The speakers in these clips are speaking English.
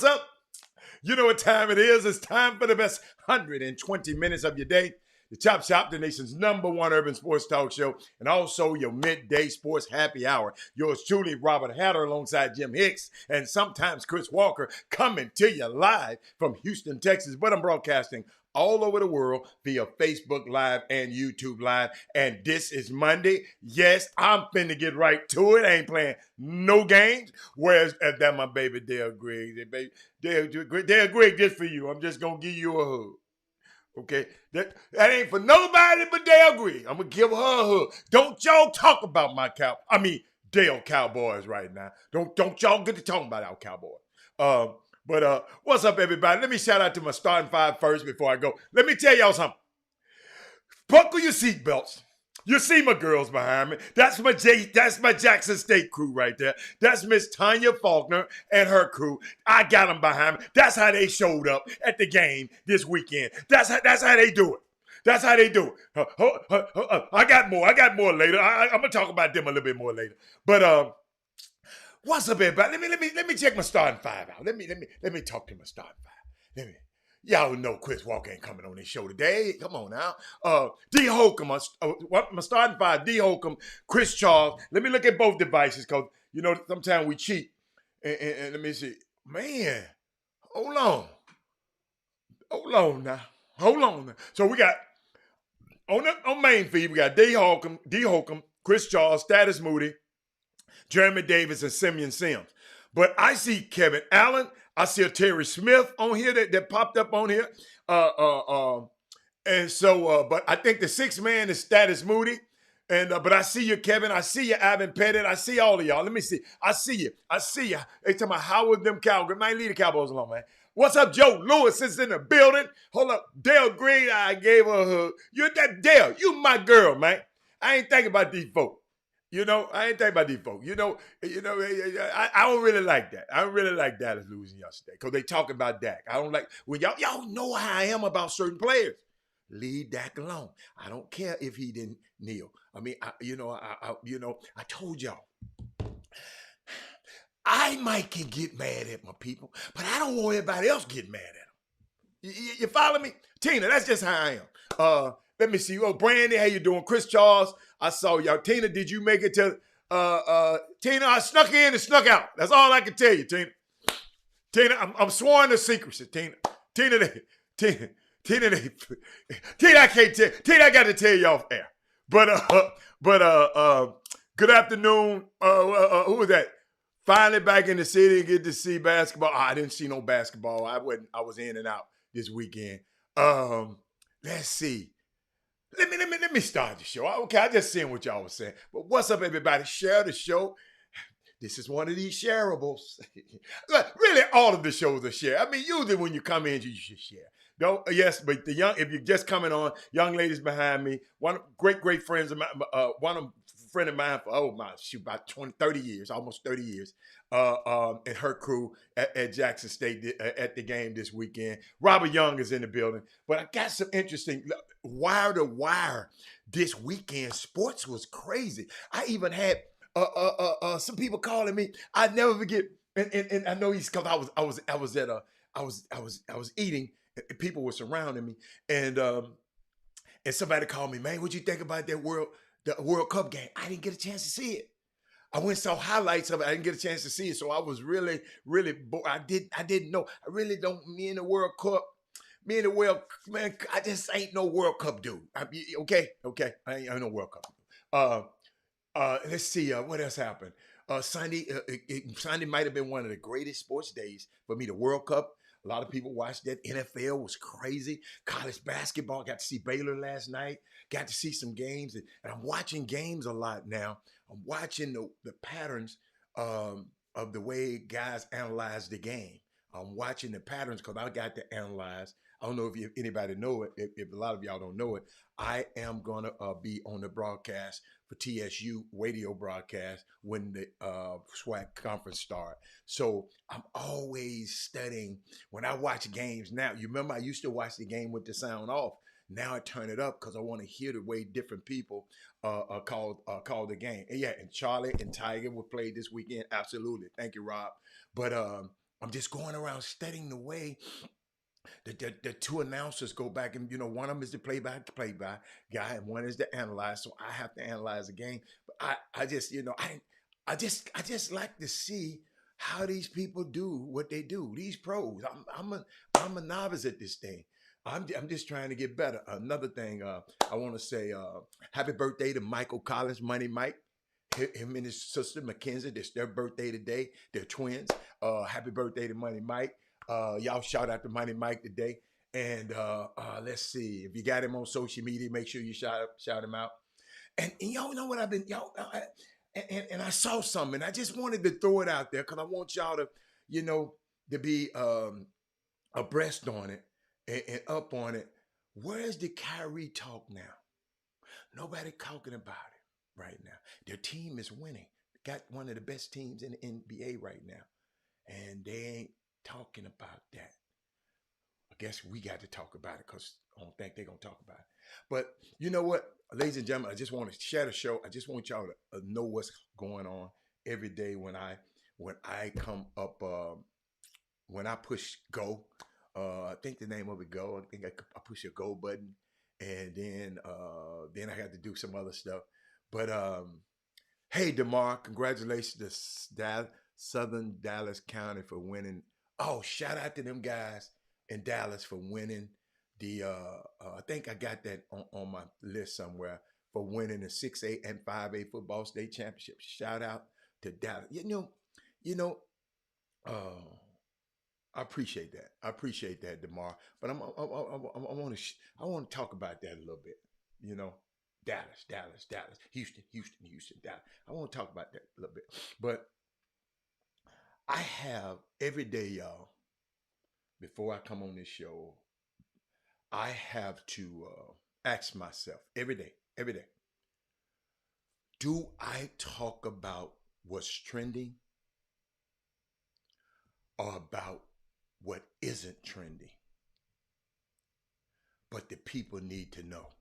what's up? You know what time it is. It's time for the best 120 minutes of your day. The Chop Shop, the nation's #1 urban sports talk show, and also your midday sports happy hour. Yours truly, Robert Hatter, alongside Jim Hicks, and sometimes Chris Walker, coming to you live from Houston, Texas. But I'm broadcasting all over the world via Facebook Live and YouTube Live. And this is Monday. Yes, I'm finna get right to it. I ain't playing no games. Where's that my baby Dale Griggs? Dale Griggs, just for you. I'm just gonna give you a hug. Okay, that ain't for nobody but Dale Griggs. I'm gonna give her a hug. Don't y'all talk about my Dale Cowboys right now. Don't y'all get to talking about our Cowboys. But what's up, everybody? Let me shout out to my starting five first before I go. Let me tell y'all something. Buckle your seatbelts. You see my girls behind me. That's my Jackson State crew right there. That's Miss Tanya Faulkner and her crew. I got them behind me. That's how they showed up at the game this weekend. That's how they do it. That's how they do it. I got more later. I'm gonna talk about them a little bit more later. But what's up, everybody? Let me check my starting five out. Let me talk to my starting five. Y'all know Chris Walker ain't coming on this show today. Come on now. D. Holcomb, my starting five, D. Holcomb, Chris Charles. Let me look at both devices because, you know, sometimes we cheat. And let me see. Man, hold on now. So we got, on main feed, we got D. Holcomb, Chris Charles, Status Moody, Jeremy Davis, and Simeon Sims. But I see Kevin Allen. I see a Terry Smith on here that popped up on here. And so, but I think the sixth man is Status Moody. And but I see you, Kevin. I see you, Ivan Pettit. I see all of y'all. Let me see. I see you. They talking about how was them Cowboys. Man, leave the Cowboys alone, man. What's up, Joe Lewis is in the building. Hold up. Dale Green, I gave her a hug. You're that Dale. You my girl, man. I ain't thinking about these folks. You know, I ain't thinking about these folks. I don't really like that. I don't really like Dallas losing yesterday because they talking about Dak. I don't like when y'all know how I am about certain players. Leave Dak alone. I don't care if he didn't kneel. I mean, I told y'all. I might can get mad at my people, but I don't want everybody else get mad at them. You follow me? Tina, that's just how I am. Let me see. Oh, Brandy, how you doing? Chris Charles, I saw y'all. Tina, did you make it to Tina? I snuck in and snuck out. That's all I can tell you, Tina. Tina, I'm sworn to secrecy, Tina. Tina, I can't tell. Tina, I got to tell you off air. But good afternoon. Who was that? Finally back in the city and get to see basketball. I didn't see no basketball. I was in and out this weekend. Let's see. Let me start the show. Okay, I just seen what y'all was saying. But what's up, everybody? Share the show. This is one of these shareables. Really, all of the shows are shared. I mean, usually when you come in, you should share. Yes, but if you're just coming on, young ladies behind me, one great friends of mine, friend of mine for about 30 years, almost 30 years, and her crew at Jackson State at the game this weekend. Robert Young is in the building, but I got some interesting wire to wire this weekend. Sports was crazy. I even had some people calling me. I never forget, and I know he's because I was eating. People were surrounding me, and somebody called me, man, what'd you think about that the World Cup game? I didn't get a chance to see it. I went and saw highlights of it. I didn't get a chance to see it, so I was really, really bored. I didn't know. I really don't. Me and the World Cup, man, I just ain't no World Cup dude. Okay, I ain't no World Cup. Let's see. What else happened? Sunday might have been one of the greatest sports days for me. The World Cup. A lot of people watched that. NFL was crazy. College basketball. Got to see Baylor last night. Got to see some games. And I'm watching games a lot now. I'm watching the patterns of the way guys analyze the game. I'm watching the patterns because I got to analyze. I don't know if anybody know it. If a lot of y'all don't know it, I am going to be on the broadcast for TSU radio broadcast when the SWAC conference start. So I'm always studying. When I watch games now, you remember I used to watch the game with the sound off. Now I turn it up because I want to hear the way different people call the game. And yeah, and Charlie and Tiger were played this weekend. Absolutely. Thank you, Rob. But I'm just going around studying the way the two announcers go back, and one of them is the play-by-play guy, and one is the analyze. So I have to analyze the game. But I just I just like to see how these people do what they do. These pros. I'm a novice at this thing. I'm just trying to get better. Another thing, I want to say, happy birthday to Michael Collins, Money Mike. Him and his sister Mackenzie. It's their birthday today. They're twins. Happy birthday to Money Mike. Y'all shout out to Money Mike today. And let's see. If you got him on social media, make sure you shout him out. And y'all know what I've been, and I saw something. And I just wanted to throw it out there because I want y'all to, to be abreast on it and up on it. Where's the Kyrie talk now? Nobody talking about it right now. Their team is winning. Got one of the best teams in the NBA right now. And they ain't talking about that. I guess we got to talk about it because I don't think they're going to talk about it. But you know what, ladies and gentlemen, I just want to share the show. I just want y'all to know what's going on every day when I come up, when I push go. I think the name of it go. I think I push a go button, and then I had to do some other stuff. But hey, DeMar, congratulations to Southern Dallas County for winning. Oh, shout out to them guys in Dallas for winning the. I think I got that on my list somewhere for winning the 6A and 5A football state championship. Shout out to Dallas. I appreciate that. I appreciate that, DeMar. But I want to talk about that a little bit. Dallas, Houston, Dallas. I want to talk about that a little bit. But I have every day, y'all, before I come on this show, I have to ask myself every day, do I talk about what's trending or about what isn't trending? But the people need to know.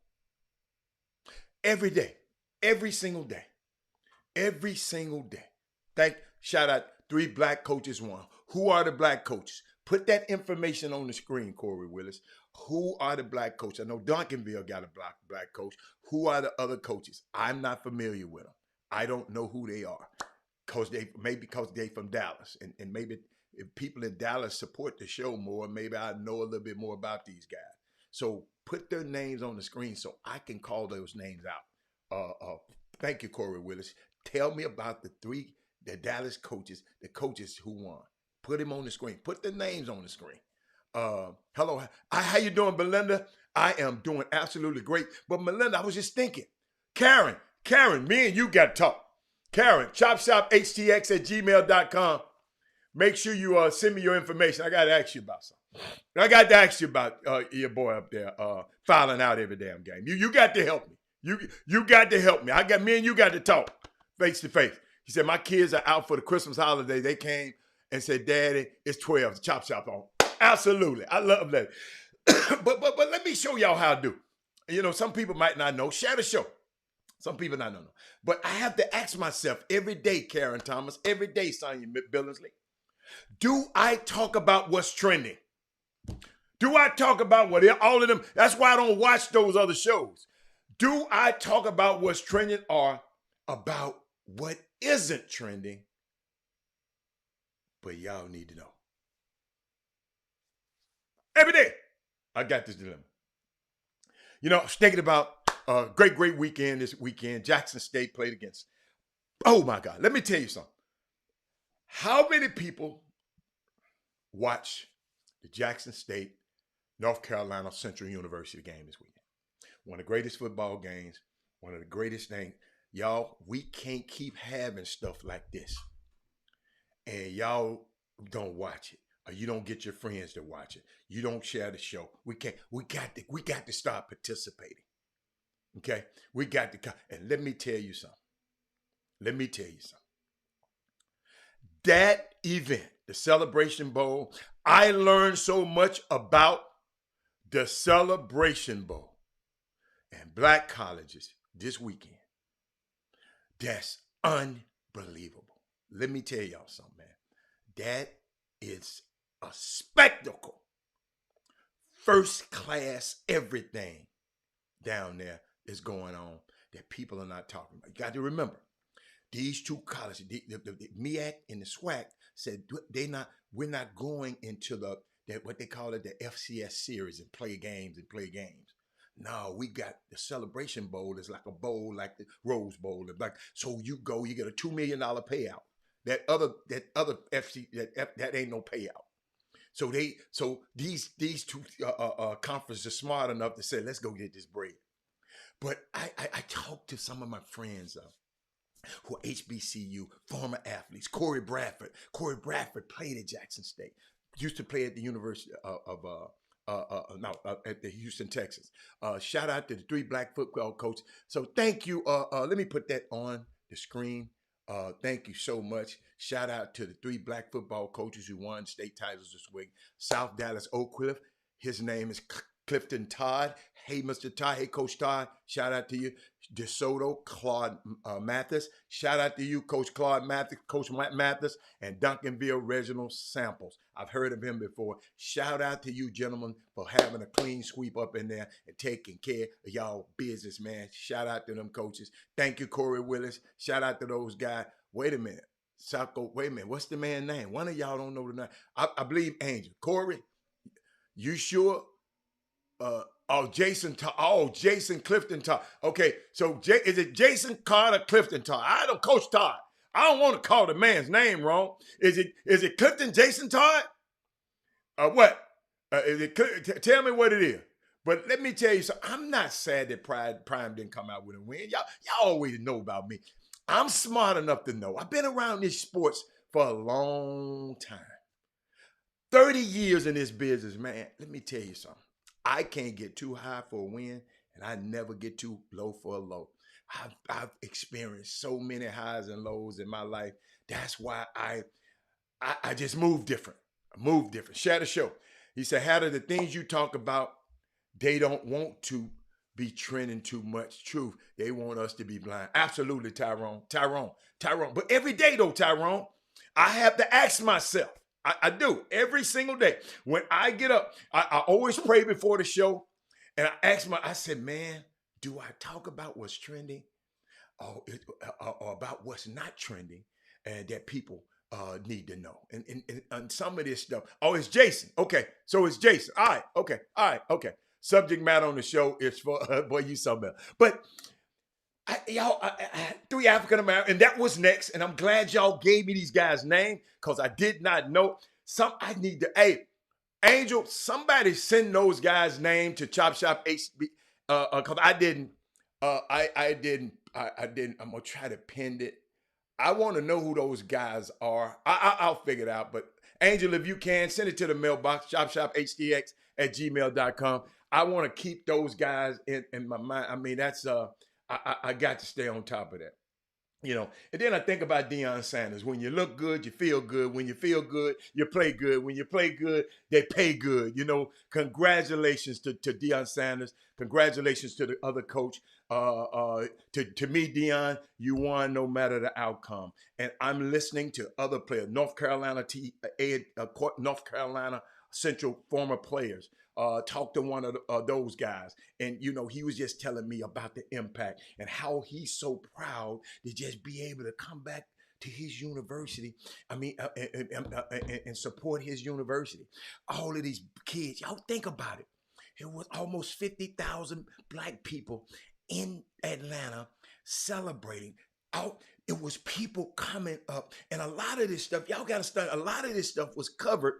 Every day, every single day. Shout out 3 black coaches won. Who are the black coaches? Put that information on the screen, Corey Willis. Who are the black coaches? I know Duncanville got a black coach. Who are the other coaches? I'm not familiar with them. I don't know who they are. Because they from Dallas. And maybe if people in Dallas support the show more, maybe I know a little bit more about these guys. So put their names on the screen so I can call those names out. Thank you, Corey Willis. Tell me about the Dallas coaches, the coaches who won. Put them on the screen. Put the names on the screen. Hello. How you doing, Belinda? I am doing absolutely great. But Melinda, I was just thinking. Karen, me and you got to talk. Karen, chopshophtx@gmail.com. Make sure you send me your information. I got to ask you about something. I got to ask you about your boy up there filing out every damn game. You got to help me. You got to help me. Me and you got to talk face to face. He said, my kids are out for the Christmas holiday. They came and said, Daddy, it's 12. The Chop Shop on. Absolutely. I love that. but let me show y'all how to do. Some people might not know. Share the show. Some people not know. But I have to ask myself every day, Karen Thomas, every day, Sonya Billingsley, do I talk about what's trending? Do I talk about what all of them? That's why I don't watch those other shows. Do I talk about what's trending or about what isn't trending? But y'all need to know. Every day, I got this dilemma. I was thinking about a great weekend this weekend. Jackson State played against. Oh my God. Let me tell you something. How many people watch the Jackson State, North Carolina Central University game this weekend? One of the greatest football games. One of the greatest things. Y'all, we can't keep having stuff like this. And y'all don't watch it. Or you don't get your friends to watch it. You don't share the show. We got to start participating. Okay? We got to, and let me tell you something. That event, the Celebration Bowl, I learned so much about the Celebration Bowl and black colleges this weekend. That's unbelievable. Let me tell y'all something, man. That It's a spectacle. First class everything down there is going on that people are not talking about. You got to remember, these two colleges, the MEAC and the SWAC, said we're not going into what they call it, the FCS series and play games. No, we got the Celebration Bowl. It's like a bowl, like the Rose Bowl. Like, so you get a $2 million payout. That other FC that ain't no payout. So these two conferences are smart enough to say, let's go get this bread. But I talked to some of my friends who are HBCU, former athletes. Corey Bradford played at Jackson State. Used to play at the University at the Houston, Texas. Shout out to the 3 black football coaches. So thank you. Let me put that on the screen. Thank you so much. Shout out to the 3 black football coaches who won state titles this week. South Dallas Oak Cliff. His name is Clifton Todd. Hey, Mr. Todd. Hey, Coach Todd. Shout out to you. DeSoto, Claude Mathis. Shout out to you, Coach Claude Mathis, Coach Mathis, and Duncanville Reginald Samples. I've heard of him before. Shout out to you, gentlemen, for having a clean sweep up in there and taking care of y'all business, man. Shout out to them coaches. Thank you, Corey Willis. Shout out to those guys. Wait a minute. Wait a minute. What's the man's name? One of y'all don't know the name. I believe Angel. Corey, you sure? Jason Clifton Todd. Okay, so is it Jason Carter Clifton Todd? I don't Coach Todd. I don't want to call the man's name wrong. Is it Clifton Jason Todd? What? Tell me what it is. But let me tell you something. I'm not sad that Prime didn't come out with a win. Y'all always know about me. I'm smart enough to know. I've been around these sports for a long time. 30 years in this business, man. Let me tell you something. I can't get too high for a win, and I never get too low for a low. I've experienced so many highs and lows in my life. That's why I just move different. Share the show. He said, how do the things you talk about, they don't want to be trending too much truth. They want us to be blind. Absolutely, Tyrone. But every day, though, Tyrone, I have to ask myself, I do every single day. When I get up, I always pray before the show. And I said, man, do I talk about what's trending or about what's not trending and that people need to know? And some of this stuff. Oh, it's Jason. Okay. So it's Jason. All right. Okay. Subject matter on the show is for, boy, you something else. But y'all, 3 African American, and that was next. And I'm glad y'all gave me these guys' names because I did not know. I need to, hey, Angel, somebody send those guys' name to Chop Shop HB, because I didn't. I'm gonna try to pin it. I want to know who those guys are. I'll figure it out. But Angel, if you can, send it to the mailbox, chopshophtx@gmail.com. I want to keep those guys in my mind. I mean, that's I got to stay on top of that. You know, and then I think about Deion Sanders. When you look good, you feel good. When you feel good, you play good. When you play good, they pay good. You know, congratulations to Deion Sanders. Congratulations to the other coach. To me, Deion, you won no matter the outcome. And I'm listening to other players, North Carolina Central former players. Talk to one of those guys. And, you know, he was just telling me about the impact and how he's so proud to just be able to come back to his university. I mean, and support his university. All of these kids, y'all think about it. It was almost 50,000 black people in Atlanta celebrating. It was people coming up. And a lot of this stuff, y'all got to start, a lot of this stuff was covered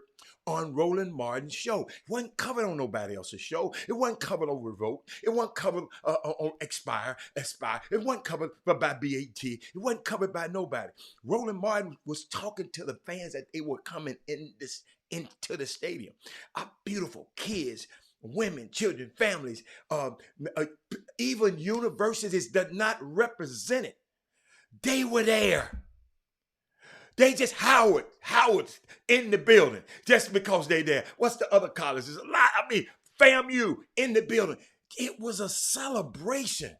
on Roland Martin's show. It wasn't covered on nobody else's show. It wasn't covered on Revolt. It wasn't covered on Aspire. It wasn't covered by BET. It wasn't covered by nobody. Roland Martin was talking to the fans that they were coming into the stadium. Our beautiful kids, women, children, families, even universities that not represented. They were there. They just Howard's in the building just because they there. What's the other colleges? A lot. I mean, FAMU in the building. It was a celebration.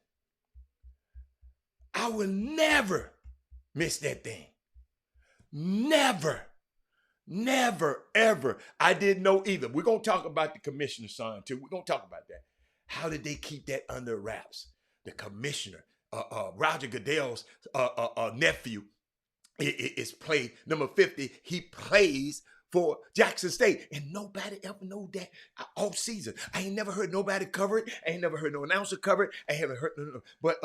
I will never miss that thing. Never. Never, ever. I didn't know either. We're going to talk about the commissioner's son, too. We're going to talk about that. How did they keep that under wraps? The commissioner, Roger Goodell's nephew, is played number 50. He plays for Jackson State, and nobody ever know that all season. I ain't never heard nobody cover it. I ain't never heard no announcer cover it. I haven't heard no. But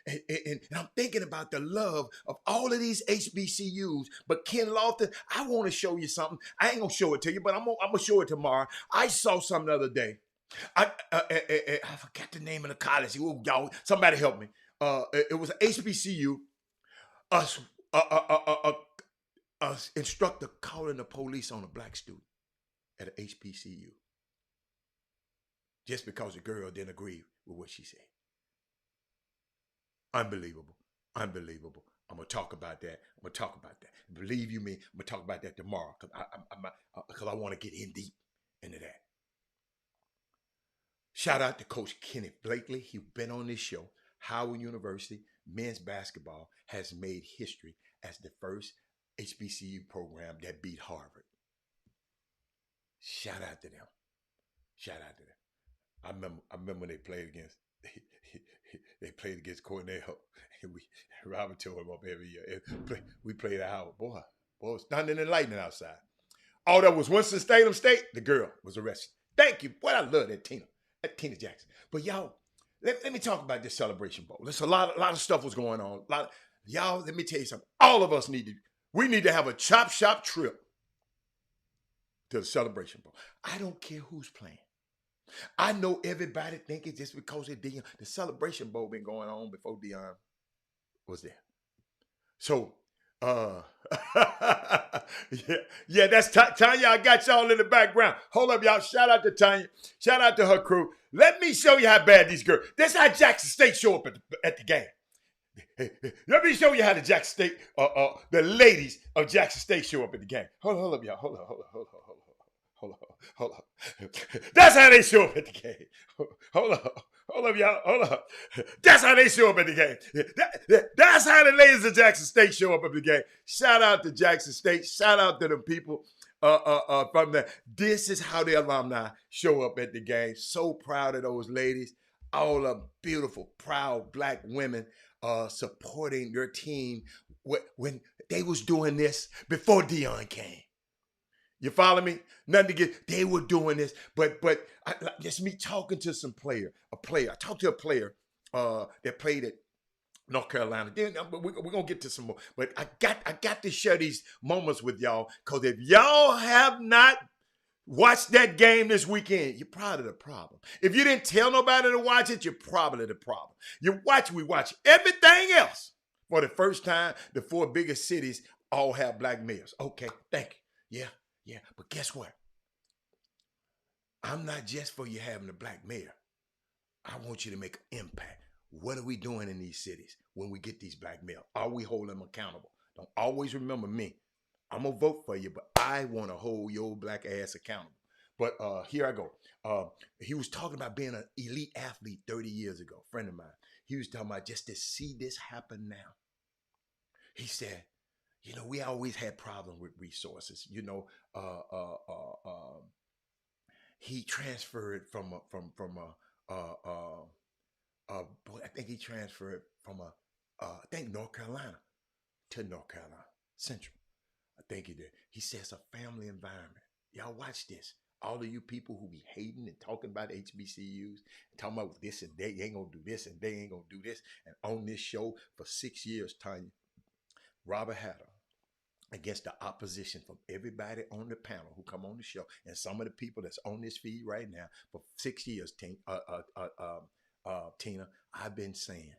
and I'm thinking about the love of all of these HBCUs. But Ken Lofton, I want to show you something. I ain't gonna show it to you, but I'm gonna show it tomorrow. I saw something the other day. I forgot the name of the college. Ooh, y'all, somebody help me. It was an HBCU. Us, instructor calling the police on a black student at an HBCU just because the girl didn't agree with what she said. Unbelievable. Unbelievable. I'm going to talk about that. Believe you me, I'm going to talk about that tomorrow because I want to get in deep into that. Shout out to Coach Kenneth Blakely. He's been on this show. Howard University men's basketball has made history as the first HBCU program that beat Harvard. Shout out to them. I remember when they played against Cornell. And Robert tore him up every year. We played at Howard. Boy, it was thunder and lightning outside. Oh, that was Winston-Salem State. The girl was arrested. Thank you. Boy, I love that Tina Jackson. But y'all, let me talk about this Celebration Bowl. There's a lot of stuff was going on. Y'all, let me tell you something. All of us need to have a chop shop trip to the Celebration Bowl. I don't care who's playing. I know everybody think it's just because of Deion. The Celebration Bowl been going on before Deion was there. So, yeah, that's Tanya. I got y'all in the background. Hold up, y'all. Shout out to Tanya. Shout out to her crew. Let me show you how bad these girls. That's how Jackson State show up at the game. Let me show you how the Jackson State, the ladies of Jackson State show up at the game. Hold up, y'all. Hold up. That's how they show up at the game. Hold up, y'all. Hold up. That's how they show up at the game. That's how the ladies of Jackson State show up at the game. Shout out to Jackson State. Shout out to the people from there. This is how the alumni show up at the game. So proud of those ladies. All of beautiful, proud black women supporting your team when they was doing this before Deion came. You follow me? Nothing to get. They were doing this, but just me talking to a player. I talked to a player that played at North Carolina. Then we're gonna get to some more, but I got to share these moments with y'all because if y'all have not watched that game this weekend, you're probably the problem. If you didn't tell nobody to watch it, you're probably the problem. We watch everything else for the first time. The 4 biggest cities all have black mayors. Okay, thank you. Yeah, but guess what? I'm not just for you having a black mayor. I want you to make an impact. What are we doing in these cities when we get these black mayors? Are we holding them accountable? Don't always remember me. I'm going to vote for you, but I want to hold your black ass accountable. But here I go. He was talking about being an elite athlete 30 years ago, a friend of mine. He was talking about just to see this happen now. He said, we always had problems with resources. He transferred from I think he transferred from North Carolina to North Carolina Central. I think he did. He says a family environment. Y'all watch this. All of you people who be hating and talking about HBCUs, talking about this and they ain't gonna do this and they ain't gonna do this. And on this show for 6 years, Tanya, Robert Hatter, against the opposition from everybody on the panel who come on the show and some of the people that's on this feed right now for 6 years, Tina, I've been saying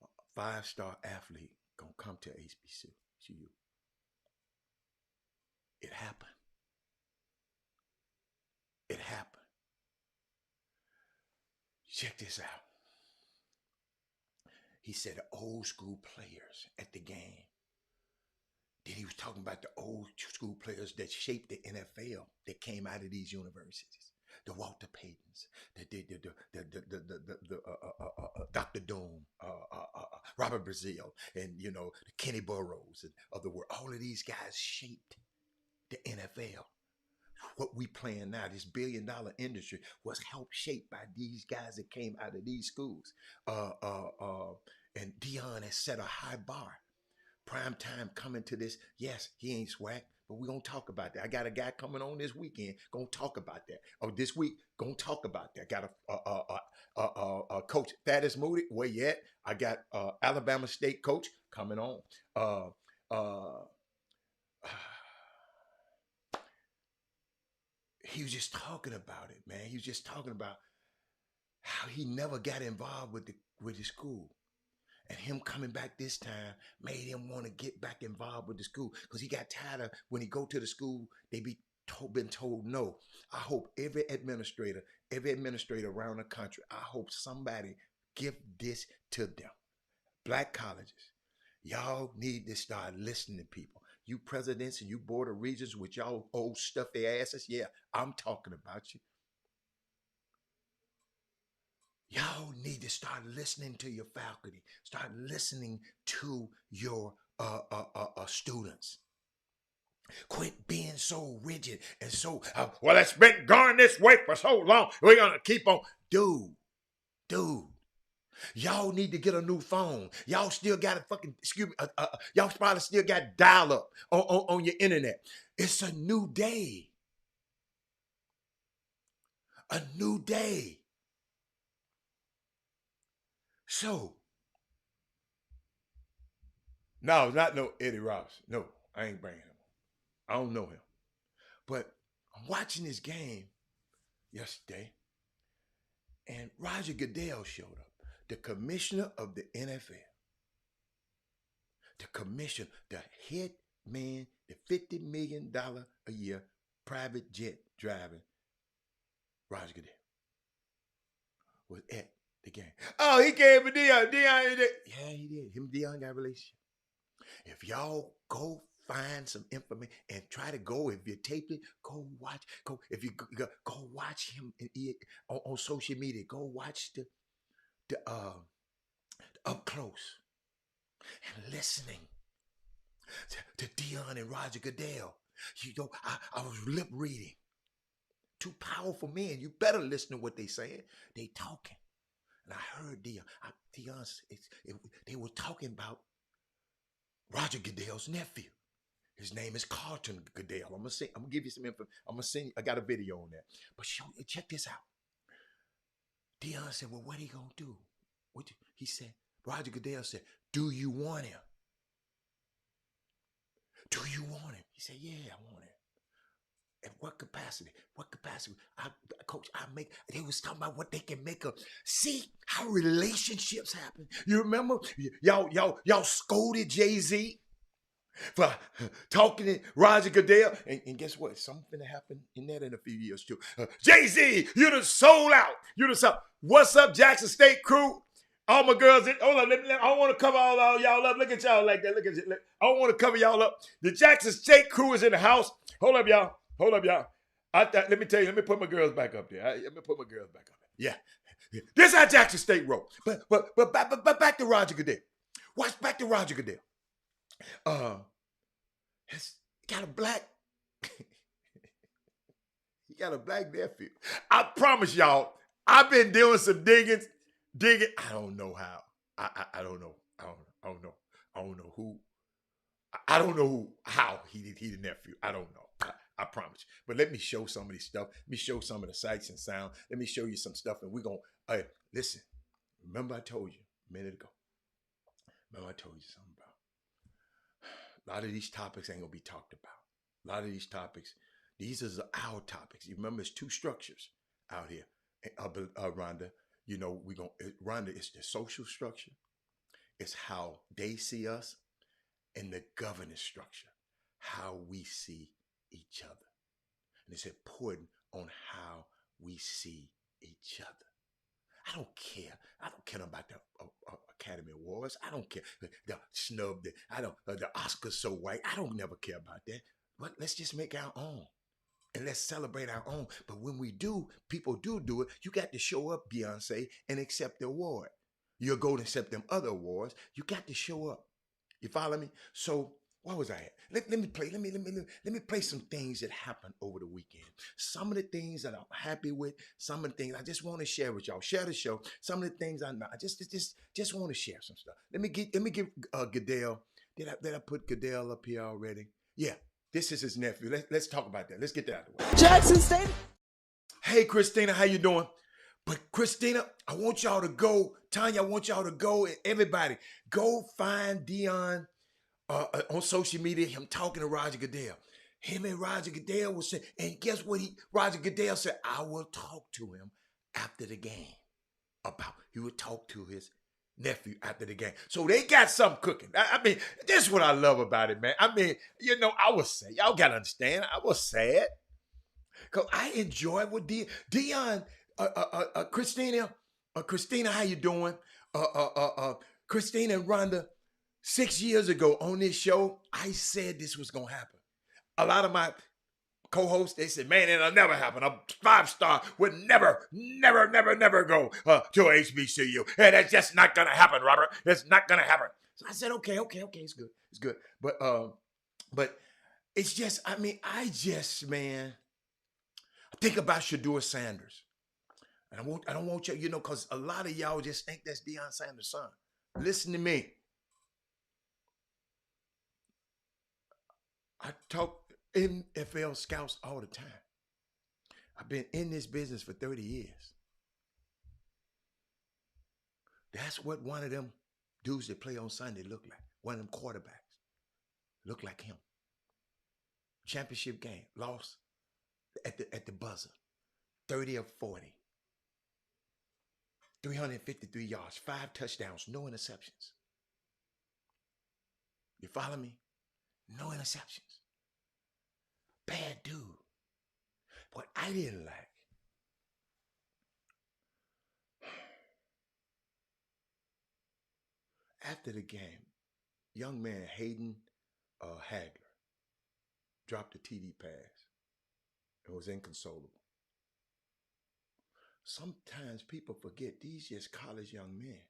a 5-star athlete gonna come to HBCU. It happened. Check this out. He said the old school players at the game. Then he was talking about the old school players that shaped the NFL that came out of these universities. The Walter Paytons, the Dr. Doom, Robert Brazil, and the Kenny Burrows and of the world. All of these guys shaped the NFL. What we playing now, this $1 billion industry, was helped shaped by these guys that came out of these schools. And Deion has set a high bar. Prime time coming to this. Yes, he ain't swag, but we're gonna talk about that. I got a guy coming on this weekend, gonna talk about that. Or this week, gonna talk about that. Got a coach, Thaddeus Moody. Where yet? I got Alabama State coach coming on. Uh, uh, he was just talking about it, man. He was just talking about how he never got involved with the school. And him coming back this time made him want to get back involved with the school because he got tired of when he go to the school, they been told no. I hope every administrator around the country, I hope somebody give this to them. Black colleges, y'all need to start listening to people. You presidents and you board of regents with y'all old stuffy asses, yeah, I'm talking about you. Y'all need to start listening to your faculty. Start listening to your students. Quit being so rigid and so, well, it's been going this way for so long. We're going to keep on. Dude. Y'all need to get a new phone. Y'all still got a fucking, y'all probably still got dial up on your internet. It's a new day. A new day. So, no, not no Eddie Robinson. No, I ain't bringing him. I don't know him. But I'm watching this game yesterday, and Roger Goodell showed up, the commissioner of the NFL. The commissioner, the head man, the $50 million a year private jet driving Roger Goodell was at the game. Oh, he came for Deion. Deion did. Yeah, he did. Him and Deion got a relationship. If y'all go find some information and try to go, if you taped it, go watch. Go if you go watch him on social media. Go watch the up close and listening to Deion and Roger Goodell. I was lip reading. Two powerful men. You better listen to what they saying. They talking. And I heard Deion. They were talking about Roger Goodell's nephew. His name is Carlton Goodell. I'm gonna give you some info. I'm gonna send you, I got a video on that. But check this out. Deion said, well, what he gonna do? He said, Roger Goodell said, do you want him? Do you want him? He said, yeah, I want him. At what capacity? What capacity? Coach, they was talking about what they can make up. See how relationships happen. You remember? Y'all scolded Jay-Z for talking to Roger Goodell. And guess what? Something to happen in that in a few years too. Jay-Z, you done sold out. You done sold. What's up, Jackson State crew? All my girls, hold on, I don't want to cover all y'all up. Look at y'all like that. Look. I don't want to cover y'all up. The Jackson State crew is in the house. Hold up, y'all. Let me tell you. Let me put my girls back up there. Let me put my girls back up there. Yeah. This is how Jackson State roll. But back to Roger Goodell. Watch back to Roger Goodell. He's got a black. He got a black nephew. I promise y'all, I've been doing some digging. I don't know how. I don't know. I don't know. I don't know who. I don't know how he the nephew. I don't know. I promise you. But let me show some of this stuff. Let me show some of the sights and sound. Let me show you some stuff, and we're going to, listen. Remember I told you a minute ago. Remember I told you something about. A lot of these topics ain't going to be talked about. A lot of these topics, these are our topics. You remember, there's two structures out here, Rhonda. You know, Rhonda, it's the social structure. It's how they see us, and the governance structure, how we see each other. And it's important on how we see each other. I don't care. I don't care about the Academy Awards. I don't care. The snub, the Oscars so white. I don't never care about that. But let's just make our own. And let's celebrate our own. But when we do, people do it. You got to show up, Beyonce, and accept the award. you'll go to accept them other awards. You got to show up. You follow me? So what was I at? Let me play some things that happened over the weekend. Some of the things that I'm happy with, some of the things I just want to share with y'all. Share the show. Some of the things I know. I just want to share some stuff. Let me give Goodell. Did I put Goodell up here already? Yeah, this is his nephew. Let's talk about that. Let's get that out of the way. Jackson State. Hey, Christina, how you doing? But Christina, I want y'all to go. Tanya, I want y'all to go. And everybody, go find Deion on social media. Him talking to Roger Goodell. Him and Roger Goodell was saying, and guess what? Roger Goodell said, I will talk to him after the game about. He would talk to his nephew after the game. So they got something cooking. I mean, this is what I love about it, man. I mean, I was sad. Y'all got to understand. I was sad. Because I enjoy what Deion, Christina, how you doing? Christina and Rhonda, 6 years ago on this show, I said this was going to happen. A lot of my co-hosts, they said, man, it'll never happen. A 5-star would never go to HBCU. And that's just not going to happen, Robert. It's not going to happen. So I said, okay, it's good. It's good. But it's just, man, think about Shedeur Sanders. And I don't want you, because a lot of y'all just think that's Deion Sanders' son. Listen to me. I talk NFL scouts all the time. I've been in this business for 30 years. That's what one of them dudes that play on Sunday look like. One of them quarterbacks look like him. Championship game, lost at the buzzer, 30 of 40, 353 yards, 5 touchdowns, no interceptions. You follow me? No interceptions. Bad dude. What I didn't like, after the game, young man Hayden Hagler dropped a TD pass. It was inconsolable. Sometimes people forget these just college young men.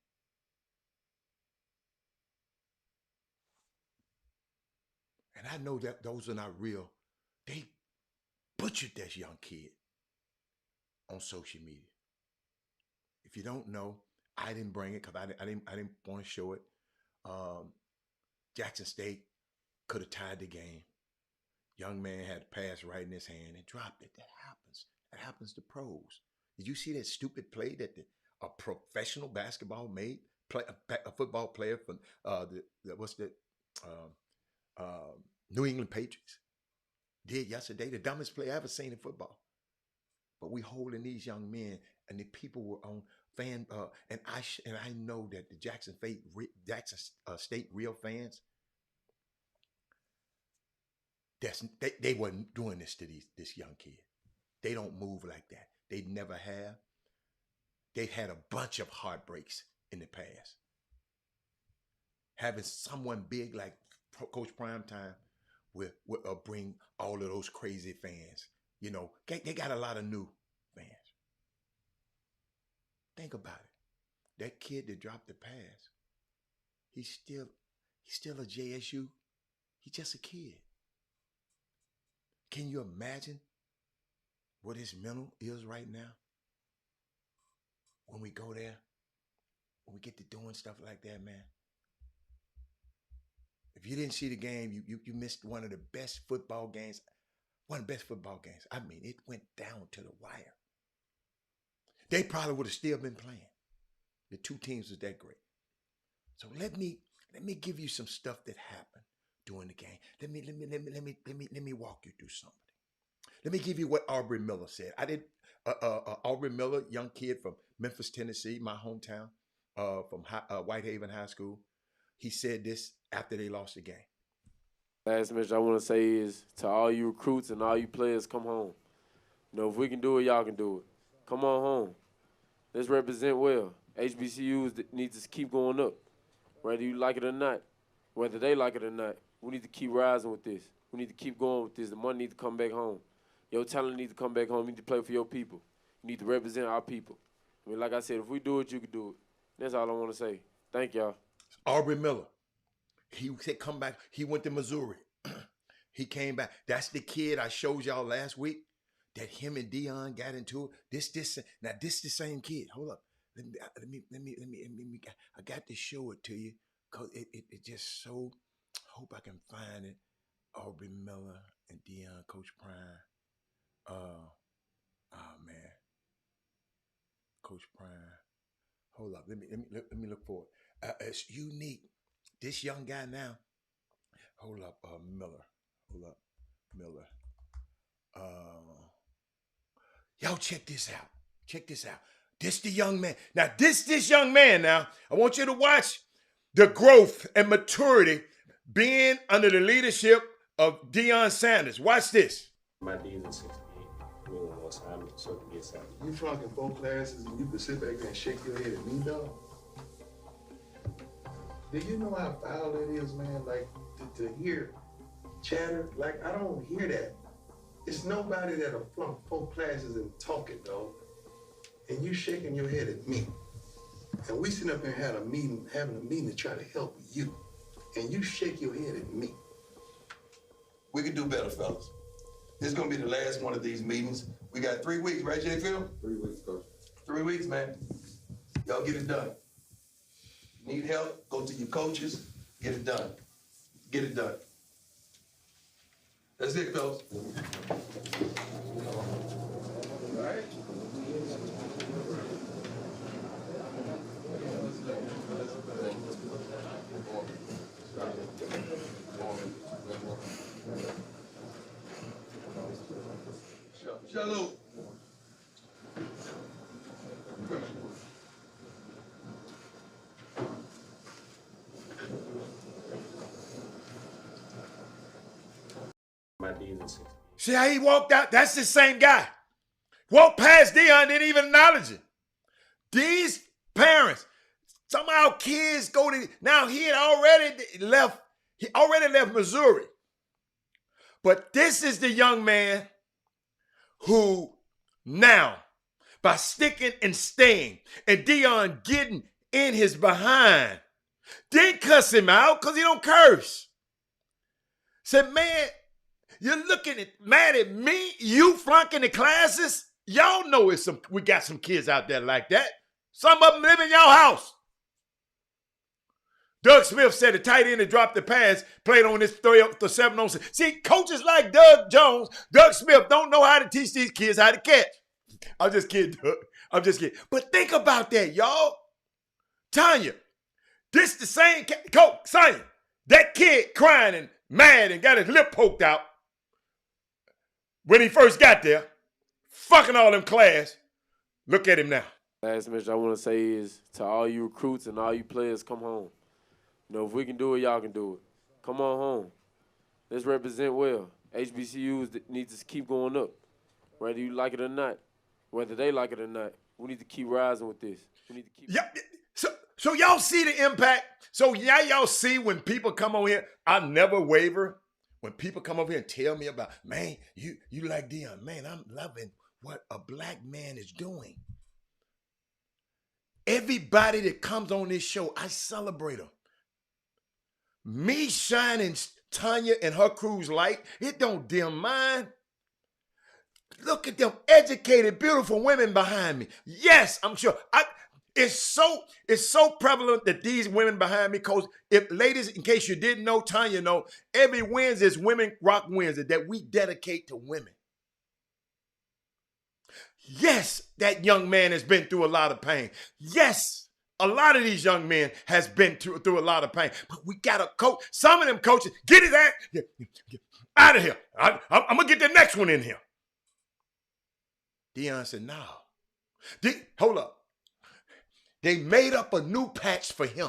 And I know that those are not real. They butchered this young kid on social media. If you don't know, I didn't bring it because I didn't want to show it. Jackson State could have tied the game. Young man had a pass right in his hand and dropped it. That happens. That happens to pros. Did you see that stupid play that a professional basketball made? A football player from New England Patriots did yesterday. The dumbest play I ever seen in football. But we holding these young men, and the people were on fan. And I know that the Jackson State real fans. They weren't doing this to this young kid. They don't move like that. They never have. They've had a bunch of heartbreaks in the past. Having someone big like Coach Primetime will bring all of those crazy fans. They got a lot of new fans. Think about it. That kid that dropped the pass, he's still a JSU. He's just a kid. Can you imagine what his mental is right now? When we go there, when we get to doing stuff like that, man. If you didn't see the game, you missed one of the best football games. One of the best football games. I mean, it went down to the wire. They probably would have still been playing. The two teams was that great. So let me give you some stuff that happened during the game. Let me walk you through something. Let me give you what Aubrey Miller said. Aubrey Miller, young kid from Memphis, Tennessee, my hometown, from Whitehaven High School. He said this after they lost the game. Last message I want to say is to all you recruits and all you players, come home. If we can do it, y'all can do it. Come on home. Let's represent well. HBCUs need to keep going up, whether you like it or not, whether they like it or not. We need to keep rising with this. We need to keep going with this. The money needs to come back home. Your talent needs to come back home. You need to play for your people. You need to represent our people. Like I said, if we do it, you can do it. That's all I want to say. Thank y'all. Aubrey Miller. He said come back. He went to Missouri. He came back. That's the kid I showed y'all last week that him and Deion got into it. Now this the same kid. Hold up. Let me. I got to show it to you because it just so. Hope I can find it. Aubrey Miller and Deion, Coach Prime. Oh man, Coach Prime. Hold up. Let me look for it. It's unique. This young guy now. Hold up, Miller. Hold up, Miller. Y'all check this out. Check this out. This the young man. Now, this young man now, I want you to watch the growth and maturity being under the leadership of Deion Sanders. Watch this. My D's in 68. Meaning once I'm so to get something. You flunking 4 classes and you can sit back there and shake your head at me, dog? Do you know how foul that is, man? Like, to hear chatter? Like, I don't hear that. It's nobody that'll flunk 4 classes and talk it, dog. And you shaking your head at me. And we sitting up here having a meeting to try to help you. And you shake your head at me. We can do better, fellas. This is gonna be the last one of these meetings. We got 3 weeks, right, J. Phil? 3 weeks, Coach. 3 weeks, man. Y'all get it done. Need help? Go to your coaches. Get it done. Get it done. That's it, fellas. All right. Shalom. My D's in 68. See how he walked out? That's the same guy. Walked past Deion, didn't even acknowledge it. These parents, somehow kids go to, now he already left Missouri. But this is the young man who now, by sticking and staying, and Deion getting in his behind, didn't cuss him out because he don't curse. Said, man, you're looking mad at me? You flunking the classes? Y'all know we got some kids out there like that. Some of them live in y'all house. Doug Smith said the tight end that dropped the pass played on this 7 on 6. See, coaches like Doug Smith don't know how to teach these kids how to catch. I'm just kidding, Doug. I'm just kidding. But think about that, y'all. Tanya, this the same coach, Sonya, that kid crying and mad and got his lip poked out when he first got there, fucking all them class. Look at him now. Last message I want to say is to all you recruits and all you players, come home. You know, if we can do it, y'all can do it. Come on home. Let's represent well. HBCUs need to keep going up, whether you like it or not, whether they like it or not. We need to keep rising with this. We need to keep. Yeah. So y'all see the impact. So yeah, y'all see when people come over here, I never waver. When people come over here and tell me about, man, you like Deion. Man, I'm loving what a black man is doing. Everybody that comes on this show, I celebrate them. Me shining Tanya and her crew's light, it don't dim mine. Look at them educated, beautiful women behind me. Yes, I'm sure. It's so prevalent that these women behind me, because if ladies, in case you didn't know, Tanya know, every Wednesday is Women Rock Wednesday that we dedicate to women. Yes, that young man has been through a lot of pain. Yes, a lot of these young men has been through a lot of pain. But we got to coach. Some of them coaches, get his ass out of here. I'm going to get the next one in here. Deion said, no. Hold up. They made up a new patch for him.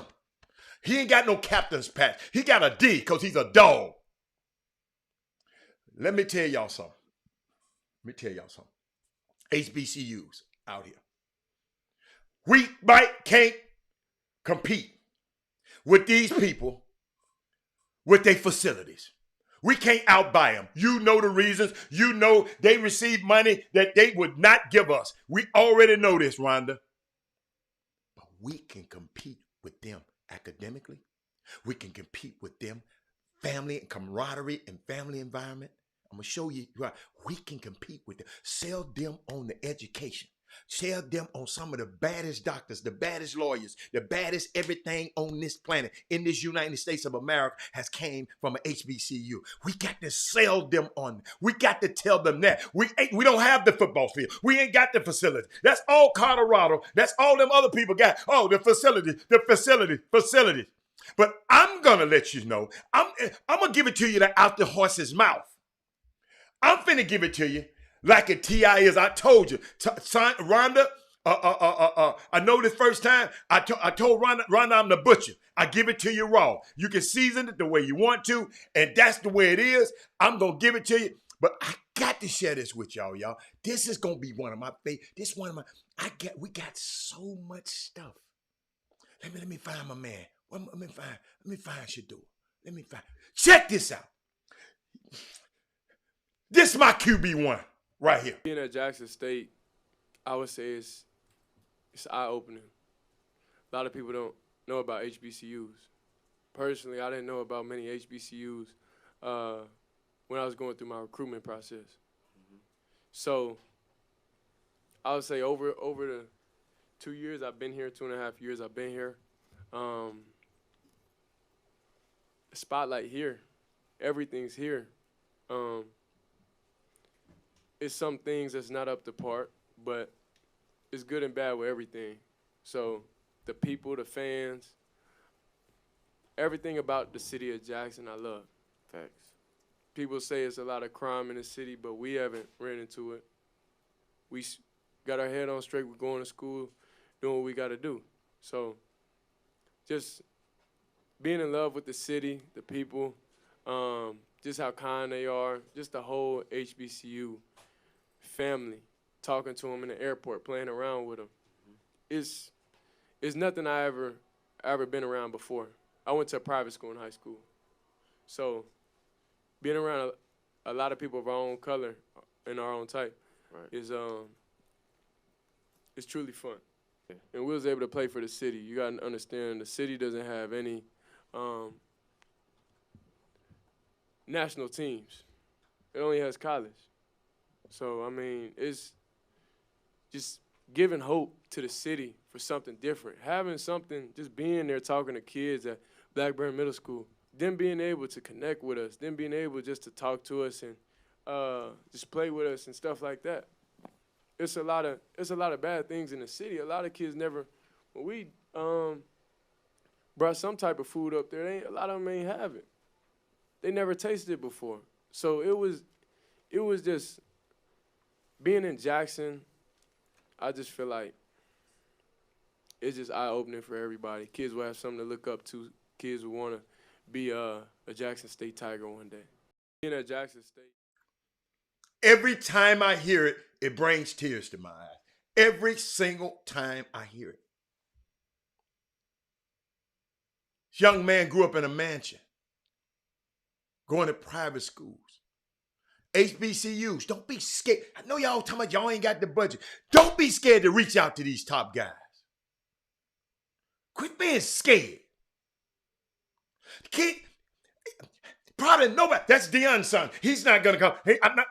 He ain't got no captain's patch. He got a D because he's a dog. Let me tell y'all something. HBCUs out here. We can't compete with these people with their facilities. We can't outbuy them. You know the reasons. You know they receive money that they would not give us. We already know this, Rhonda. But we can compete with them academically. We can compete with them family and camaraderie and family environment. I'm going to show you right. We can compete with them. Sell them on the education. Sell them on some of the baddest doctors, the baddest lawyers, the baddest everything on this planet in this United States of America has came from an HBCU. We got to sell them on. We got to tell them that. We don't have the football field. We ain't got the facility. That's all Colorado. That's all them other people got. Oh, the facility. But I'm going to let you know. I'm going to give it to you out the horse's mouth. I'm finna give it to you like a T.I. is. I told you. Rhonda, I know this first time, I told Rhonda I'm the butcher. I give it to you raw. You can season it the way you want to, and that's the way it is. I'm going to give it to you. But I got to share this with y'all. This is going to be one of my favorite. We got so much stuff. Let me find my man. Let me find Shador. Check this out. This is my QB1 right here. Being at Jackson State, I would say it's eye-opening. A lot of people don't know about HBCUs. Personally, I didn't know about many HBCUs when I was going through my recruitment process. Mm-hmm. So I would say over the 2 years I've been here, 2.5 years I've been here, the spotlight here, everything's here. It's some things that's not up to par, but it's good and bad with everything. So the people, the fans, everything about the city of Jackson I love. Facts. People say it's a lot of crime in the city, but we haven't ran into it. We got our head on straight. We're going to school, doing what we got to do. So just being in love with the city, the people, just how kind they are, just the whole HBCU family, talking to them in the airport, playing around with them. It's nothing I ever been around before. I went to a private school in high school. So being around a lot of people of our own color and our own type is it's truly fun. Yeah. And we was able to play for the city. You got to understand the city doesn't have any national teams. It only has college. So, I mean, it's just giving hope to the city for something different. Having something, just being there talking to kids at Blackburn Middle School, them being able to connect with us, them being able just to talk to us and just play with us and stuff like that. It's a lot of bad things in the city. A lot of kids never, when we brought some type of food up there, a lot of them ain't have it. They never tasted it before. So it was just being in Jackson. I just feel like it's just eye-opening for everybody. Kids will have something to look up to. Kids will want to be a Jackson State Tiger one day. Being at Jackson State. Every time I hear it, it brings tears to my eyes. Every single time I hear it. This young man grew up in a mansion, going to private schools. HBCUs, don't be scared. I know y'all talking about y'all ain't got the budget. Don't be scared to reach out to these top guys. Quit being scared. Kid, probably nobody. That's Deion's son. He's not going to come. Hey, I'm not.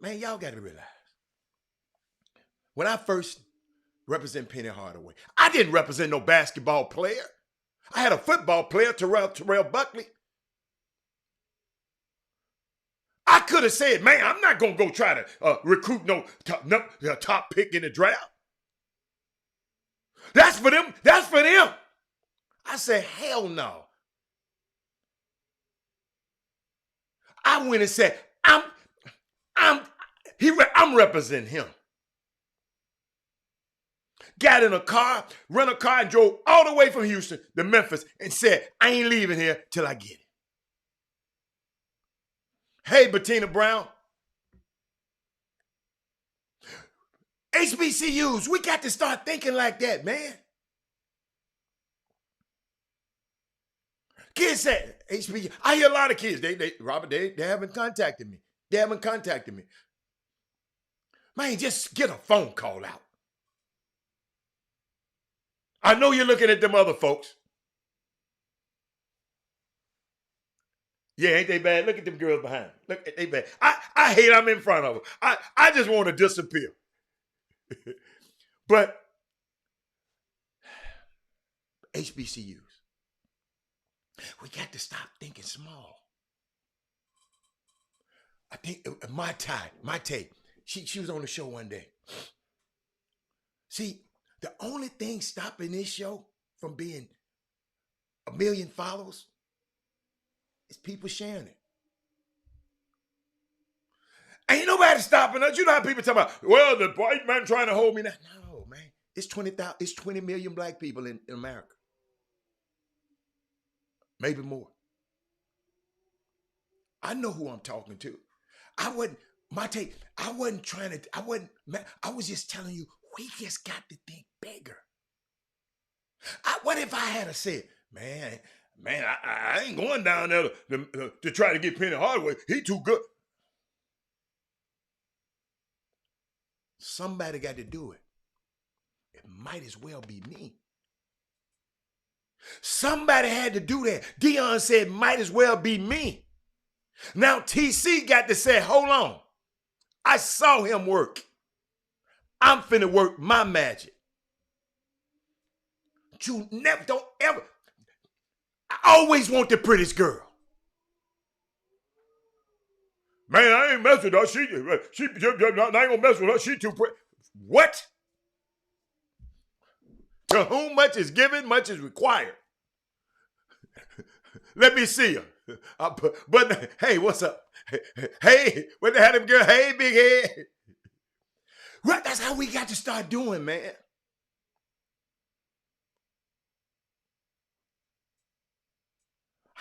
Man, y'all got to realize. When I first represent Penny Hardaway, I didn't represent no basketball player. I had a football player, Terrell Buckley. I could have said, man, I'm not going to go try to recruit no top pick in the draft. That's for them. That's for them. I said, hell no. I went and said, I'm representing him. Got in a car, rent a car, and drove all the way from Houston to Memphis and said, I ain't leaving here till I get it. Hey, Bettina Brown. HBCUs, we got to start thinking like that, man. Kids say, HBCU. I hear a lot of kids, Robert, they haven't contacted me. They haven't contacted me. Man, just get a phone call out. I know you're looking at them other folks. Yeah, ain't they bad? Look at them girls behind. Look, they bad. I hate I'm in front of them. I just want to disappear. But HBCUs, we got to stop thinking small. I think my tape, she was on the show one day. See, the only thing stopping this show from being 1 million followers is people sharing it. Ain't nobody stopping us. You know how people talk about, well, the white man trying to hold me down. No, man. It's 20 million black people in America. Maybe more. I know who I'm talking to. I was just telling you, we just got to think bigger. What if I had said, man, I ain't going down there to try to get Penny Hardaway. He too good. Somebody got to do it. It might as well be me. Somebody had to do that. Deion said, might as well be me. Now TC got to say, hold on. I saw him work. I'm finna work my magic. You never, don't ever. I always want the prettiest girl. Man, I ain't mess with her. She I ain't gonna mess with her. She too pretty. What? To whom much is given, much is required. Let me see her. But hey, what's up? Hey, what the hell, them girl? Hey, big head. Right, that's how we got to start doing, man.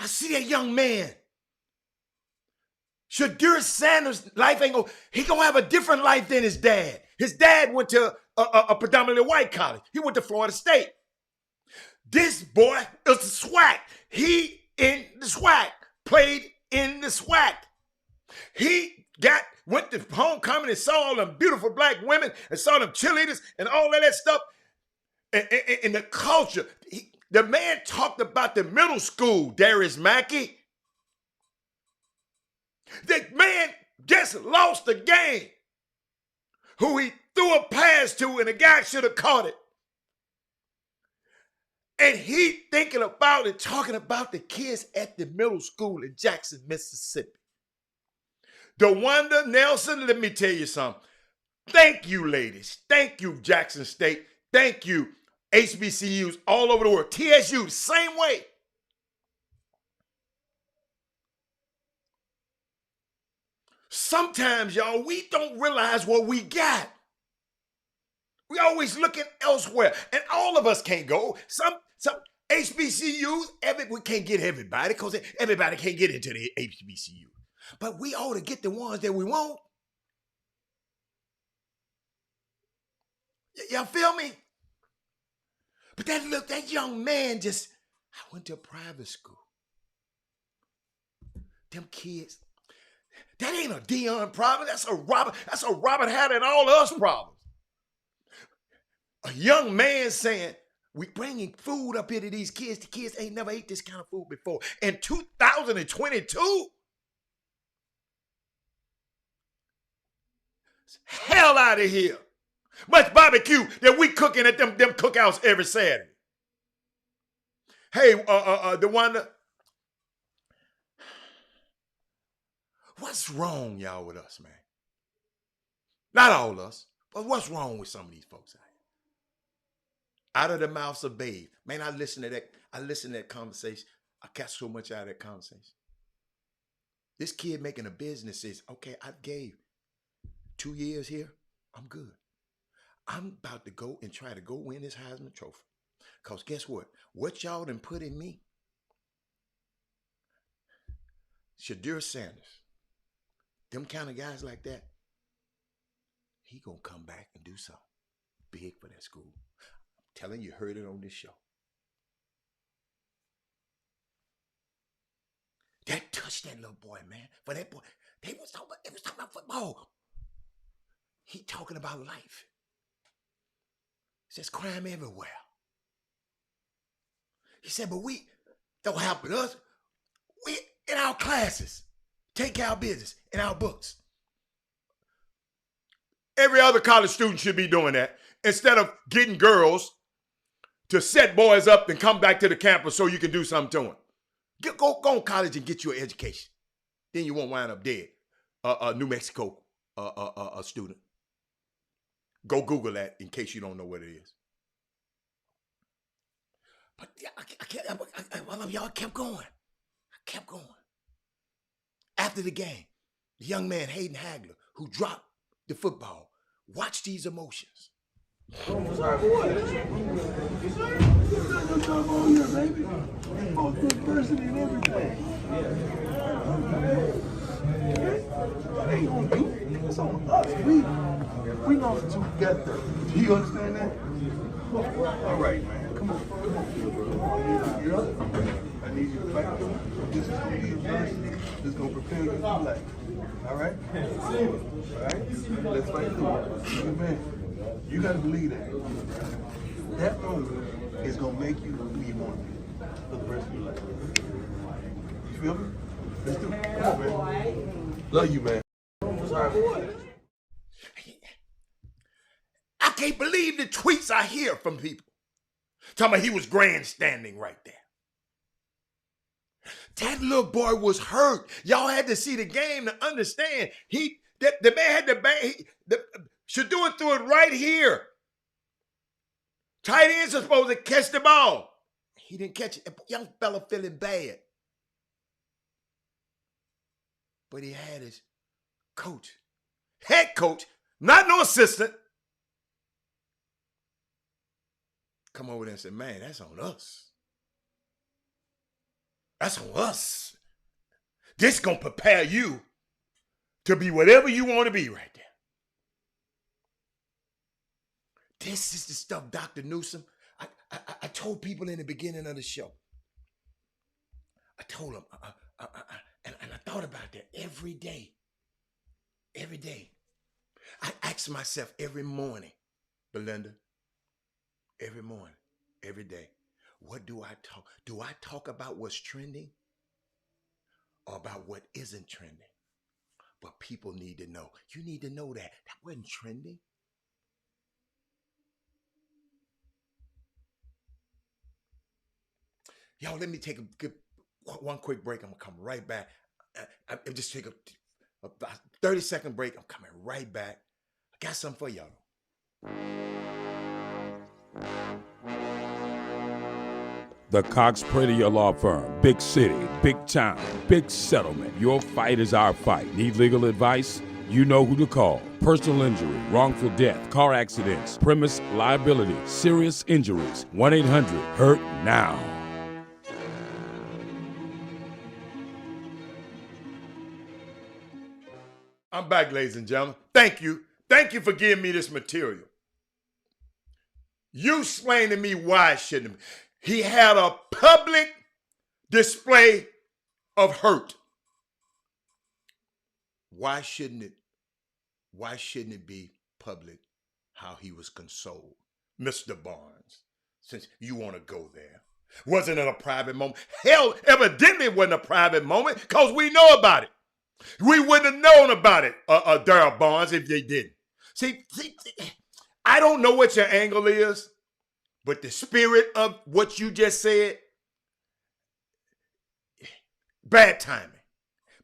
I see that young man. Shadur Sanders' life ain't he gonna have a different life than his dad. His dad went to a predominantly white college. He went to Florida State. This boy is the SWAC. He in the SWAC, played in the SWAC. He went to homecoming and saw all them beautiful black women and saw them cheerleaders and all of that stuff. And the culture. The man talked about the middle school, Darius Mackey. The man just lost the game. Who he threw a pass to and the guy should have caught it. And he thinking about and talking about the kids at the middle school in Jackson, Mississippi. DeWanda Nelson, let me tell you something. Thank you, ladies. Thank you, Jackson State. Thank you, HBCUs all over the world. TSU, the same way. Sometimes, y'all, we don't realize what we got. We always looking elsewhere. And all of us can't go. Some HBCUs, we can't get everybody because everybody can't get into the HBCU. But we ought to get the ones that we want. Y'all feel me? But that young man I went to a private school. Them kids, that ain't a Deion problem. That's a Robert Hatter and all of us problems. A young man saying, we bringing food up here to these kids. The kids ain't never ate this kind of food before. In 2022, hell out of here. Much barbecue that we cooking at them cookouts every Saturday. Hey, DeWanda, what's wrong, y'all, with us, man? Not all of us, but what's wrong with some of these folks out here? Out of the mouths of babes. Man, I listen to that conversation. I got so much out of that conversation. This kid making a business says, okay, I gave 2 years here. I'm good. I'm about to go and try to go win this Heisman Trophy. Because guess what? What y'all done put in me, Shadur Sanders, them kind of guys like that, he gonna come back and do something big for that school. I'm telling you, heard it on this show. That touched that little boy, man. For that boy, they was talking about football. He talking about life. There's crime everywhere. He said, but we don't happen to us. We in our classes, take care of business in our books. Every other college student should be doing that instead of getting girls to set boys up and come back to the campus so you can do something to them. Go to college and get you an education. Then you won't wind up dead. New Mexico a student. Go Google that in case you don't know what it is. But y'all kept going. I kept going. After the game, the young man, Hayden Hagler, who dropped the football, watched these emotions. Ain't on you. It's on us. We lost together. Do you understand that? All right, man. Come on. Get up. I need you to fight. This is going to be adversity. This is going to prepare you for life. All right? All right? Let's fight through it. Good man. You got to believe that. That moment is going to make you who you want to be for the rest of your life. You feel me? Let's do it. Come on, man. Love you, man. Sorry for what? I can't believe the tweets I hear from people talking about he was grandstanding right there. That little boy was hurt. Y'all had to see the game to understand. The man had the bang. Shadua threw it right here. Tight ends are supposed to catch the ball. He didn't catch it. Young fella feeling bad. But he had his coach, head coach, not no assistant, come over there and say, man, that's on us. That's on us. This gonna prepare you to be whatever you want to be right there. This is the stuff, Dr. Newsom. I told people in the beginning of the show. I told them, and I thought about that every day. Every day. I ask myself every morning, Belinda, every morning, every day, what do I talk? Do I talk about what's trending or about what isn't trending? But people need to know. You need to know that. That wasn't trending. Y'all, let me take one quick break. I'm going to come right back. I just take a 30-second break. I'm coming right back. I got something for y'all. The Cox Prater Law Firm. Big city, big town, big settlement. Your fight is our fight. Need legal advice? You know who to call. Personal injury, wrongful death, car accidents, premise liability, serious injuries. 1-800-HURT-NOW. I'm back, ladies and gentlemen. Thank you. Thank you for giving me this material. You explain to me why it shouldn't have. He had a public display of hurt. Why shouldn't it be public how he was consoled? Mr. Barnes, since you want to go there. Wasn't it a private moment? Hell, evidently it wasn't a private moment because we know about it. We wouldn't have known about it, Darryl Barnes, if they didn't. See, I don't know what your angle is, but the spirit of what you just said, bad timing.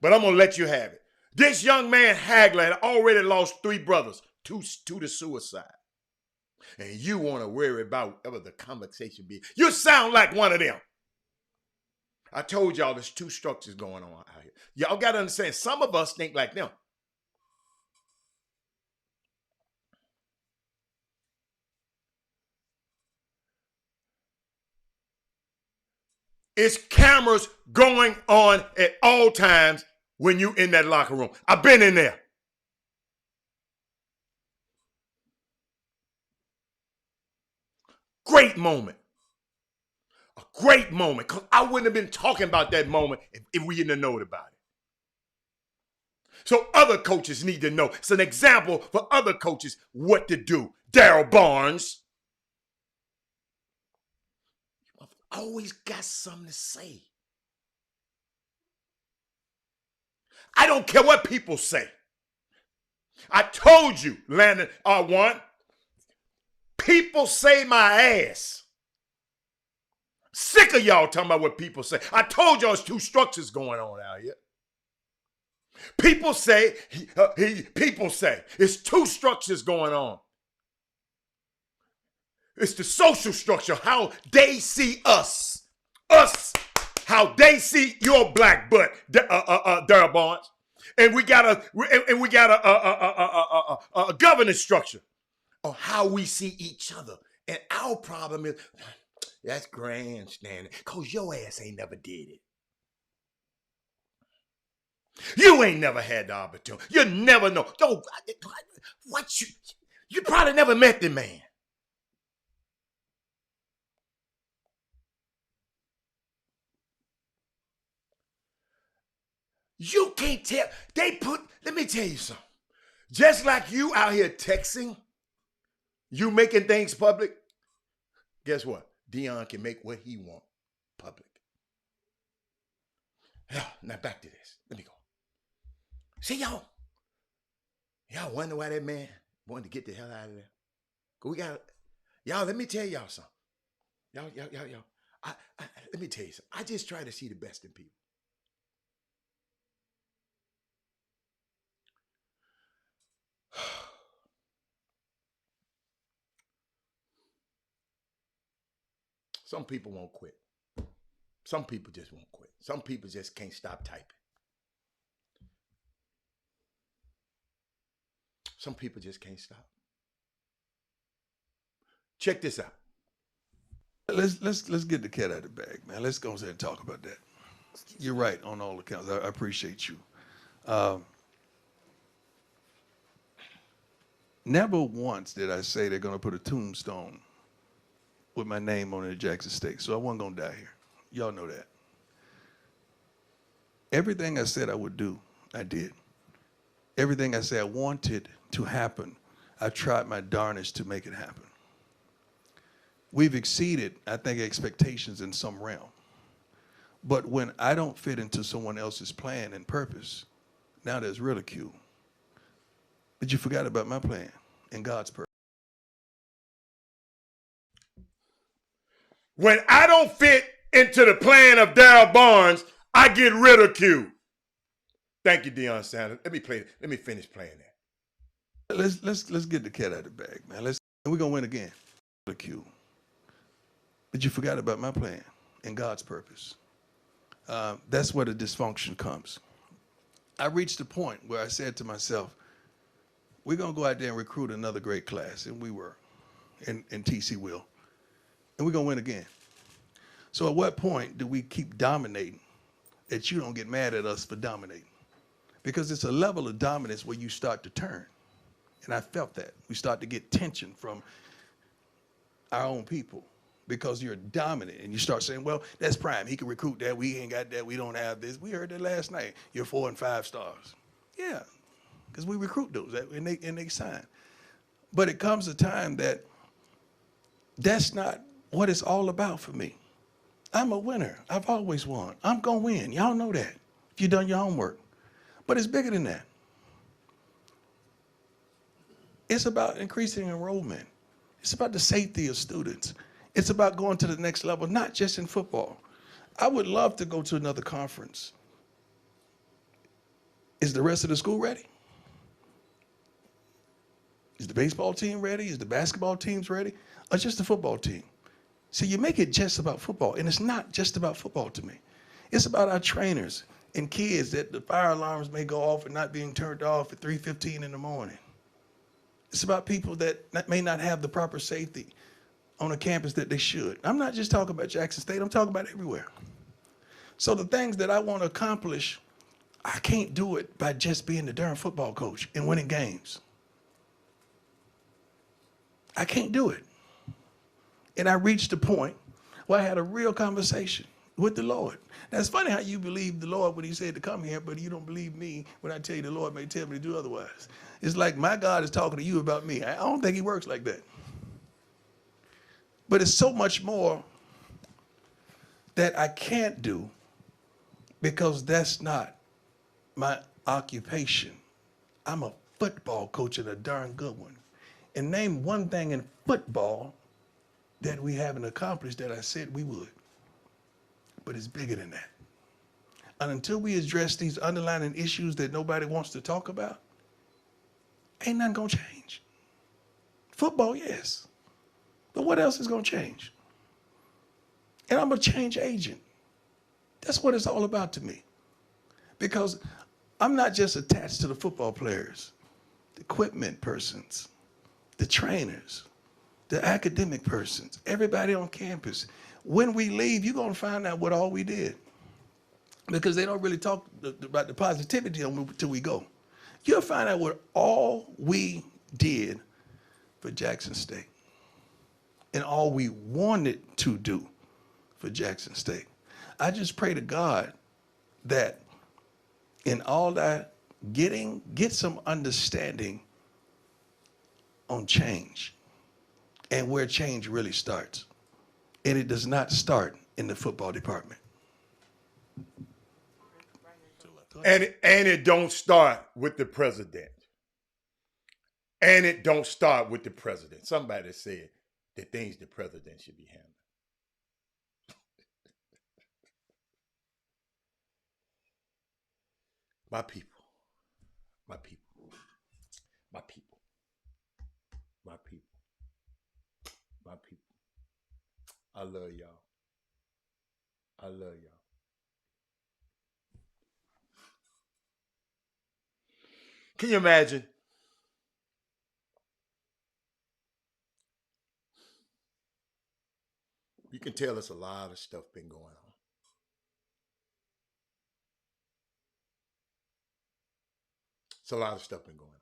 But I'm going to let you have it. This young man, Hagler, had already lost 3 brothers, two to suicide. And you want to worry about whatever the conversation be. You sound like one of them. I told y'all there's 2 structures going on out here. Y'all got to understand, some of us think like them. It's cameras going on at all times when you in that locker room. I've been in there. Great moment. A great moment. Because I wouldn't have been talking about that moment if we didn't have known about it. So other coaches need to know. It's an example for other coaches what to do. Darryl Barnes. always got something to say. I don't care what people say. I told you, Landon R1, people say my ass. Sick of y'all talking about what people say. I told y'all there's two structures going on out here. People say, it's two structures going on. It's the social structure, how they see us, how they see your black butt, Darryl Barnes, and we got a governance structure of how we see each other. And our problem is that's grandstanding, cause your ass ain't never did it. You ain't never had the opportunity. You never know. You probably never met the man. You can't tell. Let me tell you something. Just like you out here texting, you making things public, guess what? Deion can make what he want public. Now back to this. Let me go. See, y'all wonder why that man wanted to get the hell out of there? Y'all, let me tell y'all something. Y'all, let me tell you something. I just try to see the best in people. Some people won't quit. Some people just won't quit. Some people just can't stop typing. Some people just can't stop. Check this out. Let's get the cat out of the bag, man. Let's go ahead and talk about that. You're right on all accounts. I appreciate you. Never once did I say they're going to put a tombstone with my name on it at Jackson State, so I wasn't going to die here. Y'all know that. Everything I said I would do, I did. Everything I said I wanted to happen, I tried my darnest to make it happen. We've exceeded, I think, expectations in some realm. But when I don't fit into someone else's plan and purpose, now there's ridicule. But you forgot about my plan and God's purpose. When I don't fit into the plan of Darryl Barnes, I get ridiculed. Thank you, Deion Sanders. Let me finish playing that. Let's get the cat out of the bag, man. We're gonna win again. Ridicule. But you forgot about my plan and God's purpose. That's where the dysfunction comes. I reached a point where I said to myself, we're gonna go out there and recruit another great class, and we were, and TC will. And we're going to win again. So at what point do we keep dominating that you don't get mad at us for dominating? Because it's a level of dominance where you start to turn. And I felt that. We start to get tension from our own people because you're dominant. And you start saying, well, that's Prime. He can recruit that. We ain't got that. We don't have this. We heard that last night. You're 4 and 5 stars. Yeah, because we recruit those and they sign. But it comes a time that's not what it's all about for me. I'm a winner. I've always won. I'm going to win. Y'all know that if you've done your homework. But it's bigger than that. It's about increasing enrollment. It's about the safety of students. It's about going to the next level, not just in football. I would love to go to another conference. Is the rest of the school ready? Is the baseball team ready? Is the basketball teams ready? Or just the football team? See, you make it just about football, and it's not just about football to me. It's about our trainers and kids that the fire alarms may go off and not being turned off at 3:15 in the morning. It's about people that may not have the proper safety on a campus that they should. I'm not just talking about Jackson State, I'm talking about everywhere. So the things that I want to accomplish, I can't do it by just being the darn football coach and winning games. I can't do it. And I reached a point where I had a real conversation with the Lord. Now, it's funny how you believe the Lord when he said to come here, but you don't believe me when I tell you the Lord may tell me to do otherwise. It's like my God is talking to you about me. I don't think he works like that. But it's so much more that I can't do because that's not my occupation. I'm a football coach and a darn good one. And name one thing in football that we haven't accomplished that I said we would. But it's bigger than that. And until we address these underlying issues that nobody wants to talk about, ain't nothing gonna change. Football, yes. But what else is gonna change? And I'm a change agent. That's what it's all about to me. Because I'm not just attached to the football players, the equipment persons, the trainers, the academic persons, everybody on campus. When we leave, you're gonna find out what all we did. Because they don't really talk about the positivity until we go. You'll find out what all we did for Jackson State and all we wanted to do for Jackson State. I just pray to God that in all that get some understanding on change and where change really starts. And it does not start in the football department. And it don't start with the president. And it don't start with the president. Somebody said the things the president should be handling. My people, my people, my people, my people, my people. I love y'all. I love y'all. Can you imagine? You can tell us a lot of stuff been going on. It's a lot of stuff been going on.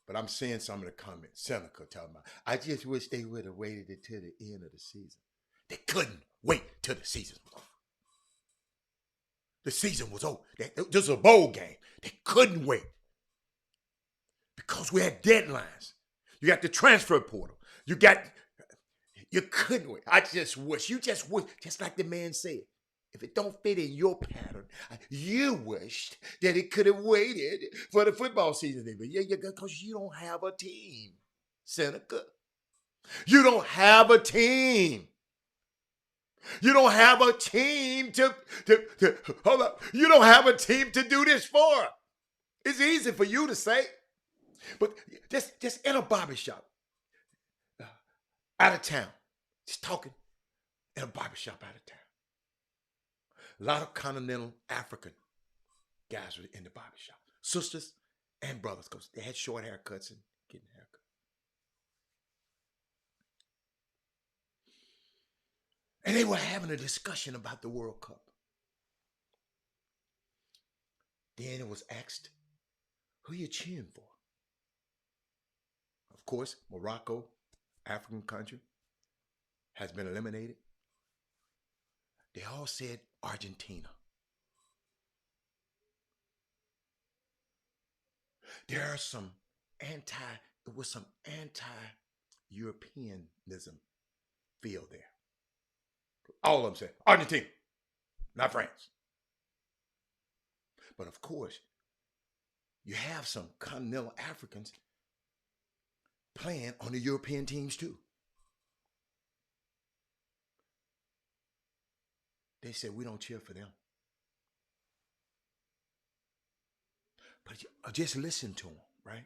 But I'm seeing some of the comments. Seneca talking about, I just wish they would have waited until the end of the season. They couldn't wait till the season was over. The season was over. This was a bowl game. They couldn't wait. Because we had deadlines. You got the transfer portal. You couldn't wait. I just wish, just like the man said, if it don't fit in your pattern, you wished that it could have waited for the football season. Yeah, because you don't have a team, Seneca. You don't have a team. You don't have a team to hold up. You don't have a team to do this for. It's easy for you to say, but just in a barbershop, out of town, just talking in a barbershop out of town. A lot of continental African guys were in the barbershop. Sisters and brothers, because they had short haircuts and getting a haircut. And they were having a discussion about the World Cup. Then it was asked, who you cheering for? Of course, Morocco, African country, has been eliminated. They all said Argentina. There was some anti-Europeanism feel there. All of them said Argentina, not France. But of course, you have some continental Africans playing on the European teams too. They said, we don't cheer for them. But just listen to them, right?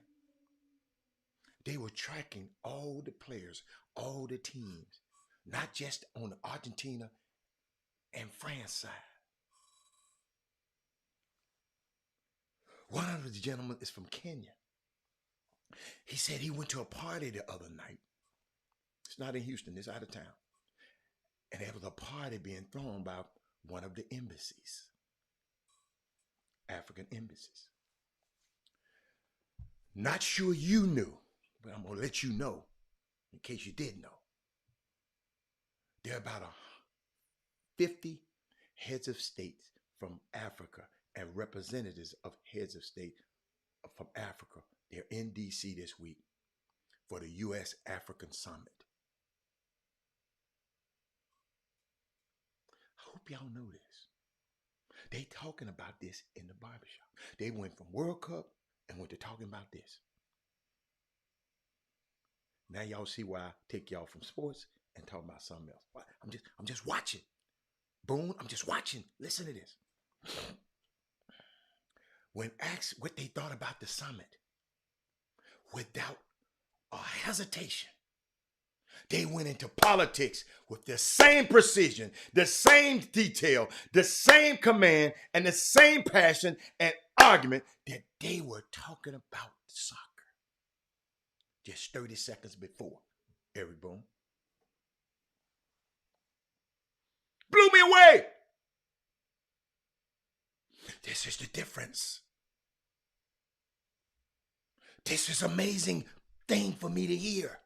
They were tracking all the players, all the teams, not just on the Argentina and France side. One of the gentlemen is from Kenya. He said he went to a party the other night. It's not in Houston, it's out of town. And there was a party being thrown by one of the embassies, African embassies. Not sure you knew, but I'm going to let you know in case you did know. There are about 50 heads of states from Africa and representatives of heads of state from Africa. They're in D.C. this week for the U.S. African Summit. hope y'all know this. They talking about this in the barbershop. They went from World Cup and went to talking about this. Now y'all see why I take y'all from sports and talk about something else. Why? I'm just watching. Boone, I'm just watching. Listen to this. When asked what they thought about the summit, without a hesitation, they went into politics with the same precision, the same detail, the same command, and the same passion and argument that they were talking about soccer just 30 seconds before. Eric Boone. Blew me away. This is the difference. This is amazing thing for me to hear.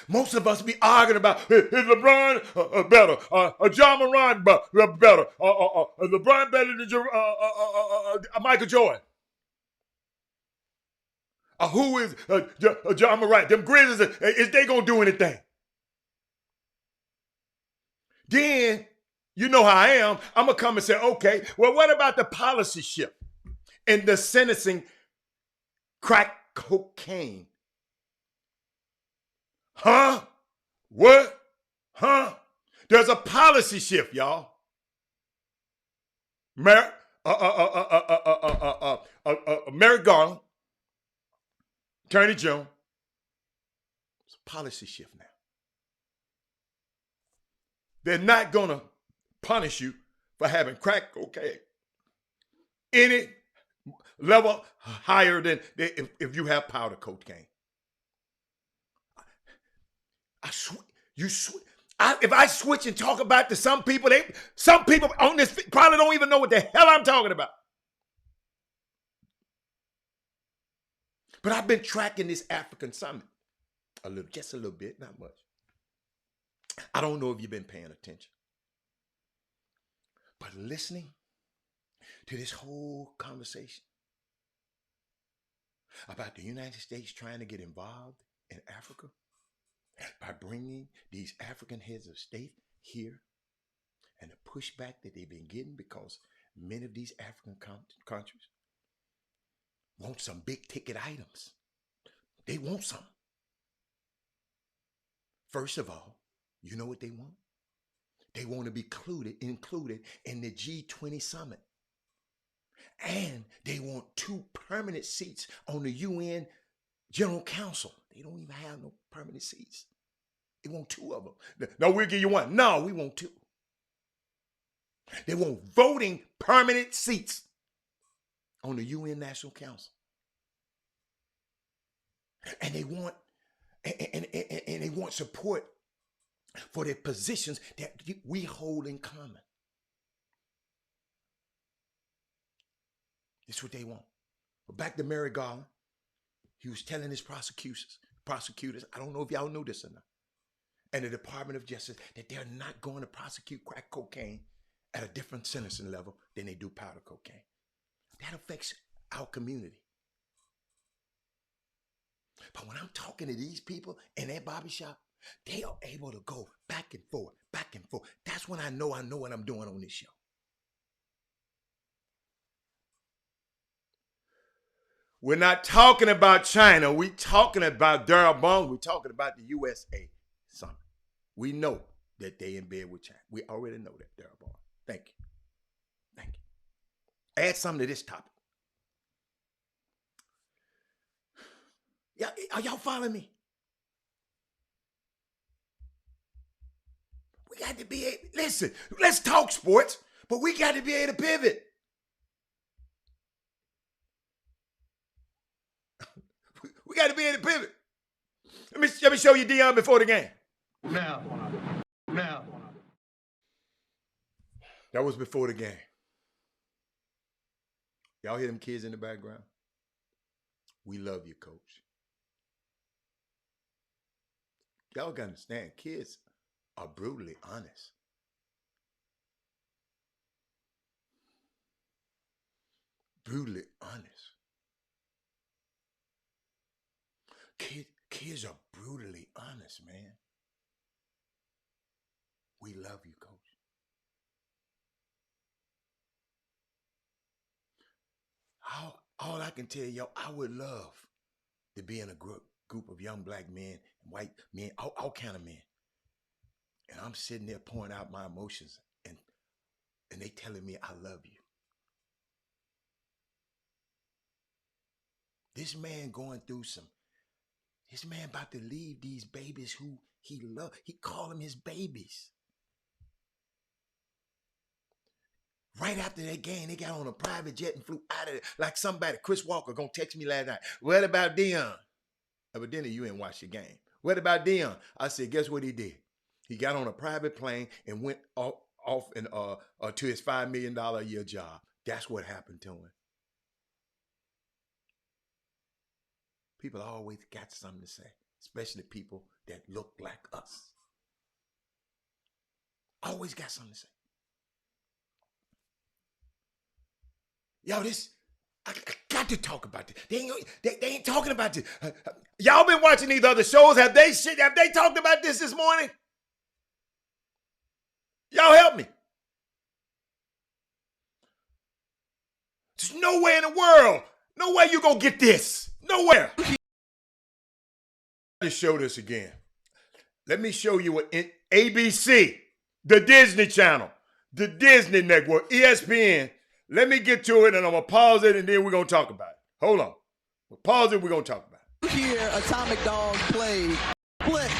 Most of us be arguing about, is LeBron better? John Moran better? LeBron better than Michael Jordan? Who is John Moran? Them Grizzlies, is they going to do anything? Then, you know how I am. I'm going to come and say, okay, well, what about the policy shift in the sentencing crack cocaine? Huh? What? Huh? There's a policy shift, y'all. Merrick Garland, Attorney General. It's a policy shift now. They're not going to punish you for having crack cocaine any level higher than if you have powder cocaine. If I switch and talk about to some people on this probably don't even know what the hell I'm talking about. But I've been tracking this African summit just a little bit, not much. I don't know if you've been paying attention. But listening to this whole conversation about the United States trying to get involved in Africa by bringing these African heads of state here and the pushback that they've been getting because many of these African countries want some big ticket items. They want some. First of all, you know what they want? They want to be included in the G20 summit. And they want 2 permanent seats on the UN General Council. They don't even have no permanent seats. They want 2 of them. No, we'll give you 1. No, we want 2. They want voting permanent seats on the UN National Council. And they want support for their positions that we hold in common. That's what they want. But back to Merrick Garland, he was telling his prosecutors, I don't know if y'all know this or not, and the Department of Justice, that they're not going to prosecute crack cocaine at a different sentencing level than they do powder cocaine. That affects our community. But when I'm talking to these people in their barbershop, they are able to go back and forth, back and forth. That's when I know what I'm doing on this show. We're not talking about China. We're talking about Darrell Bones. We're talking about the USA summit. We know that they in bed with China. We already know that, Darrell Bones. Thank you. Thank you. Add something to this topic. Are y'all following me? We got to be able, listen, let's talk sports, but we got to be able to pivot. We got to be able to pivot. Let me show you Deion before the game. Now. That was before the game. Y'all hear them kids in the background? We love you, coach. Y'all got to understand, kids are brutally honest. Brutally honest. Kids are brutally honest, man. We love you, coach. all I can tell y'all, I would love to be in a group of young black men, white men, all kind of men. And I'm sitting there pouring out my emotions and they telling me I love you. This man going through this man about to leave these babies who he loved. He called them his babies. Right after that game, they got on a private jet and flew out of it like somebody. Chris Walker gonna text me last night. What about Deion? Evidently, you ain't watched the game. What about Deion? I said, guess what he did? He got on a private plane and went off and to his $5 million a year job. That's what happened to him. People always got something to say, especially people that look like us. Always got something to say. Yo, I got to talk about this. They ain't talking about this. Y'all been watching these other shows. Have they talked about this morning? Y'all help me. There's nowhere in the world. Nowhere you gonna get this. Nowhere. Let's show this again. Let me show you what ABC, the Disney Channel, the Disney Network, ESPN. Let me get to it and I'm gonna pause it and then we're gonna talk about it. Hold on. We'll pause it, we're gonna talk about it. Here, Atomic Dog played split.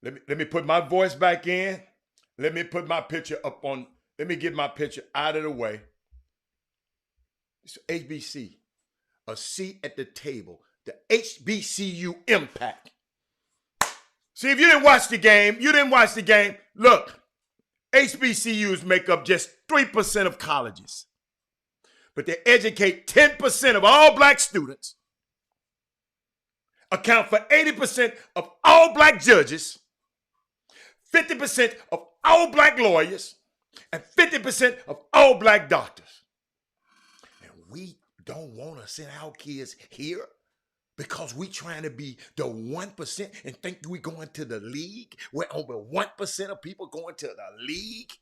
Let me put my voice back in. Let me put my picture up on, let me get my picture out of the way. It's HBC, a seat at the table, the HBCU impact. See, if you didn't watch the game, look, HBCUs make up just 3% of colleges, but they educate 10% of all black students, account for 80% of all black judges, 50% of all black lawyers, and 50% of all black doctors. And we don't want to send our kids here because we trying to be the 1% and think we going to the league where over 1% of people going to the league.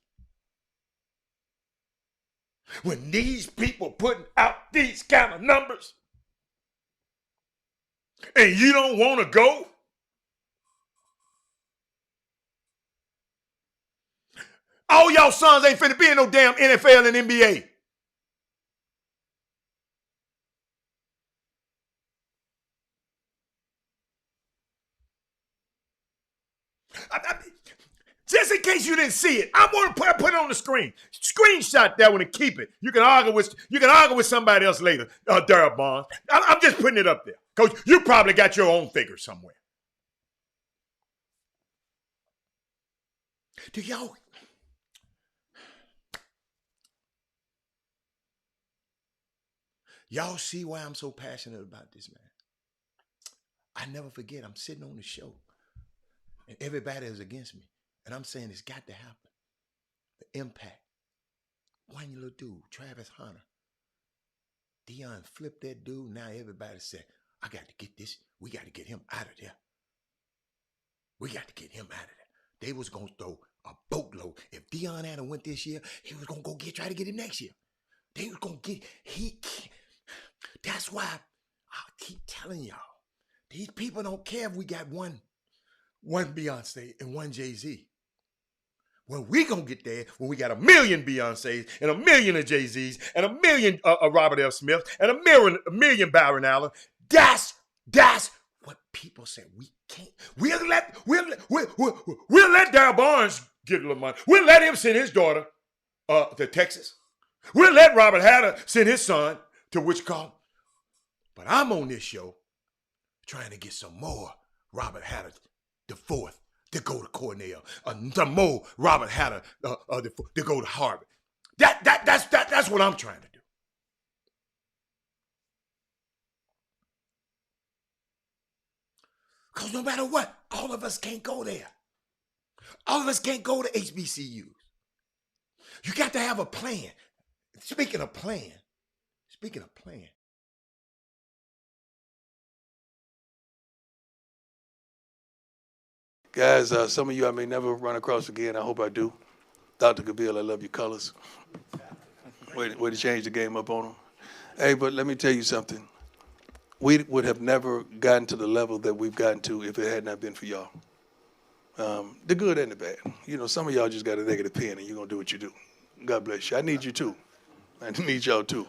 When these people putting out these kind of numbers and you don't want to go, all y'all sons ain't finna be in no damn NFL and NBA. Just in case you didn't see it, I'm going to put it on the screen. Screenshot that one and keep it. You can argue with somebody else later, Darryl Bonds. I'm just putting it up there. Coach, you probably got your own figure somewhere. Do y'all see why I'm so passionate about this, man? I never forget, I'm sitting on the show and everybody is against me. And I'm saying it's got to happen. The impact. One little dude, Travis Hunter. Deion flipped that dude. Now everybody said, I got to get this. We got to get him out of there. We got to get him out of there. They was going to throw a boatload. If Deion had went this year, he was going to try to get him next year. They was going to get, that's why I keep telling y'all, these people don't care if we got one Beyonce and one Jay-Z. When we gonna get there, when we got 1 million Beyoncés and 1 million of Jay-Z's and 1 million Robert F. Smith and a million Byron Allen, that's what people say. We can't. We'll let Darryl Barnes get a little money. We'll let him send his daughter to Texas. We'll let Robert Hatter send his son to Wichita. But I'm on this show trying to get some more Robert Hatter the fourth to go to Cornell, some more Robert Hatter to go to Harvard. That's what I'm trying to do. Because no matter what, all of us can't go there. All of us can't go to HBCUs. You got to have a plan. Speaking of plan. Guys, some of you I may never run across again. I hope I do. Dr. Kabir, I love your colors. Way to change the game up on them. Hey, but let me tell you something. We would have never gotten to the level that we've gotten to if it had not been for y'all. The good and the bad. You know, some of y'all just got a negative pen and you're going to do what you do. God bless you. I need you too. I need y'all too.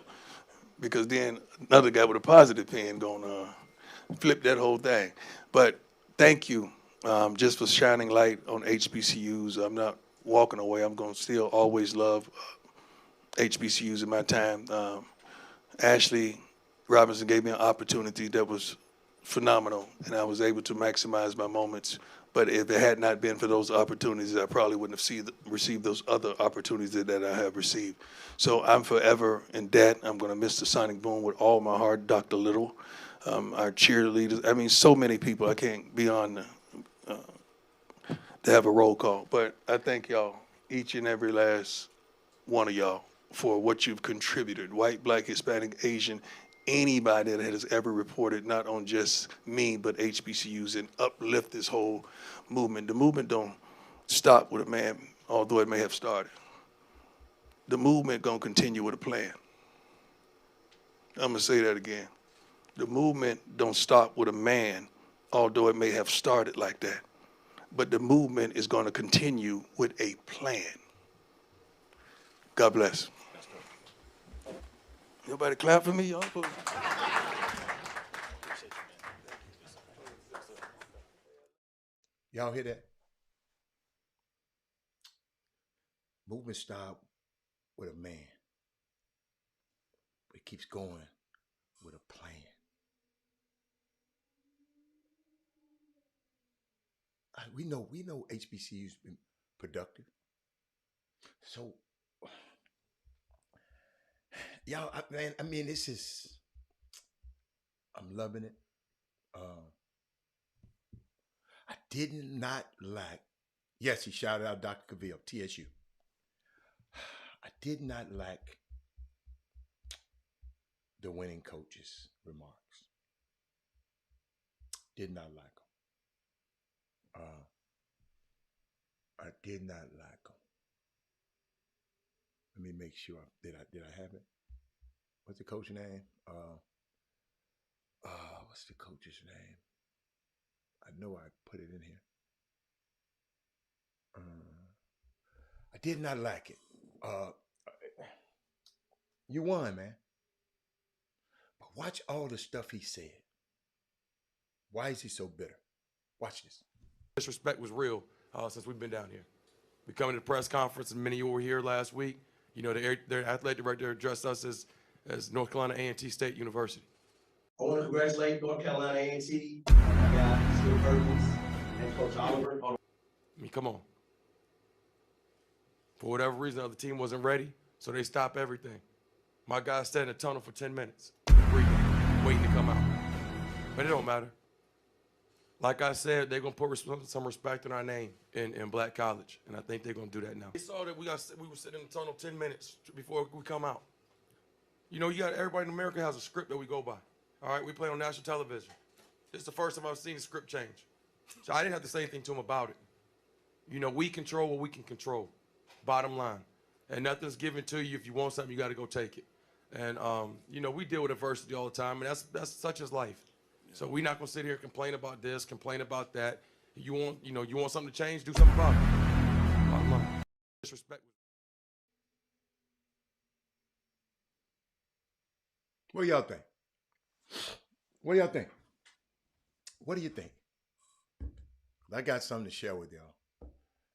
Because then another guy with a positive pen going to flip that whole thing. But thank you just for shining light on HBCUs. I'm not walking away. I'm going to still always love HBCUs in my time. Ashley Robinson gave me an opportunity that was phenomenal, and I was able to maximize my moments. But if it had not been for those opportunities, I probably wouldn't have received those other opportunities that I have received. So I'm forever in debt. I'm going to miss the Sonic Boom with all my heart. Dr. Little, our cheerleaders. I mean, so many people. I can't be on to have a roll call. But I thank y'all, each and every last one of y'all, for what you've contributed. White, black, Hispanic, Asian, anybody that has ever reported, not on just me, but HBCUs, and uplift this whole movement. The movement don't stop with a man, although it may have started. The movement gonna continue with a plan. I'm gonna say that again. The movement don't stop with a man, although it may have started like that. But the movement is gonna continue with a plan. God bless. Nobody clap for me, y'all? Y'all hear that? Movement stop with a man. But it keeps going with a plan. We know HBCU's been productive. So, y'all, I mean, I'm loving it. I did not like, yes, he shouted out Dr. Cavill, TSU. I did not like the winning coach's remarks. Did not like them. I did not like them. Let me make sure. Did I have it? What's the coach's name? What's the coach's name? I know I put it in here. I did not like it. You won, man. But watch all the stuff he said. Why is he so bitter? Watch this. Disrespect was real since we've been down here. We come to the press conference, and many of you were here last week. You know, their athletic director addressed us as North Carolina A&T State University. I want to congratulate North Carolina A&T, my guy, Skip Perkins, and Coach Oliver. I mean, come on. For whatever reason, the other team wasn't ready, so they stopped everything. My guys sat in the tunnel for 10 minutes, breathing, waiting to come out. But it don't matter. Like I said, they're going to put some respect on our name in Black College, and I think they're going to do that now. They saw that we were sitting in the tunnel 10 minutes before we come out. You know, everybody in America has a script that we go by. All right, we play on national television. This is the first time I've seen the script change. So I didn't have to say anything to them about it. You know, we control what we can control, bottom line. And nothing's given to you. If you want something, you got to go take it. And, you know, we deal with adversity all the time, and that's such as life. So we're not going to sit here and complain about this, complain about that. You want something to change, do something about it. Bottom line. Disrespect. What do y'all think? What do y'all think? What do you think? I got something to share with y'all,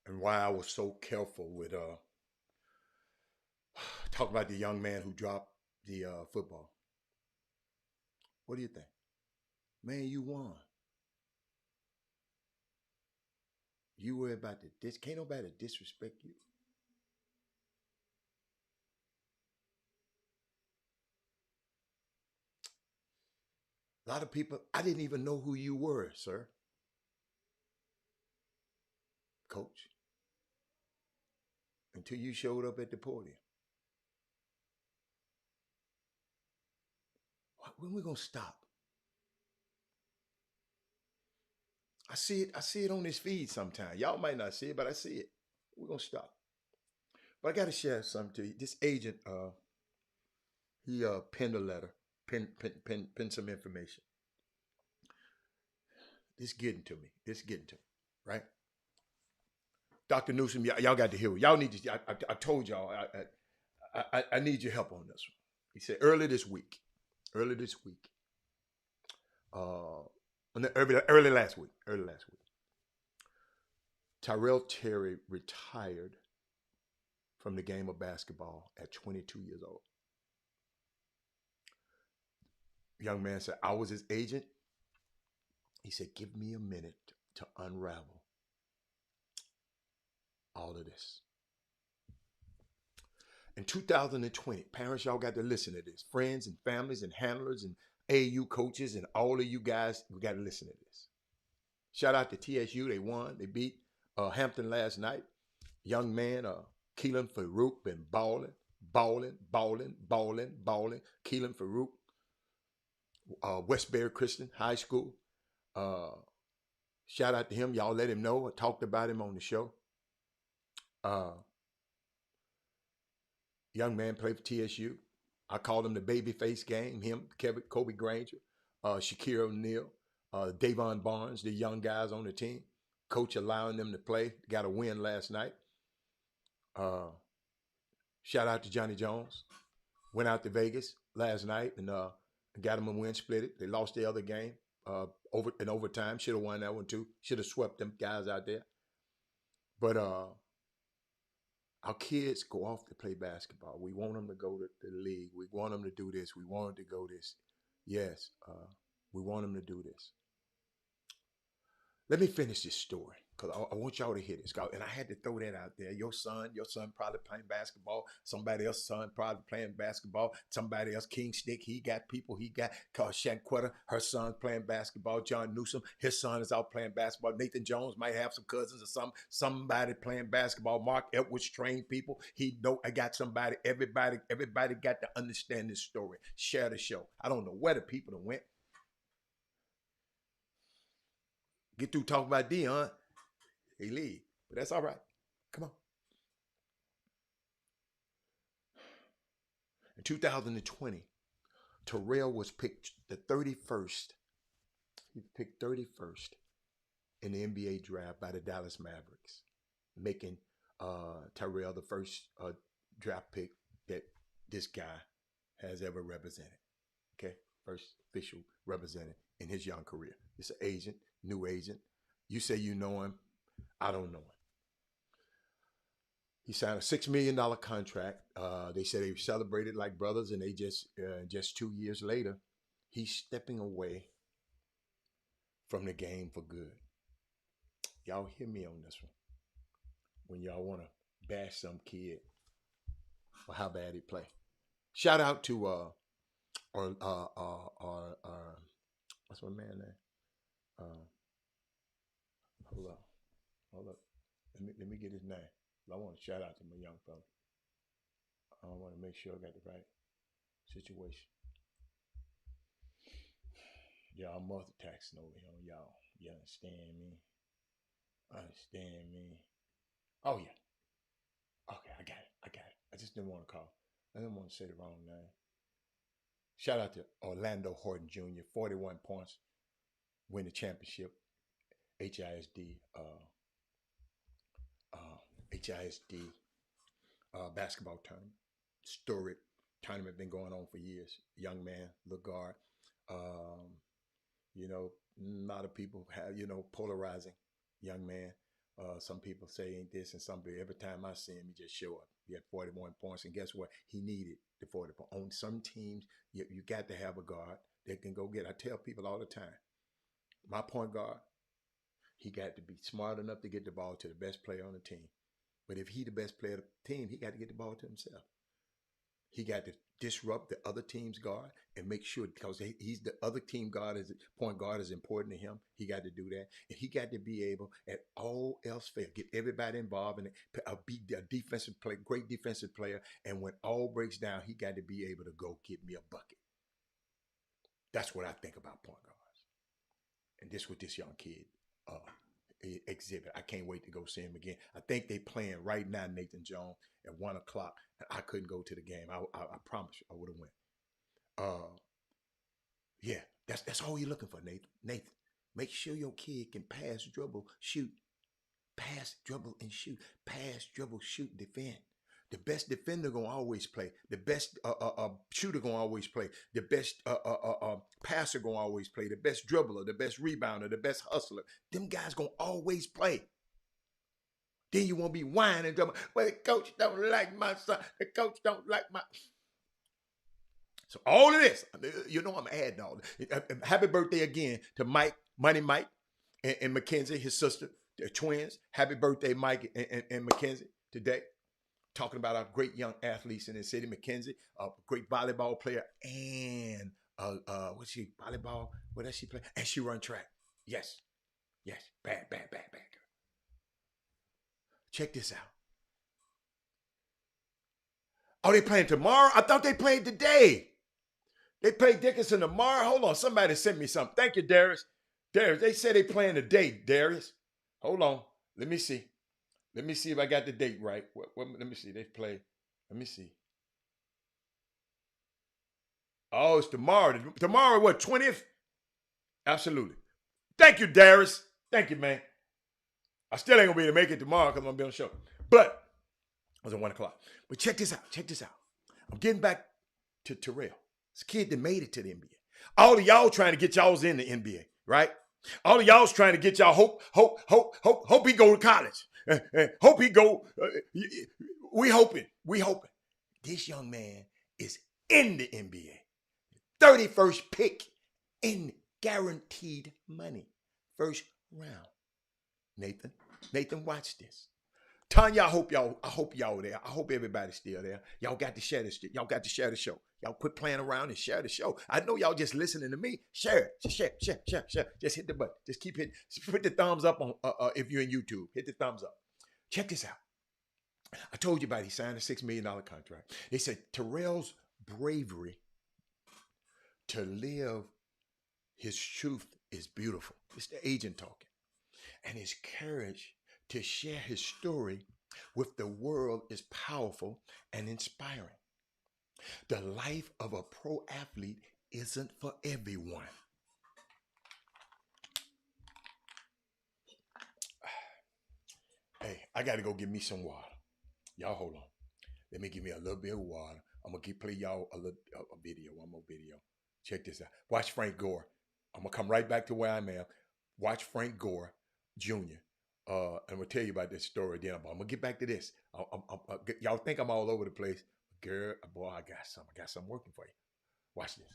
and why I was so careful with talk about the young man who dropped the football. What do you think? Man, you won. You worry about can't nobody disrespect you. A lot of people, I didn't even know who you were, sir. Coach. Until you showed up at the podium. When are we going to stop? I see it on this feed sometimes. Y'all might not see it, but I see it. We're going to stop. But I got to share something to you. This agent, He penned a letter, penned some information. This getting to me. Right? Dr. Newsom, y'all got to hear it. Y'all need to. I told y'all. I need your help on this one. He said early this week. Early last week. Tyrell Terry retired from the game of basketball at 22 years old. Young man said, I was his agent. He said, give me a minute to unravel all of this. In 2020, parents, y'all got to listen to this. Friends and families and handlers and AAU coaches and all of you guys, we got to listen to this. Shout out to TSU. They won. They beat Hampton last night. Young man, Keelan Farouk, been balling. Keelan Farouk, Westbury Christian High School. Shout out to him. Y'all let him know. I talked about him on the show. Young man played for TSU. I called him the babyface game. Him, Kobe Granger, Shaquille O'Neal, Davon Barnes, the young guys on the team. Coach allowing them to play. Got a win last night. Shout out to Johnny Jones. Went out to Vegas last night and got them a win, split it. They lost the other game in overtime. Should have won that one too. Should have swept them guys out there. But our kids go off to play basketball. We want them to go to the league. We want them to do this. We want them to go this. Yes, we want them to do this. Let me finish this story because I want y'all to hear this. And I had to throw that out there. Your son probably playing basketball. Somebody else's son probably playing basketball. Somebody else, King Stick, he got people. He got Shanquetta, her son's playing basketball. John Newsom, his son is out playing basketball. Nathan Jones might have some cousins or somebody playing basketball. Mark Edwards trained people. He know I got somebody. Everybody got to understand this story. Share the show. I don't know where the people that went. Get through talking about Dion, they leave. But that's all right. Come on. In 2020, Terrell was picked the 31st. He picked 31st in the NBA draft by the Dallas Mavericks, making Terrell the first draft pick that this guy has ever represented. Okay? First official representative in his young career. It's an agent. New agent. You say you know him. I don't know him. He signed a $6 million contract. They said they celebrated like brothers, and they just 2 years later, he's stepping away from the game for good. Y'all hear me on this one. When y'all want to bash some kid for how bad he play. Shout out to what's my man name? Hold up. Let me get his name. I want to shout out to my young fella. I want to make sure I got the right situation. Y'all multitasking over here on y'all. You understand me? Oh yeah. Okay, I got it. I just didn't want to call. I didn't want to say the wrong name. Shout out to Orlando Horton Jr., 41 points, win the championship. HISD basketball tournament. Storied tournament, been going on for years. Young man, Lagarde. A lot of people have, polarizing young man. Some people say ain't this, and some people, every time I see him, he just show up. He had 41 points, and guess what? He needed the 40 points. On some teams, you got to have a guard that can go get. I tell people all the time, my point guard, he got to be smart enough to get the ball to the best player on the team. But if he the best player of the team, he got to get the ball to himself. He got to disrupt the other team's guard and make sure, because he's the other team guard, point guard is important to him. He got to do that. And he got to be able, at all else fail, get everybody involved in it, be a defensive player, great defensive player. And when all breaks down, he got to be able to go get me a bucket. That's what I think about point guards. And this what this young kid exhibit. I can't wait to go see him again. I think they playing right now, Nathan Jones, at 1:00, and I couldn't go to the game. I promise you, I would have went. Yeah, that's all you're looking for, Nathan. Nathan, make sure your kid can pass, dribble, shoot. Pass, dribble, and shoot. Pass, dribble, shoot, defend. The best defender gonna always play. The best shooter gonna always play. The best passer gonna always play. The best dribbler, the best rebounder, the best hustler. Them guys gonna always play. Then you won't be whining, well, the coach don't like my son. The coach don't like my. So all of this, you know, I'm adding all this. Happy birthday again to Mike, Money Mike, and Mackenzie, his sister. They're twins. Happy birthday, Mike and Mackenzie, today. Talking about our great young athletes in the city. Mackenzie, a great volleyball player, and what's she, volleyball? What does she play? And she run track. Yes. Yes. Bad girl. Check this out. Oh, they playing tomorrow? I thought they played today. They played Dickinson tomorrow? Hold on. Somebody sent me something. Thank you, Darius. Darius, they said they playing today, Darius. Hold on. Let me see. Let me see if I got the date right. Let me see. They play. Let me see. Oh, it's tomorrow. Tomorrow, what, 20th? Absolutely. Thank you, Darius. Thank you, man. I still ain't going to be able to make it tomorrow because I'm going to be on the show. But it was at 1 o'clock. But check this out. Check this out. I'm getting back to Terrell. This kid that made it to the NBA. All of y'all trying to get y'all's in the NBA, right? All of y'all's trying to get y'all hope he go to college. Hope he go. We hoping. This young man is in the NBA. 31st pick in guaranteed money. First round. Nathan, watch this. Tanya, I hope y'all there. I hope everybody's still there. Y'all got to share this. Y'all got to share the show. Y'all quit playing around and share the show. I know y'all just listening to me. Share it. Just share. Just hit the button. Just keep hitting. Put the thumbs up on if you're in YouTube. Hit the thumbs up. Check this out. I told you about he signed a $6 million contract. They said Terrell's bravery to live his truth is beautiful. It's the agent talking. And his courage to share his story with the world is powerful and inspiring. The life of a pro athlete isn't for everyone. Hey, I got to go get me some water. Y'all hold on. Let me give me a little bit of water. I'm going to play y'all a video, one more video. Check this out. Watch Frank Gore. I'm going to come right back to where I'm at. Watch Frank Gore Jr. And we'll tell you about this story then. But I'm going to get back to this. Y'all think I'm all over the place. Girl, boy, I got something working for you. Watch this.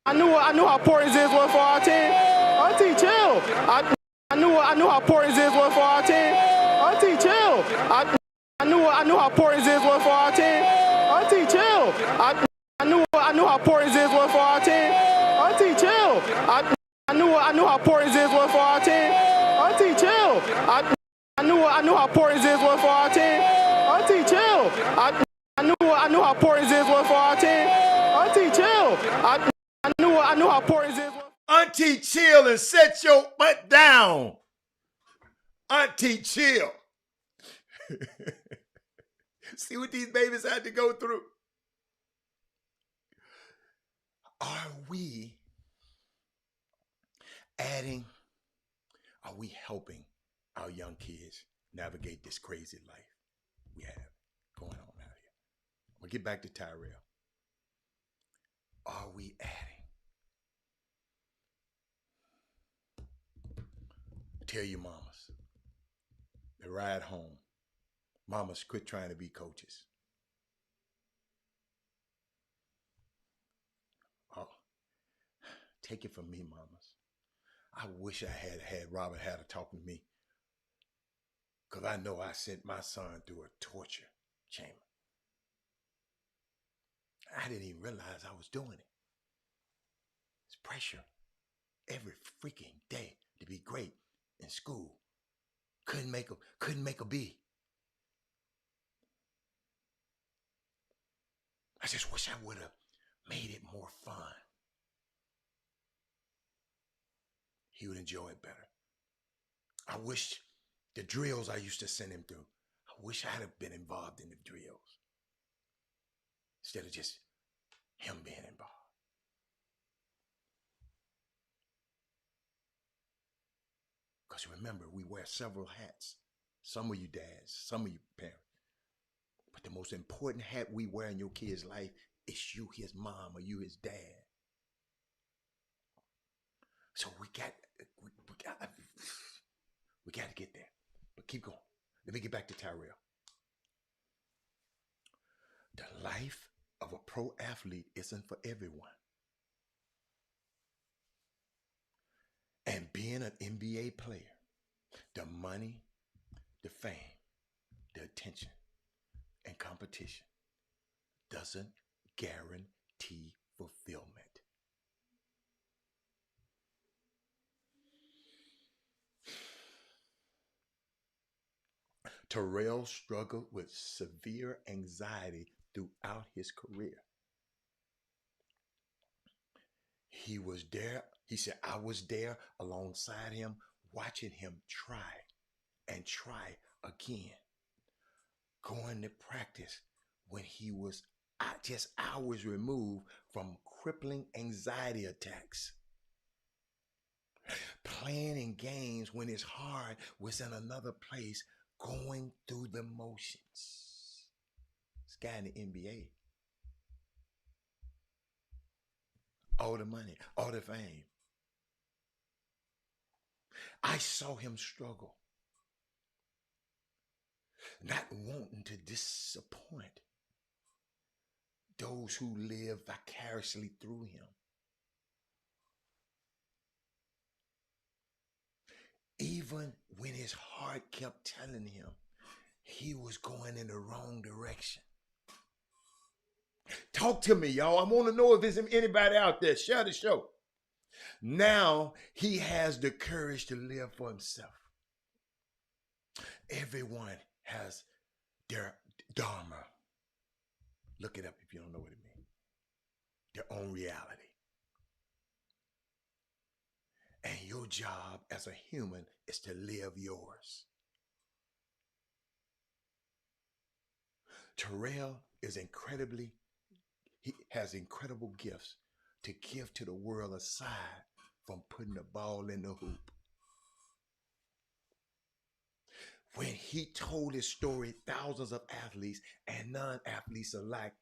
I knew how important this was for our team. Auntie, chill. I knew how important this was for our team. Auntie, chill. I knew how important this was for our team. Auntie, chill. I knew how important this was for our team. Auntie, chill. I knew how important this was for our team. Auntie, chill. I knew how important this was for our team. Auntie, chill. I knew how important this was for our team. Auntie, chill. I knew how important this was. Auntie, chill and set your butt down. Auntie, chill. See what these babies had to go through. Are we helping our young kids navigate this crazy life we have going on out here? We'll get back to Tyrell. Are we adding? Tell your mamas, the ride home. Mamas, quit trying to be coaches. Oh, take it from me, mamas. I wish I had Robert Hatter talking to me, because I know I sent my son through a torture chamber. I didn't even realize I was doing it. It's pressure every freaking day to be great in school. Couldn't make a B. I just wish I would have made it more fun. He would enjoy it better. I wish the drills I used to send him through, I wish I'd have been involved in the drills instead of just him being involved. Because remember, we wear several hats. Some of you dads, some of you parents. But the most important hat we wear in your kid's life is you, his mom, or you, his dad. So we got to get there. But keep going. Let me get back to Tyrell. The life of a pro athlete isn't for everyone. And being an NBA player, the money, the fame, the attention, and competition doesn't guarantee fulfillment. Terrell struggled with severe anxiety throughout his career. He was there. He said, I was there alongside him, watching him try and try again. Going to practice when he was just hours removed from crippling anxiety attacks. Playing in games when his heart was in another place, going through the motions. This guy in the NBA. All the money, all the fame. I saw him struggle. Not wanting to disappoint those who live vicariously through him. Even when his heart kept telling him he was going in the wrong direction. Talk to me, y'all. I want to know if there's anybody out there. Share the show. Now he has the courage to live for himself. Everyone has their dharma. Look it up if you don't know what it means. Their own reality. And your job as a human is to live yours. Terrell is he has incredible gifts to give to the world aside from putting the ball in the hoop. When he told his story, thousands of athletes and non-athletes alike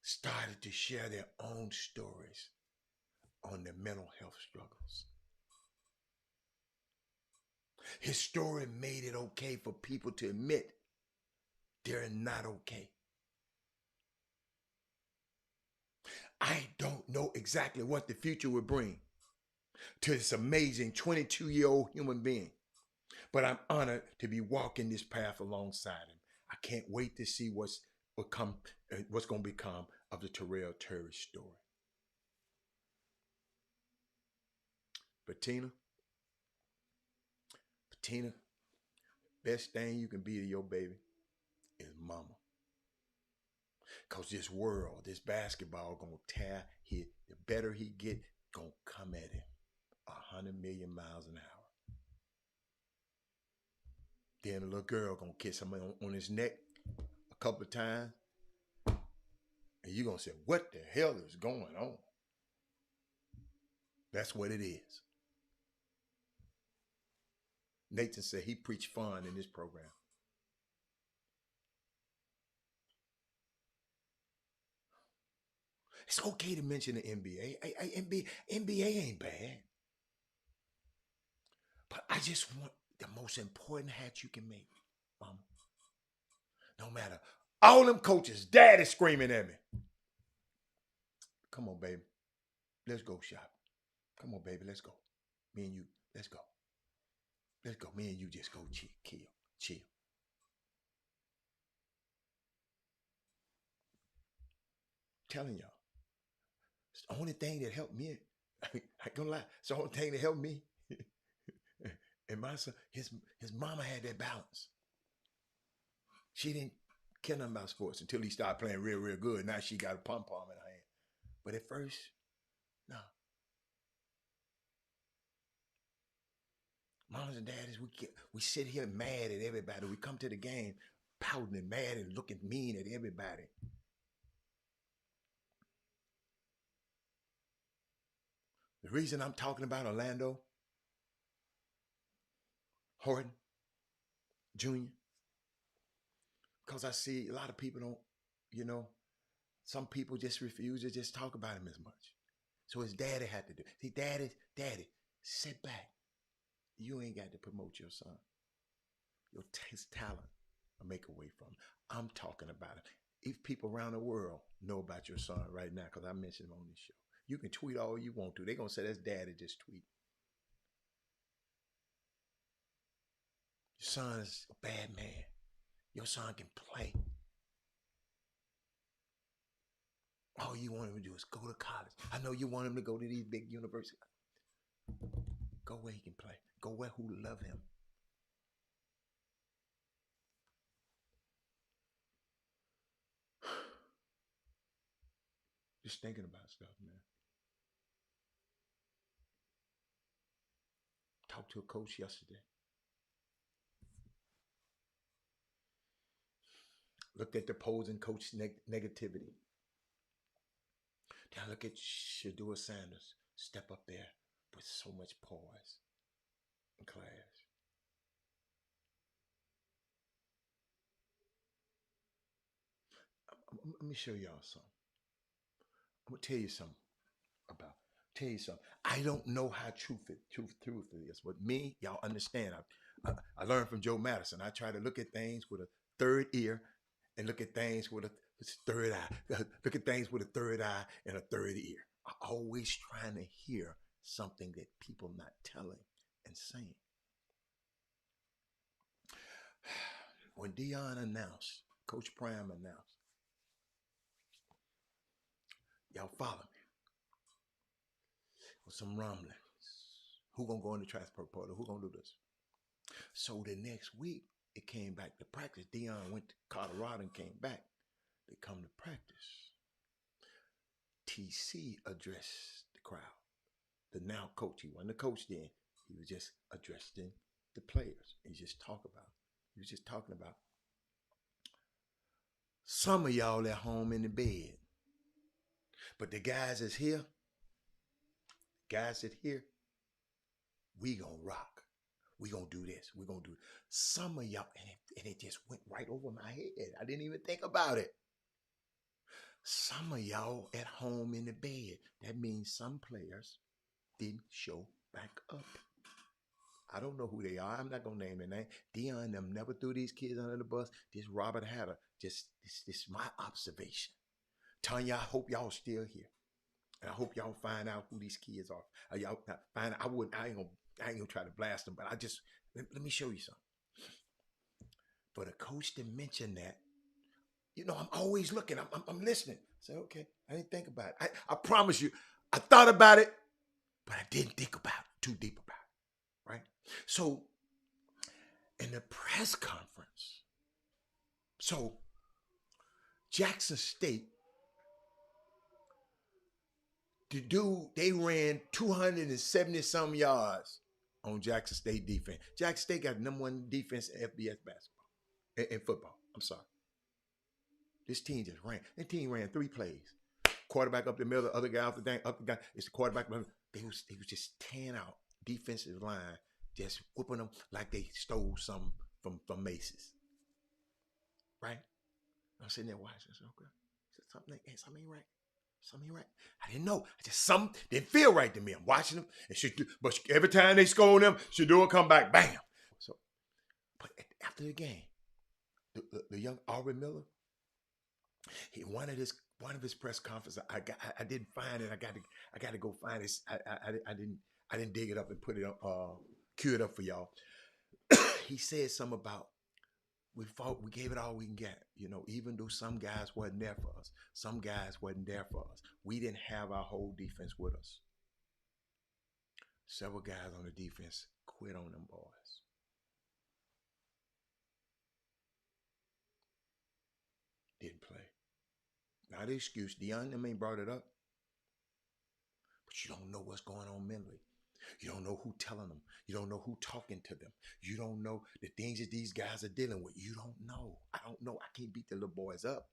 started to share their own stories on their mental health struggles. His story made it okay for people to admit they're not okay. I don't know exactly what the future will bring to this amazing 22-year-old human being, but I'm honored to be walking this path alongside him. I can't wait to see what's going to become of the Terrell Terry story. Patina, best thing you can be to your baby is mama. Because this world, this basketball going to tear the better he get, going to come at him 100 million miles an hour. Then a little girl going to kiss him on his neck a couple of times. And you're going to say, what the hell is going on? That's what it is. Nathan said he preached fun in this program. It's okay to mention the NBA. NBA ain't bad. But I just want the most important hat you can make, mama. No matter. All them coaches, daddy screaming at me. Come on, baby. Let's go shop. Come on, baby. Let's go. Me and you, let's go. Let's go. Me and you just go chill. Telling y'all. It's the only thing that helped me. I ain't gonna lie. It's the only thing that helped me. And my son, his mama had that balance. She didn't care nothing about sports until he started playing real, real good. Now she got a pom-pom in her hand. But at first, no. Mamas and daddies, we sit here mad at everybody. We come to the game pouting and mad and looking mean at everybody. The reason I'm talking about Orlando, Horton Jr.? Because I see a lot of people don't, you know, some people just refuse to just talk about him as much. So his daddy had to do. See, daddy, sit back. You ain't got to promote your son. His talent will make a way from him. I'm talking about it. If people around the world know about your son right now, because I mentioned him on this show, you can tweet all you want to. They're going to say that's daddy just tweet. Your son is a bad man. Your son can play. All you want him to do is go to college. I know you want him to go to these big universities. Go where he can play. Go where who love him. Just thinking about stuff, man. Talked to a coach yesterday. Looked at the opposing coach negativity. Then look at Shedeur Sanders step up there with so much poise and class. Let me show y'all something. I'm gonna tell you something. I don't know how truth is, but me, y'all understand. I learned from Joe Madison. I try to look at things with a third ear and look at things with a third eye. Look at things with a third eye and a third ear. I'm always trying to hear something that people not telling and saying. When Deion announced, Coach Prime announced, y'all follow me. With some rumblings. Who gonna go in the transfer portal? Who gonna do this? So the next week, it came back to practice. Deion went to Colorado and came back. They come to practice. TC addressed the crowd. The now coach, he wasn't the coach then. He was just addressing the players. He was just talking about some of y'all at home in the bed. But the guys that's here, we gonna rock. We gonna do this. We gonna do it. Some of y'all, and it just went right over my head. I didn't even think about it. Some of y'all at home in the bed. That means some players didn't show back up. I don't know who they are. I'm not gonna name their name. Deion them never threw these kids under the bus. This Robert Hatter. This is my observation. Tanya, I hope y'all still here. And I hope y'all find out who these kids are. Y'all find out. I ain't gonna try to blast them, but let me show you something. For the coach to mention that, you know, I'm always looking. I'm listening. Say, okay, I didn't think about it. I promise you, I thought about it, but I didn't think about it too deep about it. Right? So in the press conference, Jackson State, they ran 270-some yards on Jackson State defense. Jackson State got the #1 defense in FBS basketball, in football. I'm sorry. This team just ran. That team ran 3 plays. Quarterback up the middle, the other guy up the guy. It's the quarterback. They was just tearing out defensive line, just whooping them like they stole something from Macy's. Right? I'm sitting there watching. I said, okay, something ain't right. Something ain't right. I didn't know. Something didn't feel right to me. I'm watching them, but every time they score them, Shedeur come back, bam. So, but after the game, the young Aubrey Miller, he wanted one of his press conferences. I didn't find it. I got to go find it. I didn't dig it up and put it up, cue it up for y'all. He said something about we gave it all we can get. You know, even though some guys wasn't there for us, some guys wasn't there for us. We didn't have our whole defense with us. Several guys on the defense quit on them boys. Didn't play. Not an excuse. Deion them ain't brought it up. But you don't know what's going on mentally. You don't know who telling them. You don't know who talking to them. You don't know the things that these guys are dealing with. You don't know. I don't know. I can't beat the little boys up.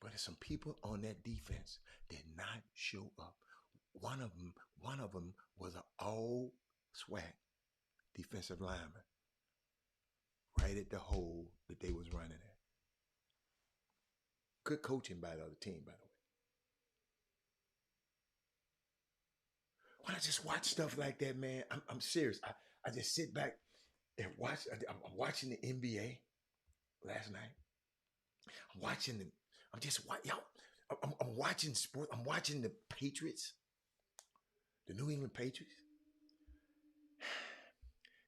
But there's some people on that defense did not show up. one of them was an old swag defensive lineman right at the hole that they was running at. Good coaching by the other team, by the way. When I just watch stuff like that, man, I'm serious. I just sit back and watch. I'm watching the NBA last night. I'm watching sport. I'm watching the Patriots, the New England Patriots.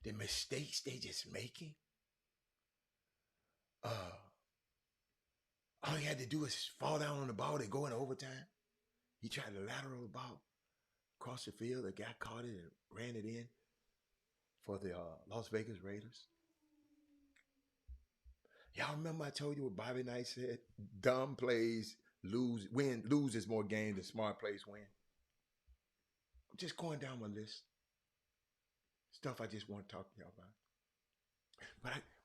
The mistakes they just making. All he had to do is fall down on the ball. They go into overtime. He tried to lateral the ball across the field. The guy caught it and ran it in for the Las Vegas Raiders. Y'all remember I told you what Bobby Knight said? Dumb plays loses more games than smart plays win. I'm just going down my list. Stuff I just want to talk to y'all about.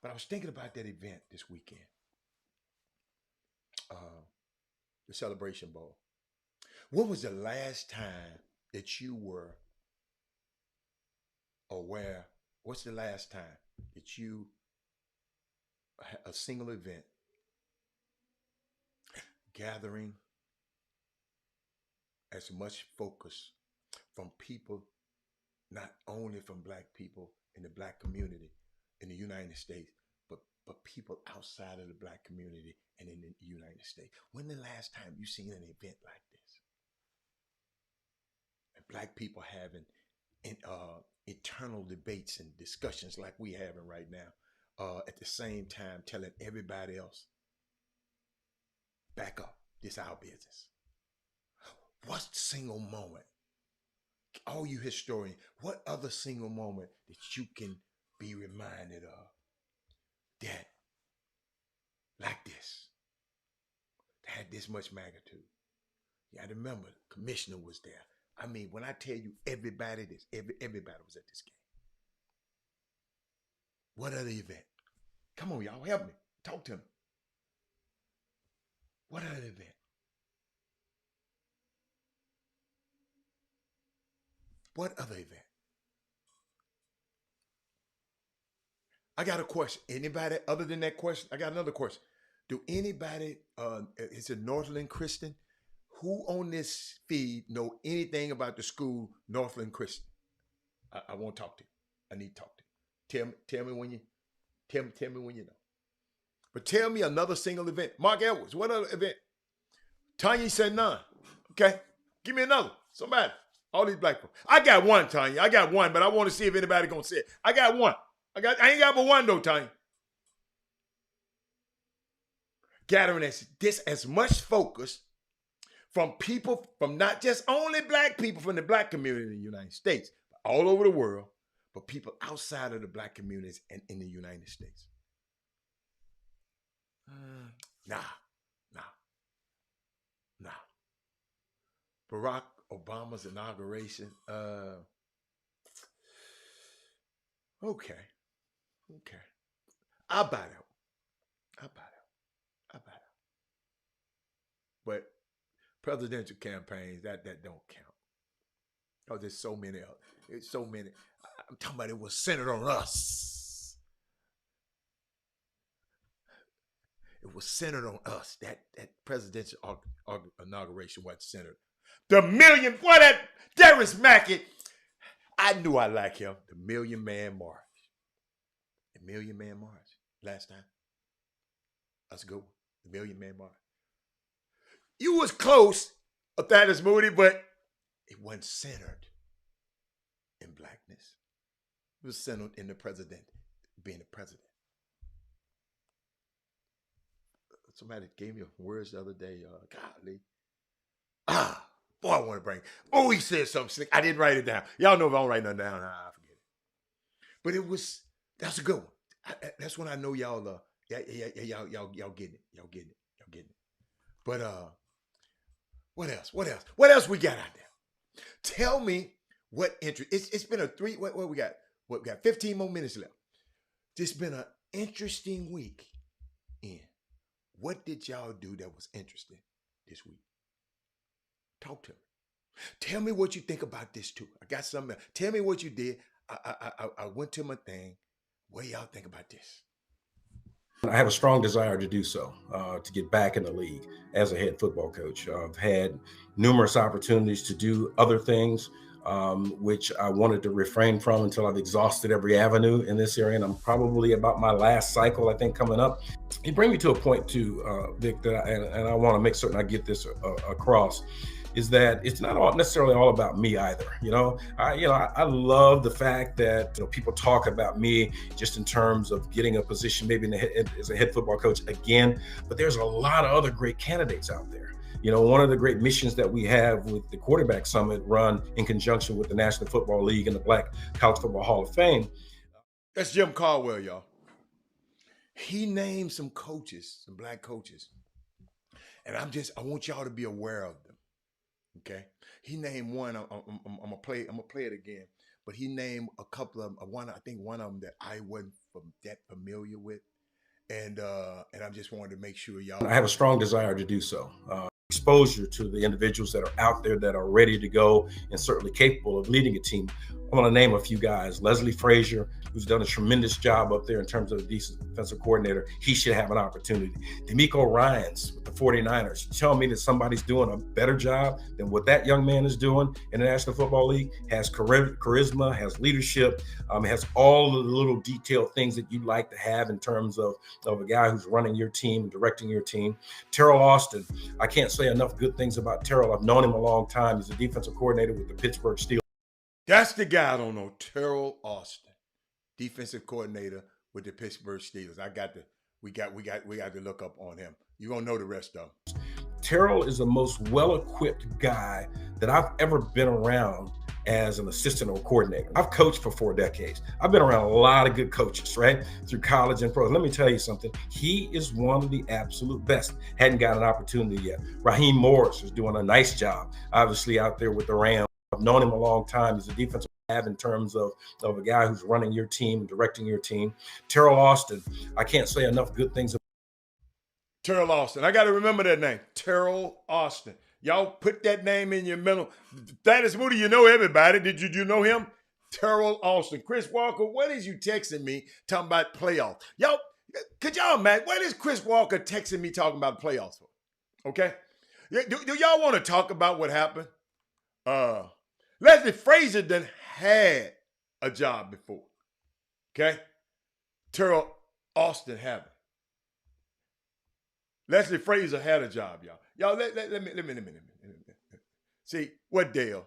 But I was thinking about that event this weekend. The Celebration Bowl. When was the last time that you were aware? What's the last time that you had a single event gathering as much focus from people, not only from Black people in the Black community in the United States, but people outside of the Black community and in the United States? When the last time you seen an event like this? And Black people having eternal debates and discussions like we having right now, at the same time telling everybody else, back up, this our business. What's the single moment? All you historians, what other single moment that you can be reminded of that, like this, that had this much magnitude? You gotta remember, the commissioner was there. I mean, when I tell you everybody was at this game. What other event? Come on, y'all, help me. Talk to me. What other event? What other event? I got a question. Anybody other than that question? I got another question. Do anybody, is it Northland Christian? Who on this feed know anything about the school Northland Christian? I won't talk to you. I need to talk to you. Tell me when you know. But tell me another single event. Mark Edwards, what other event? Tanya said none. Okay. Give me another. Somebody. All these Black people. I got one, Tanya. I got one, but I want to see if anybody gonna say it. I got one. I ain't got but one though, Tanya. Gathering this as much focus from people, from not just only Black people from the Black community in the United States, but all over the world, but people outside of the Black communities and in the United States. Nah. Barack Obama's inauguration. Okay. I'll buy that. But presidential campaigns, that don't count. Oh, there's so many of them. There's so many. I'm talking about it was centered on us. It was centered on us. That presidential inauguration was centered. The million, boy, that Darius Mackey, I knew I liked him. The Million Man March. The Million Man March. Last time. That's a good one. The Million Man March. You was close, Thaddeus Moody, but it wasn't centered in Blackness. It was centered in the president, being the president. Somebody gave me words the other day, golly. Boy, I want to bring. Oh, he said something slick. I didn't write it down. Y'all know if I don't write nothing down, I forget it. But that's a good one. That's when I know y'all, y'all getting it. But what else we got out there? Tell me what interest. It's been a three. What we got? What we got? 15 more minutes left. It's been an interesting week. What did y'all do that was interesting this week? Talk to me. Tell me what you think about this too. I got something else. Tell me what you did. I went to my thing. What do y'all think about this? I have a strong desire to do so, to get back in the league as a head football coach. I've had numerous opportunities to do other things, which I wanted to refrain from until I've exhausted every avenue in this area. And I'm probably about my last cycle, I think, coming up. You bring me to a point too, Vic, that I want to make certain I get this across, is that it's not necessarily all about me either. I love the fact that people talk about me just in terms of getting a position maybe as a head football coach again, but there's a lot of other great candidates out there. One of the great missions that we have with the Quarterback Summit, run in conjunction with the National Football League and the Black College Football Hall of Fame. That's Jim Caldwell, y'all. He named some coaches, some black coaches. And I want y'all to be aware of them. Okay, he named one. I'm gonna play it again. But he named a couple of them. I think one of them that I wasn't that familiar with, and I just wanted to make sure y'all. I have a strong desire to do so. Exposure to the individuals that are out there that are ready to go and certainly capable of leading a team. I want to name a few guys. Leslie Frazier, who's done a tremendous job up there in terms of a decent defensive coordinator. He should have an opportunity. D'Amico Ryans with the 49ers. Tell me that somebody's doing a better job than what that young man is doing in the National Football League. Has charisma, has leadership, has all the little detailed things that you like to have in terms of a guy who's running your team, directing your team. Terrell Austin. I can't say enough good things about Terrell. I've known him a long time. He's a defensive coordinator with the Pittsburgh Steelers. That's the guy I don't know, Terrell Austin, defensive coordinator with the Pittsburgh Steelers. We got to look up on him. You're gonna know the rest of them. Terrell is the most well-equipped guy that I've ever been around as an assistant or coordinator. I've coached for 4 decades. I've been around a lot of good coaches, right? Through college and pros. Let me tell you something. He is one of the absolute best. Hadn't got an opportunity yet. Raheem Morris is doing a nice job, obviously, out there with the Rams. I've known him a long time. He's a defensive have in terms of a guy who's running your team, directing your team. Terrell Austin. I can't say enough good things about Terrell Austin. I got to remember that name. Terrell Austin. Y'all put that name in your mental. Thaddeus Moody, you know everybody. Did you know him? Terrell Austin. Chris Walker, what is you texting me talking about playoffs? Y'all, could y'all imagine? What is Chris Walker texting me talking about playoffs for? Okay? Do y'all want to talk about what happened? Leslie Frazier done had a job before. Okay? Terrell Austin haven't. Leslie Frazier had a job, y'all. Y'all, let me. See, what Dale?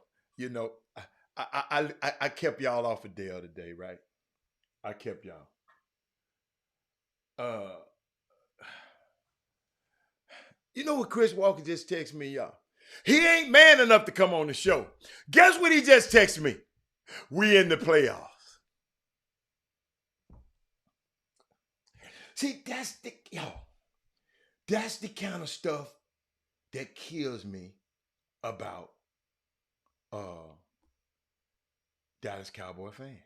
I kept y'all off of Dale today, right? I kept y'all. You know what Chris Walker just texted me, y'all? He ain't man enough to come on the show. Guess what he just texted me? We in the playoffs. See, that's the kind of stuff that kills me about Dallas Cowboy fans.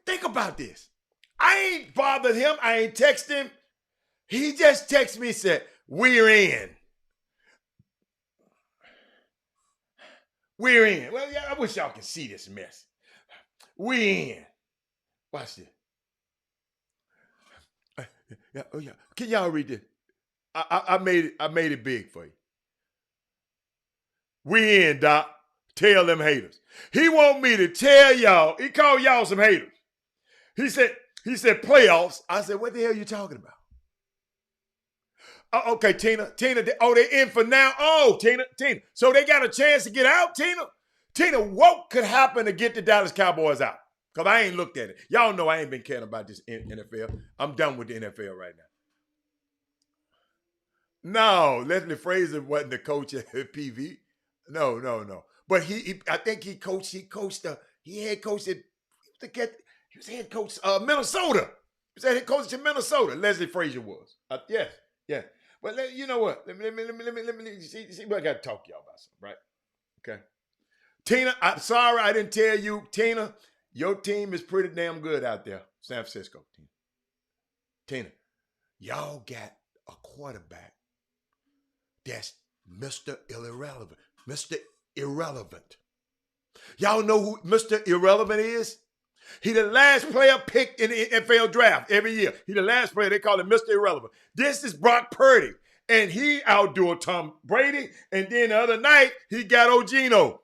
Think about this. I ain't bothered him. I ain't texted him. He just texted me and said, we're in. We're in. Well, yeah, I wish y'all could see this mess. We in. Watch this. Yeah. Can y'all read this? I made it big for you. We in, Doc. Tell them haters. He want me to tell y'all. He called y'all some haters. He said playoffs. I said, what the hell are you talking about? Okay, Tina. They in for now. Oh, Tina. So they got a chance to get out, Tina, what could happen to get the Dallas Cowboys out? Because I ain't looked at it. Y'all know I ain't been caring about this NFL. I'm done with the NFL right now. No, Leslie Frazier wasn't the coach at PV. No. But I think he head coach Minnesota. He was head coach in Minnesota. Leslie Frazier was. Yes. But you know what? Let me see what I got to talk to y'all about something, right? Okay. Tina, I'm sorry I didn't tell you. Tina, your team is pretty damn good out there. San Francisco, Tina. Y'all got a quarterback that's Mr. Irrelevant. Mr. Irrelevant. Y'all know who Mr. Irrelevant is? He the last player picked in the NFL draft every year. He the last player. They call him Mr. Irrelevant. This is Brock Purdy. And he outdoed Tom Brady. And then the other night, he got Ogino.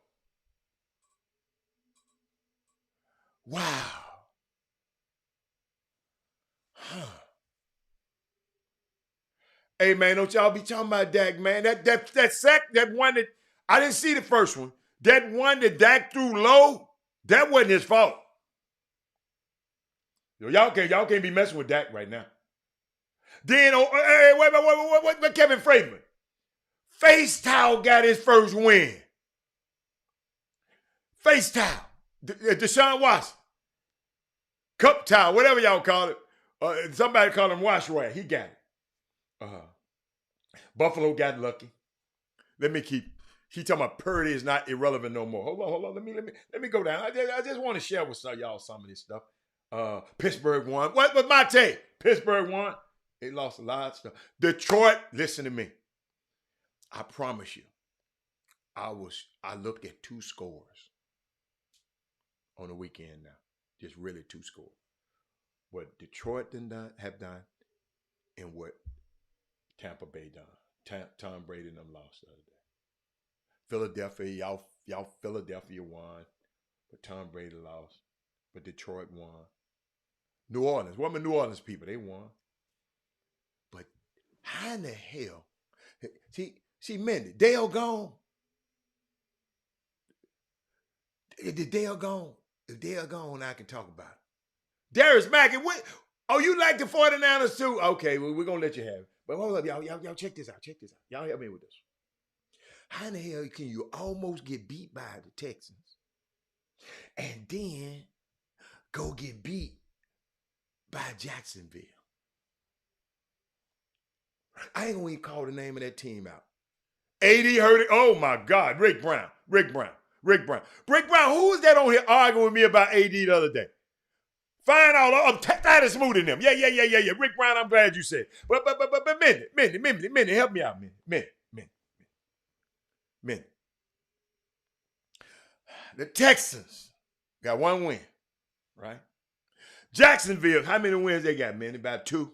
Wow. Huh. Hey, man, don't y'all be talking about Dak, man. That sack, that one that, I didn't see the first one. That one that Dak threw low, that wasn't his fault. Y'all can't be messing with Dak right now. Then, wait, Kevin Freeman. Face towel got his first win. Face towel. Deshaun Watson. Cup towel, whatever y'all call it. Somebody called him wash rag. He got it. Buffalo got lucky. Let me keep. He talking about Purdy is not irrelevant no more. Hold on. Let me go down. I just want to share with y'all some of this stuff. Pittsburgh won. What was my take? Pittsburgh won. They lost a lot of stuff. Detroit, listen to me. I promise you, I looked at 2 scores on the weekend now. Just really 2 scores. What Detroit have done and what Tampa Bay done. Tom Brady and them lost the other day. Philadelphia, y'all Philadelphia won, but Tom Brady lost. But Detroit won. New Orleans, what my New Orleans people, they won. But how in the hell? See, Mindy, Dale gone. Is Dale gone? If Dale gone, I can talk about it. Darius Mackey, what? Oh, you like the 49ers too? Okay, well, we're going to let you have it. But hold up, y'all check this out. Y'all help me with this. How in the hell can you almost get beat by the Texans and then go get beat by Jacksonville? I ain't going to even call the name of that team out. AD heard it. Oh, my God. Rick Brown. Who was that on here arguing with me about AD the other day? Find out. Titus Smoot in them. Yeah. Rick Brown, I'm glad you said. But Mindy, help me out, Mindy. The Texans got 1 win, right? Jacksonville, how many wins they got, man? About 2.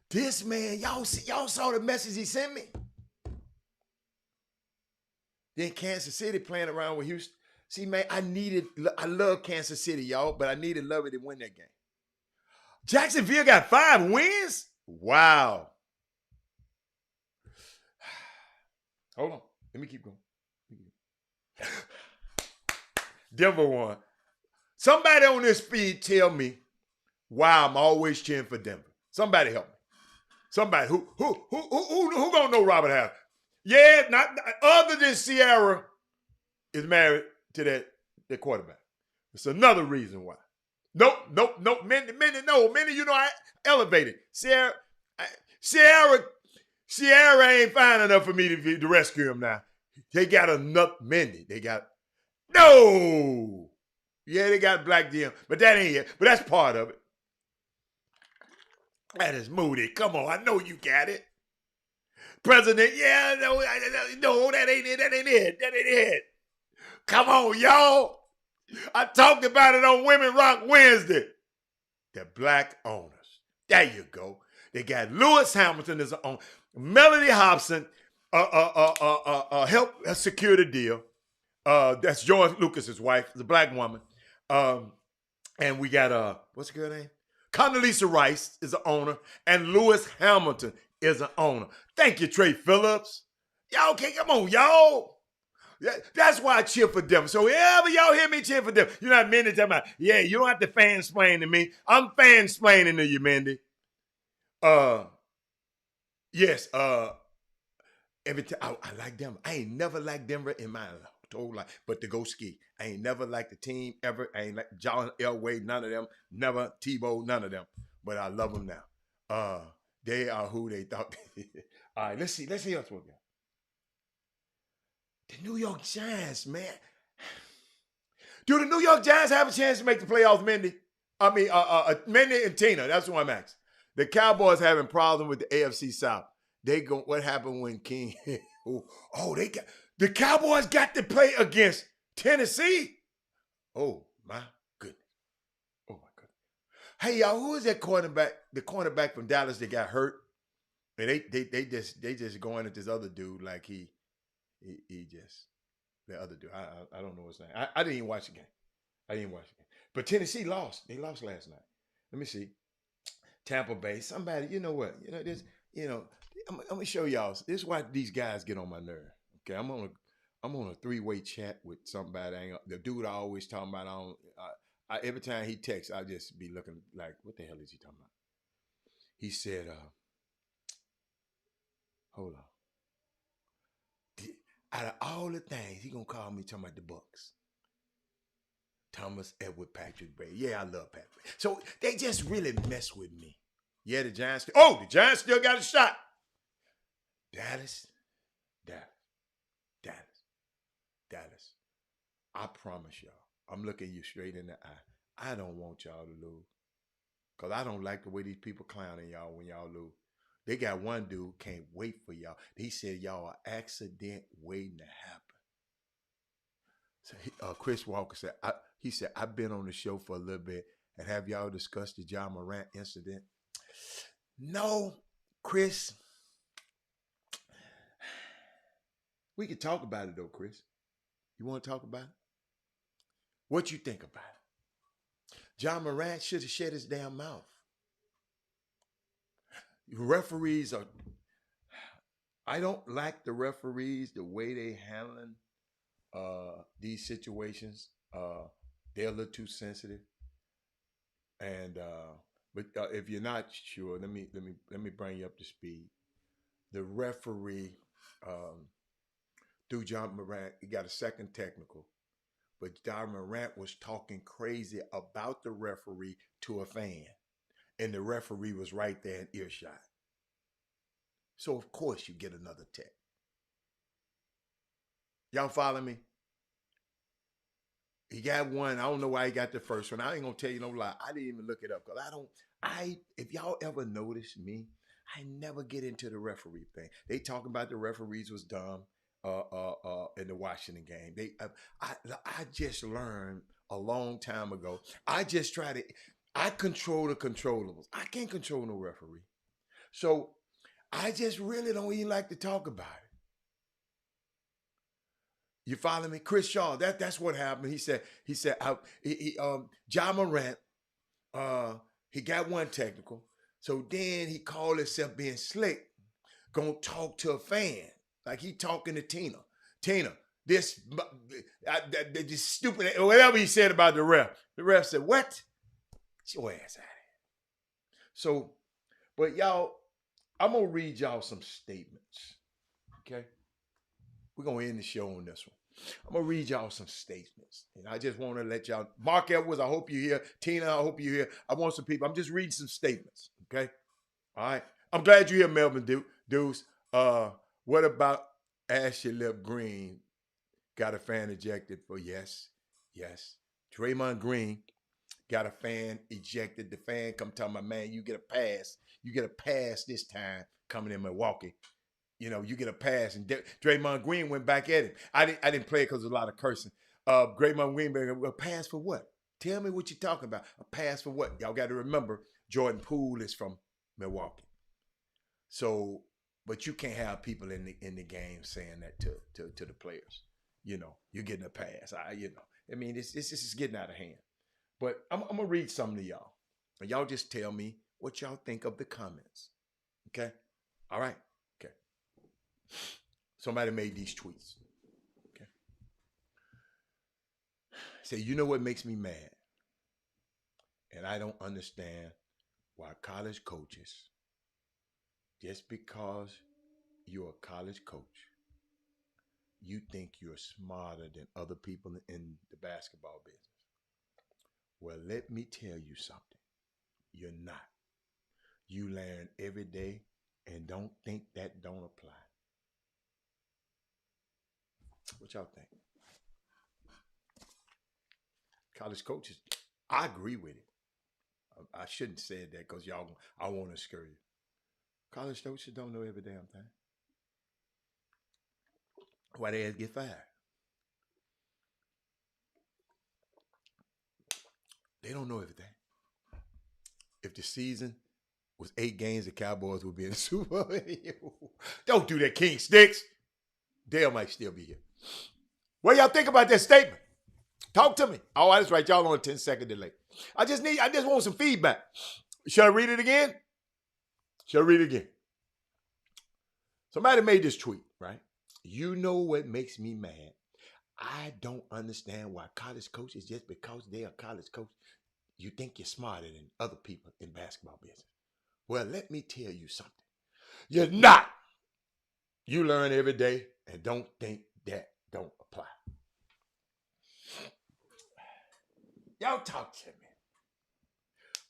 This man, y'all saw the message he sent me. Then Kansas City playing around with Houston. See, man, I love Kansas City, y'all, but I needed Lovey to win that game. Jacksonville got 5 wins? Wow. Hold on. Let me keep going. Denver won. Somebody on this feed tell me why I'm always cheering for Denver. Somebody help me. Somebody who gonna know Robert Half? Yeah, not other than Sierra is married to that quarterback. It's another reason why. Nope. Mindy, you know I elevated. Sierra ain't fine enough for me to rescue him now. They got enough Mindy. No. Yeah, they got Black DM, but that ain't it. But that's part of it. That is Moody. Come on, I know you got it. President, yeah, no, that ain't it. Come on, y'all. I talked about it on Women Rock Wednesday. The black owners. There you go. They got Lewis Hamilton as an owner. Melody Hobson helped secure the deal. That's George Lucas's wife, the black woman. And we got what's the girl name? Condoleezza Rice is an owner, and Lewis Hamilton is an owner. Thank you, Trey Phillips. Y'all okay? Come on, y'all. That's why I cheer for them. So wherever y'all hear me cheer for them, you're not Mindy talking about, yeah, you don't have to fansplain to me. I'm fansplaining to you, Mindy. Yes, every time I like Denver. I ain't never liked Denver in my whole life, but to go ski. I ain't never liked the team ever. I ain't like John Elway, none of them. Never Tebow, none of them. But I love them now. They are who they thought. All right, let's see else what we got. The New York Giants, man. Do the New York Giants have a chance to make the playoffs, Mindy? I mean, Mindy and Tina. That's who I'm asking. The Cowboys having problems with the AFC South. What happened when King? The Cowboys got to play against Tennessee. Oh my goodness. Oh my goodness. Hey y'all, who is that cornerback? The cornerback from Dallas that got hurt, and they just going at this other dude like he just the other dude. I don't know his name. I didn't even watch the game. But Tennessee lost. They lost last night. Let me see. Tampa Bay. Somebody, you know what? You know this. You know, I'm gonna show y'all. This is why these guys get on my nerve. Okay, I'm on a three-way chat with somebody. The dude I always talking about. Every time he texts, I just be looking like, what the hell is he talking about? He said, hold on. Out of all the things, he gonna call me talking about the Bucks. Thomas Edward Patrick Brady. Yeah, I love Patrick. So they just really mess with me. Yeah, the Giants. The Giants still got a shot. Dallas. I promise y'all, I'm looking you straight in the eye. I don't want y'all to lose. Because I don't like the way these people clowning y'all when y'all lose. They got one dude can't wait for y'all. He said y'all are accident waiting to happen. So Chris Walker said, he said, I've been on the show for a little bit, and have y'all discussed the John Morant incident? No, Chris. We can talk about it though, Chris. You want to talk about it? What you think about it? John Morant should have shut his damn mouth. Referees I don't like the referees, the way they handling these situations. They're a little too sensitive. And but if you're not sure, let me bring you up to speed. The referee through John Morant, he got a second technical, but John Morant was talking crazy about the referee to a fan, and the referee was right there in earshot. So of course you get another tech. Y'all follow me? He got one. I don't know why he got the first one. I ain't gonna tell you no lie. I didn't even look it up because if y'all ever notice me, I never get into the referee thing. They talking about the referees was dumb in the Washington game. I just learned a long time ago. I control the controllables. I can't control no referee. So I just really don't even like to talk about it. You follow me? Chris Shaw, that's what happened. He said, John Morant, he got one technical. So then he called himself being slick, gonna talk to a fan. Like he talking to Tina. Tina, this stupid, whatever he said about the ref. The ref said, what? Get your ass out of here. So, but y'all, I'm gonna read y'all some statements. Okay? We're gonna end the show on this one. I'm gonna read y'all some statements. And I just want to let y'all, Mark Edwards, I hope you're here. Tina, I hope you're here. I want some people. I'm just reading some statements. Okay? All right. I'm glad you're here, Melvin Deuce. What about Ashley Lip Green? Got a fan ejected for yes. Draymond Green got a fan ejected. The fan come tell my man, you get a pass. You get a pass this time coming in Milwaukee. You know, you get a pass. And Draymond Green went back at him. I didn't play it because there's a lot of cursing. Draymond Green, a pass for what? Tell me what you're talking about. A pass for what? Y'all got to remember, Jordan Poole is from Milwaukee. So, but you can't have people in the game saying that to the players. You know, you're getting a pass. I mean, this is getting out of hand. But I'm going to read something to y'all. And y'all just tell me what y'all think of the comments. Okay? All right? Okay. Somebody made these tweets. Okay. Say, you know what makes me mad? And I don't understand why college coaches, just because you're a college coach, you think you're smarter than other people in the basketball business. Well, let me tell you something. You're not. You learn every day, and don't think that don't apply. What y'all think? College coaches, I agree with it. I shouldn't say that because y'all, I want to scare you. College coaches don't know every damn thing. Why they get fired? They don't know everything. If the season was 8 games, the Cowboys would be in the Super Bowl. Don't do that, King Sticks. Dale might still be here. What y'all think about that statement? Talk to me. Oh, that's right. Y'all on a 10-second delay. I just want some feedback. Should I read it again? Should I read it again? Somebody made this tweet, right? You know what makes me mad? I don't understand why college coaches, just because they are college coach, you think you're smarter than other people in basketball business. Well, let me tell you something. You're not. You learn every day and don't think that don't apply. Y'all talk to me.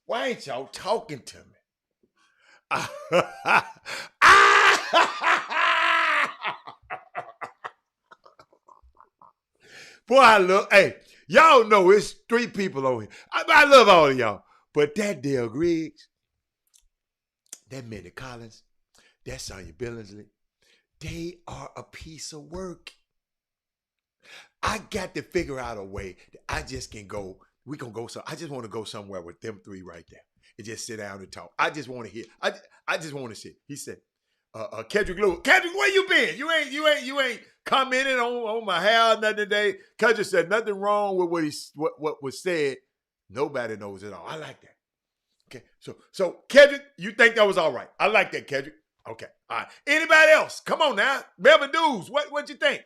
Why ain't y'all talking to me? Boy, I love, hey, y'all know it's 3 people over here. I love all of y'all. But that Dale Griggs, that Minnie Collins, that Sonya Billingsley, they are a piece of work. I got to figure out a way that I just can go. We can go. So I just want to go somewhere with them 3 right there and just sit down and talk. I just want to hear. I just want to sit. He said, Kedrick Lewis. Kedrick, where you been? You ain't commented on my hair nothing today. Kedrick said nothing wrong with what was said. Nobody knows it all. I like that. Okay. So Kedrick, you think that was all right? I like that, Kedrick. Okay. All right. Anybody else? Come on now. Melvin Dews, what you think?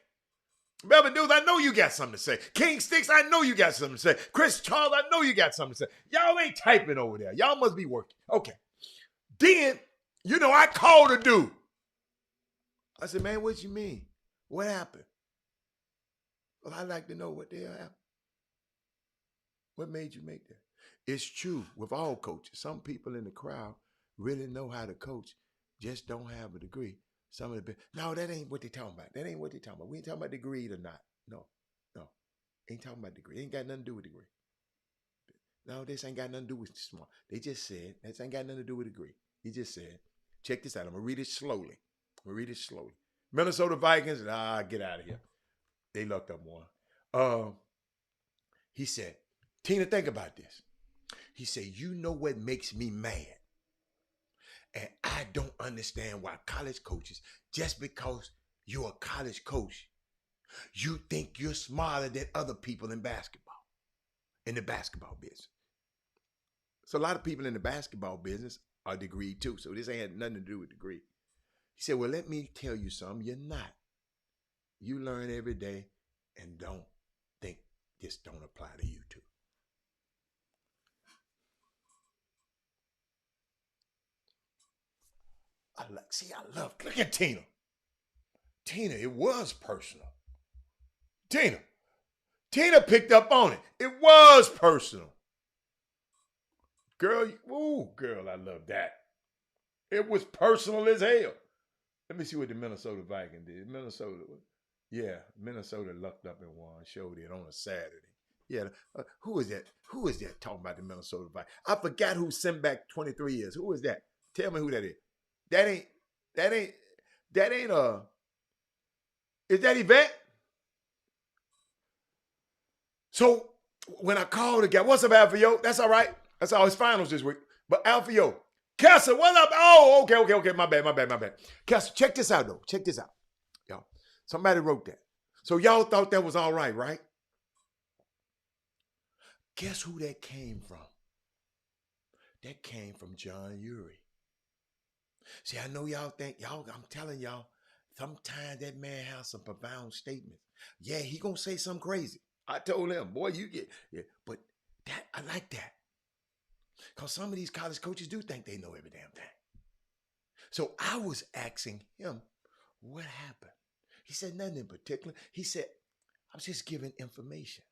Melvin Dews, I know you got something to say. King Sticks, I know you got something to say. Chris Charles, I know you got something to say. Y'all ain't typing over there. Y'all must be working. Okay. Then, I called a dude. I said, man, what you mean? What happened? Well, I'd like to know what the hell happened. What made you make that? It's true with all coaches. Some people in the crowd really know how to coach, just don't have a degree. Some of the no, that ain't what they talking about. That ain't what they talking about. We ain't talking about degree or not. No. Ain't talking about degree. Ain't got nothing to do with degree. No, this ain't got nothing to do with smart. They just said, this ain't got nothing to do with degree. He just said, check this out. I'm going to read it slowly. Minnesota Vikings, get out of here. They lucked up one. He said, Tina, think about this. He said, you know what makes me mad? And I don't understand why college coaches, just because you're a college coach, you think you're smarter than other people in the basketball business. So a lot of people in the basketball business are degreed too. So this ain't had nothing to do with degree. He said, well, let me tell you something. You're not. You learn every day and don't think this don't apply to you too. Look at Tina. Tina, it was personal. Tina picked up on it. It was personal. Girl, I love that. It was personal as hell. Let me see what the Minnesota Vikings did. Minnesota lucked up and won, showed it on a Saturday. Yeah, who is that? Who is that talking about the Minnesota Vikings? I forgot who sent back 23 years. Who is that? Tell me who that is. Is that Yvette? So when I called the guy, what's up, Alfio? That's all right. That's all his finals this week. But Alfio, Kessler, what up? Oh, okay. My bad. Kessler, check this out, though. Check this out. Y'all, somebody wrote that. So y'all thought that was all right? Guess who that came from? That came from John Urey. See, I know y'all think, I'm telling y'all, sometimes that man has some profound statements. Yeah, he gonna say something crazy. I told him, boy, but that I like that. Because some of these college coaches do think they know every damn thing. So I was asking him, what happened? He said nothing in particular. He said, I was just giving information.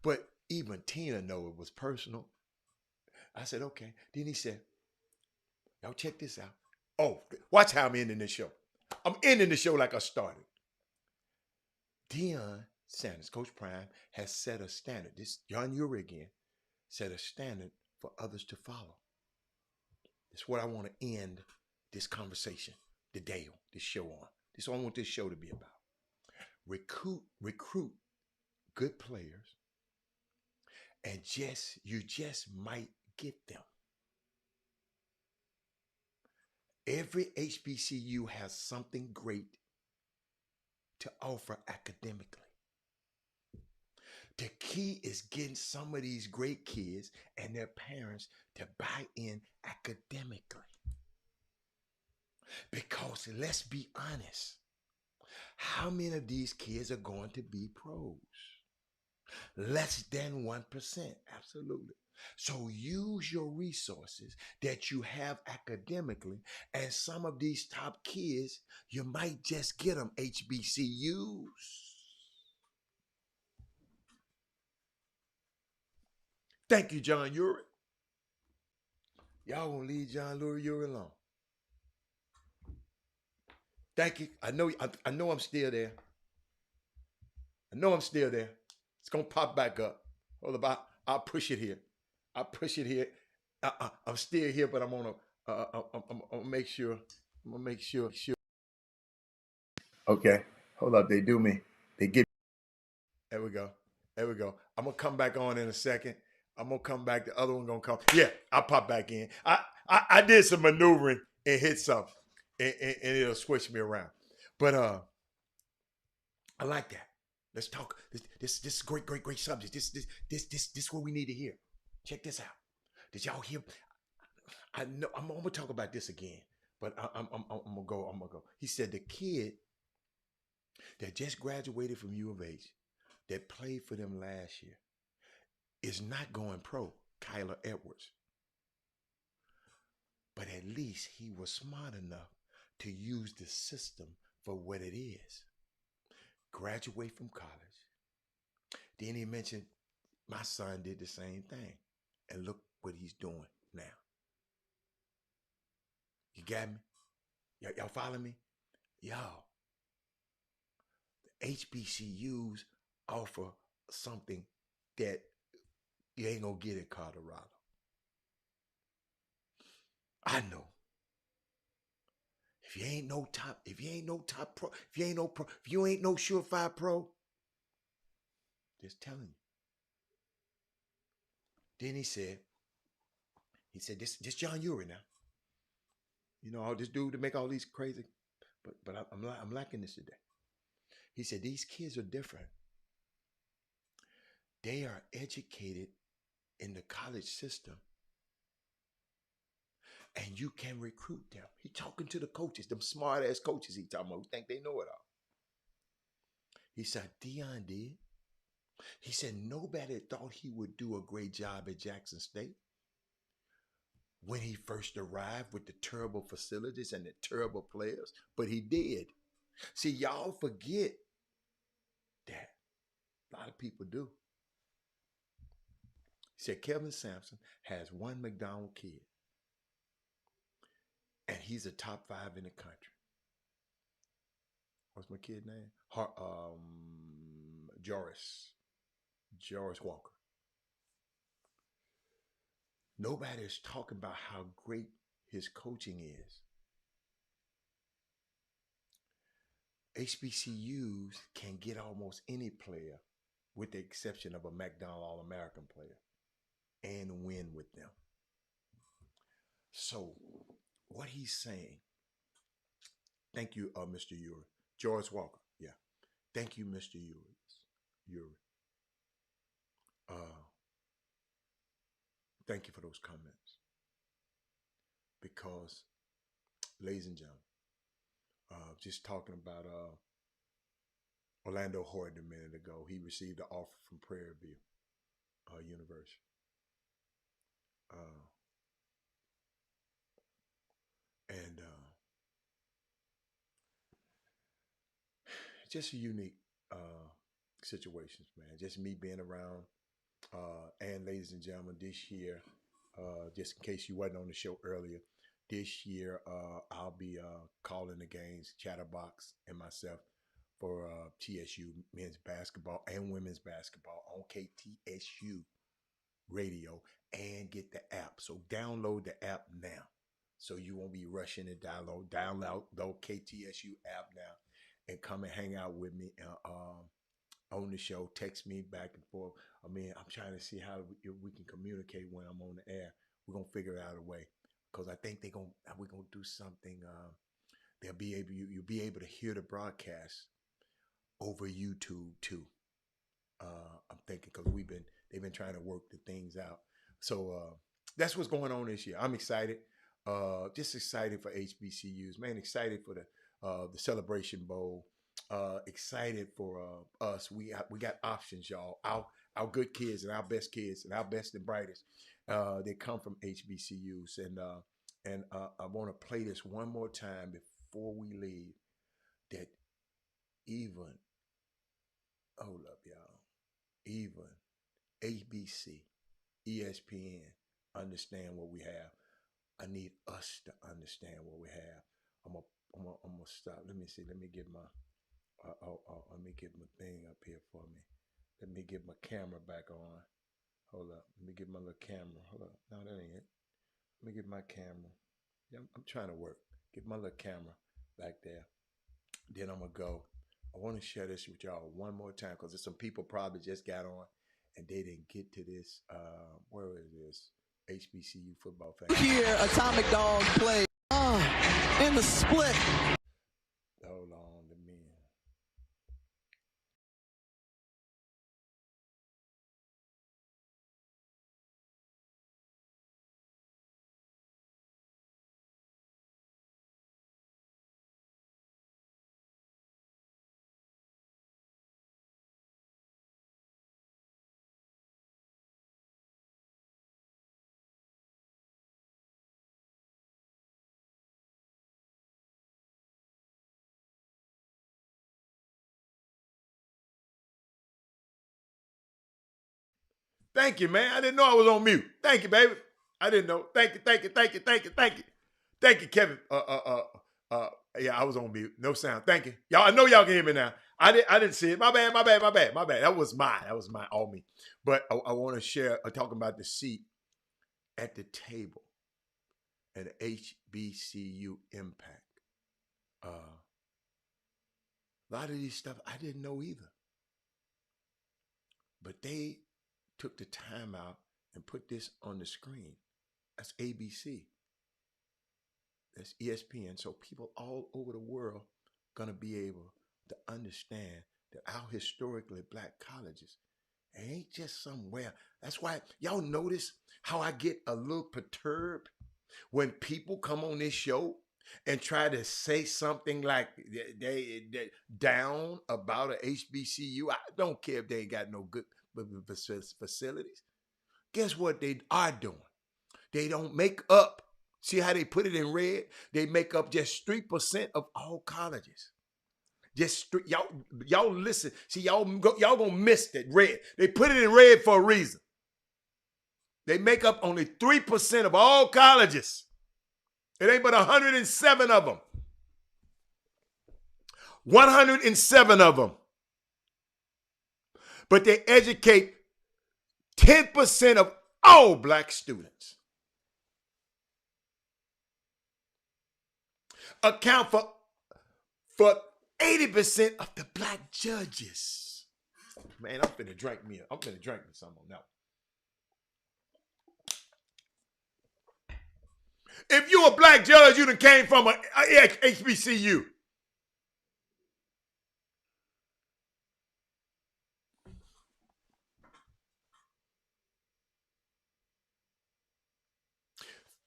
But even Tina know it was personal. I said, okay. Then he said, y'all check this out. Oh, watch how I'm ending this show. I'm ending the show like I started. Deion Sanders, Coach Prime, has set a standard. This John Urey again set a standard for others to follow. That's what I want to end this conversation today on this show on. This is what I want this show to be about. Recruit good players, and you just might get them. Every HBCU has something great to offer academically. The key is getting some of these great kids and their parents to buy in academically. Because let's be honest, how many of these kids are going to be pros? Less than 1%, absolutely. So use your resources that you have academically, and some of these top kids, you might just get them HBCUs. Thank you, John Uri. Y'all gonna leave John Uri alone. Thank you. I know I'm still there. I know I'm still there. It's gonna pop back up. Hold up, I'll push it here. I'll push it here. I'm still here, but I'm gonna make sure. I'm gonna make sure. Okay, hold up. They do me. They give. There we go. There we go. I'm gonna come back on in a second. I'm gonna come back. The other one gonna come. Yeah, I'll pop back in. I did some maneuvering and hit something, and it'll switch me around. But I like that. Let's talk. This is great subject. This is what we need to hear. Check this out. Did y'all hear? I know I'm gonna talk about this again, but I'm gonna go. He said the kid that just graduated from U of H, that played for them last year, is not going pro, Kyler Edwards. But at least he was smart enough to use the system for what it is. Graduate from college. Then he mentioned my son did the same thing. And look what he's doing now. You got me? Y'all follow me? Y'all, the HBCUs offer something that you ain't gonna get at Colorado. I know. If you ain't no top pro, if you ain't no surefire pro, just telling you. Then he said, this John Uri now. You know, all this dude to make all these crazy, but I'm liking this today. He said, these kids are different. They are educated in the college system, and you can recruit them. He talking to the coaches, them smart ass coaches he talking about who think they know it all. He said, Deion did. He said nobody thought he would do a great job at Jackson State when he first arrived with the terrible facilities and the terrible players, but he did. See, y'all forget that. A lot of people do. He said Kevin Sampson has one McDonald kid, and he's a top 5 in the country. What's my kid's name? Joris Walker. Nobody is talking about how great his coaching is. HBCUs can get almost any player, with the exception of a McDonald All-American player, and win with them. So what he's saying, thank you, Mr. Uri. Joris Walker, yeah. Thank you, Mr. Uri. Thank you for those comments. Because, ladies and gentlemen, just talking about Orlando Horton a minute ago, he received an offer from Prairie View University. Just a unique situations, man. Just me being around. And ladies and gentlemen, this year, just in case you wasn't on the show earlier, this year I'll be calling the games, Chatterbox and myself, for TSU men's basketball and women's basketball on KTSU radio and get the app. So download the app now. So you won't be rushing to download the KTSU app now and come and hang out with me on the show. Text me back and forth. I mean, I'm trying to see how we can communicate when I'm on the air. We're going to figure out a way because I think we're going to do something. You'll be able to hear the broadcast over YouTube too. I'm thinking because they've been trying to work the things out. So that's what's going on this year. I'm excited. Just excited for HBCUs, man. Excited for the Celebration Bowl. Excited for us. We got options, y'all. Our good kids and our best and brightest. They come from HBCUs, and I want to play this one more time before we leave. That even, hold up, y'all. Even ABC, ESPN understand what we have. I need us to understand what we have. I'm gonna stop. Let me see. Let me get my let me get my thing up here for me. Let me get my camera back on. Hold up. Let me get my little camera. Hold up. No, that ain't it. Let me get my camera. Yeah, I'm trying to work. Get my little camera back there. Then I'm gonna go. I want to share this with y'all one more time because there's some people probably just got on and they didn't get to this. Where is this? HBCU football fan. Here, Atomic Dog play in the split. Hold on, let me. Thank you, man. I didn't know I was on mute. Thank you, baby. I didn't know. Thank you. Thank you, Kevin. Yeah, I was on mute. No sound. Thank you. Y'all, I know y'all can hear me now. I didn't see it. My bad. That was mine. All me. But I want to share, talking about the seat at the table and HBCU impact. A lot of these stuff I didn't know either. But they took the time out and put this on the screen. That's ABC. That's ESPN. So people all over the world gonna be able to understand that our historically black colleges ain't just somewhere. That's why y'all notice how I get a little perturbed when people come on this show and try to say something like they down about a HBCU. I don't care if they ain't got no good facilities. Guess what they are doing? They don't make up. See how they put it in red? They make up just 3% of all colleges. Just y'all listen. See, y'all gonna miss that red. They put it in red for a reason. They make up only 3% of all colleges. It ain't but 107 of them. 107 of them. But they educate 10% of all black students. Account for 80% of the black judges. Man, I'm finna drink me some on that. If you a black judge, you done came from a HBCU.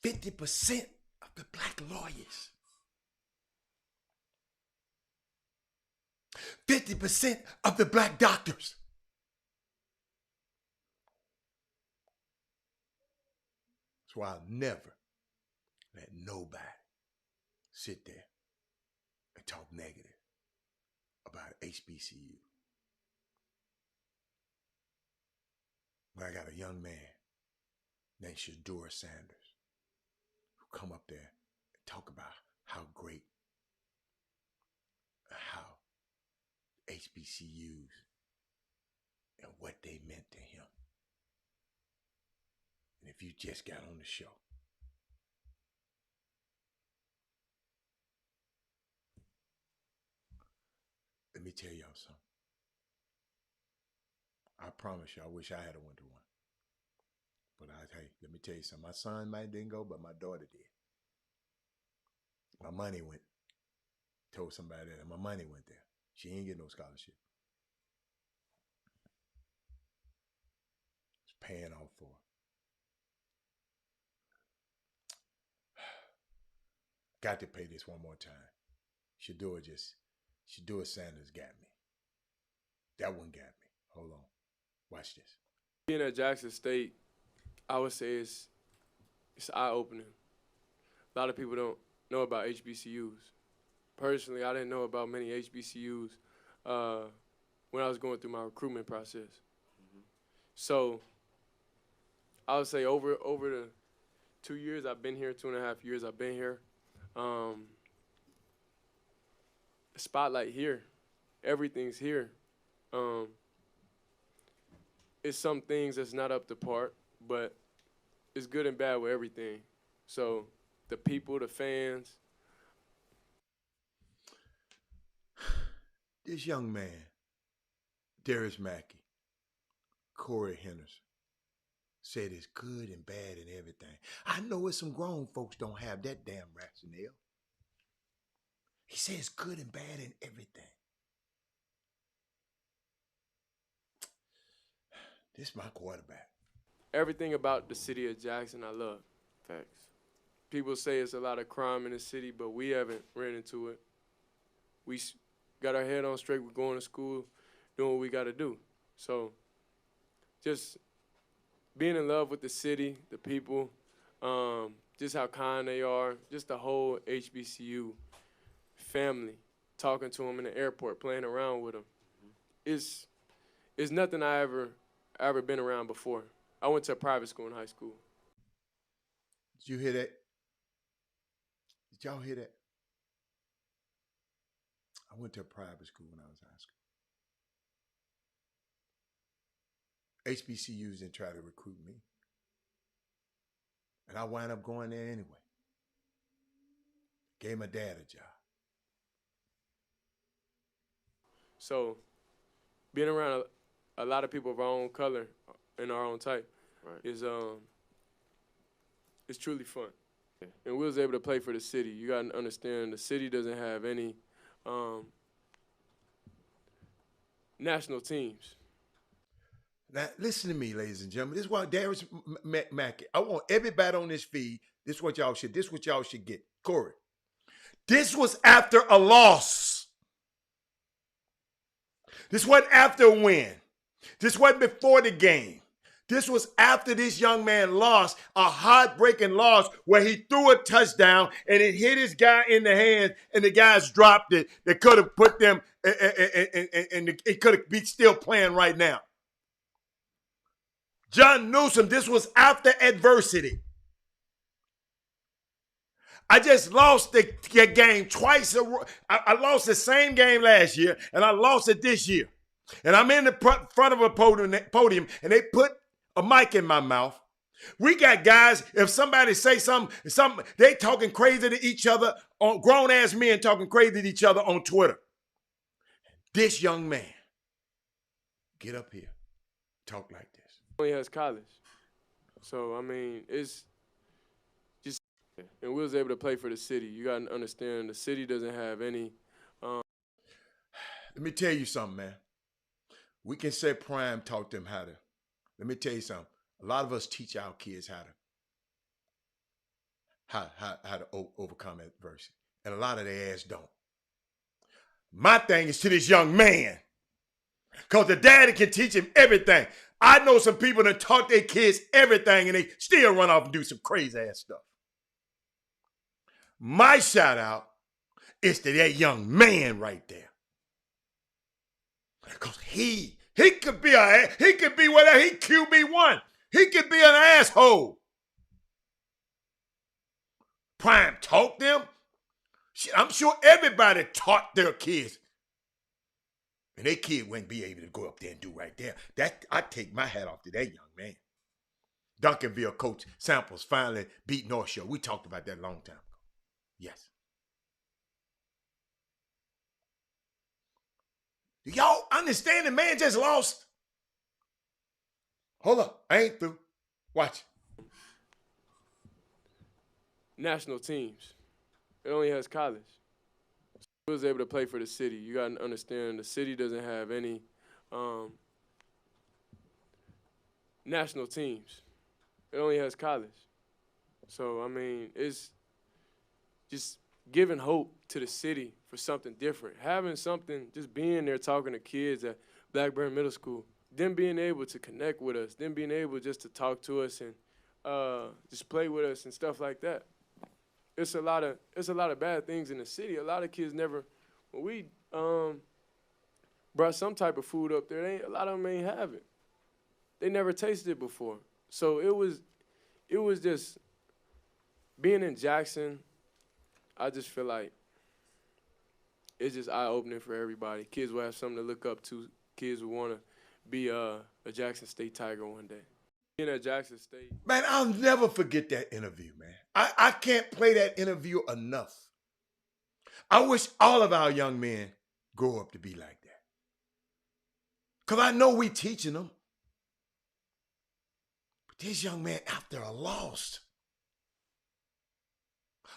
%50 of the black lawyers. 50% of the black doctors. That's why I'll never let nobody sit there and talk negative about HBCU. But I got a young man named Shedeur Sanders who come up there and talk about how great, how HBCUs and what they meant to him. And if you just got on the show, let me tell y'all something. I promise you, I wish I had went to one. But hey, let me tell you something. My son didn't go, but my daughter did. My money went. Told somebody that my money went there. She ain't get no scholarship. It's paying off for her. Got to pay this one more time. Shador Sanders got me. That one got me. Hold on. Watch this. Being at Jackson State, I would say it's eye-opening. A lot of people don't know about HBCUs. Personally, I didn't know about many HBCUs when I was going through my recruitment process. So I would say over the 2 years I've been here, 2.5 years I've been here, the spotlight here, everything's here. It's some things that's not up to par, but it's good and bad with everything. So the people, the fans. This young man, Darius Mackey, Corey Henderson, said it's good and bad and everything. I know it's some grown folks don't have that damn rationale. He said it's good and bad and everything. This is my quarterback. Everything about the city of Jackson I love. Facts. People say it's a lot of crime in the city, but we haven't ran into it. We got our head on straight. We're going to school, doing what we got to do. So just being in love with the city, the people, just how kind they are, just the whole HBCU family, talking to them in the airport, playing around with them. It's nothing I ever been around before. I went to a private school in high school. Did you hear that? Did y'all hear that? I went to a private school when I was in high school. HBCUs didn't try to recruit me. And I wound up going there anyway. Gave my dad a job. So being around a lot of people of our own color and our own type is it's truly fun. And we was able to play for the city. You got to understand the city doesn't have any national teams. Now, listen to me, ladies and gentlemen. This is what Darius Mackey. I want everybody on this feed. This is what y'all should get. Corey. This was after a loss. This wasn't after a win. This wasn't before the game. This was after this young man lost, a heartbreaking loss where he threw a touchdown and it hit his guy in the hands and the guys dropped it. They could have put them, and it could have been still playing right now. John Newsom, this was after adversity. I just lost the game twice. I lost the same game last year, and I lost it this year. And I'm in the front of a podium, and they put a mic in my mouth. We got guys, if somebody say something, they talking crazy to each other, on grown-ass men talking crazy to each other on Twitter. This young man, get up here, talk like this. Only has college. So, I mean, it's just, and we was able to play for the city. You got to understand the city doesn't have any. Let me tell you something, man. We can say Prime taught them how to. Let me tell you something. A lot of us teach our kids how to overcome adversity. And a lot of their ass don't. My thing is to this young man. Because the daddy can teach him everything. I know some people that taught their kids everything and they still run off and do some crazy ass stuff. My shout out is to that young man right there. Because he could be whatever, he QB1. He could be an asshole. Prime taught them. I'm sure everybody taught their kids. And their kid wouldn't be able to go up there and do right there. I take my hat off to that young man. Duncanville coach Samples finally beat North Shore. We talked about that a long time ago. Yes. Do y'all understand the man just lost? Hold up. I ain't through. Watch. National teams. It only has college. He was able to play for the city. You got to understand the city doesn't have any national teams. It only has college. So, I mean, it's just giving hope to the city for something different. Having something, just being there talking to kids at Blackburn Middle School, them being able to connect with us, them being able just to talk to us and just play with us and stuff like that. It's a lot of bad things in the city. A lot of kids never, when we brought some type of food up there, a lot of them ain't have it. They never tasted it before. So it was just being in Jackson. I just feel like it's just eye-opening for everybody. Kids will have something to look up to. Kids will want to be a Jackson State Tiger one day. Being at Jackson State. Man, I'll never forget that interview, man. I can't play that interview enough. I wish all of our young men grow up to be like that. Because I know we teaching them. But this young man, after a loss,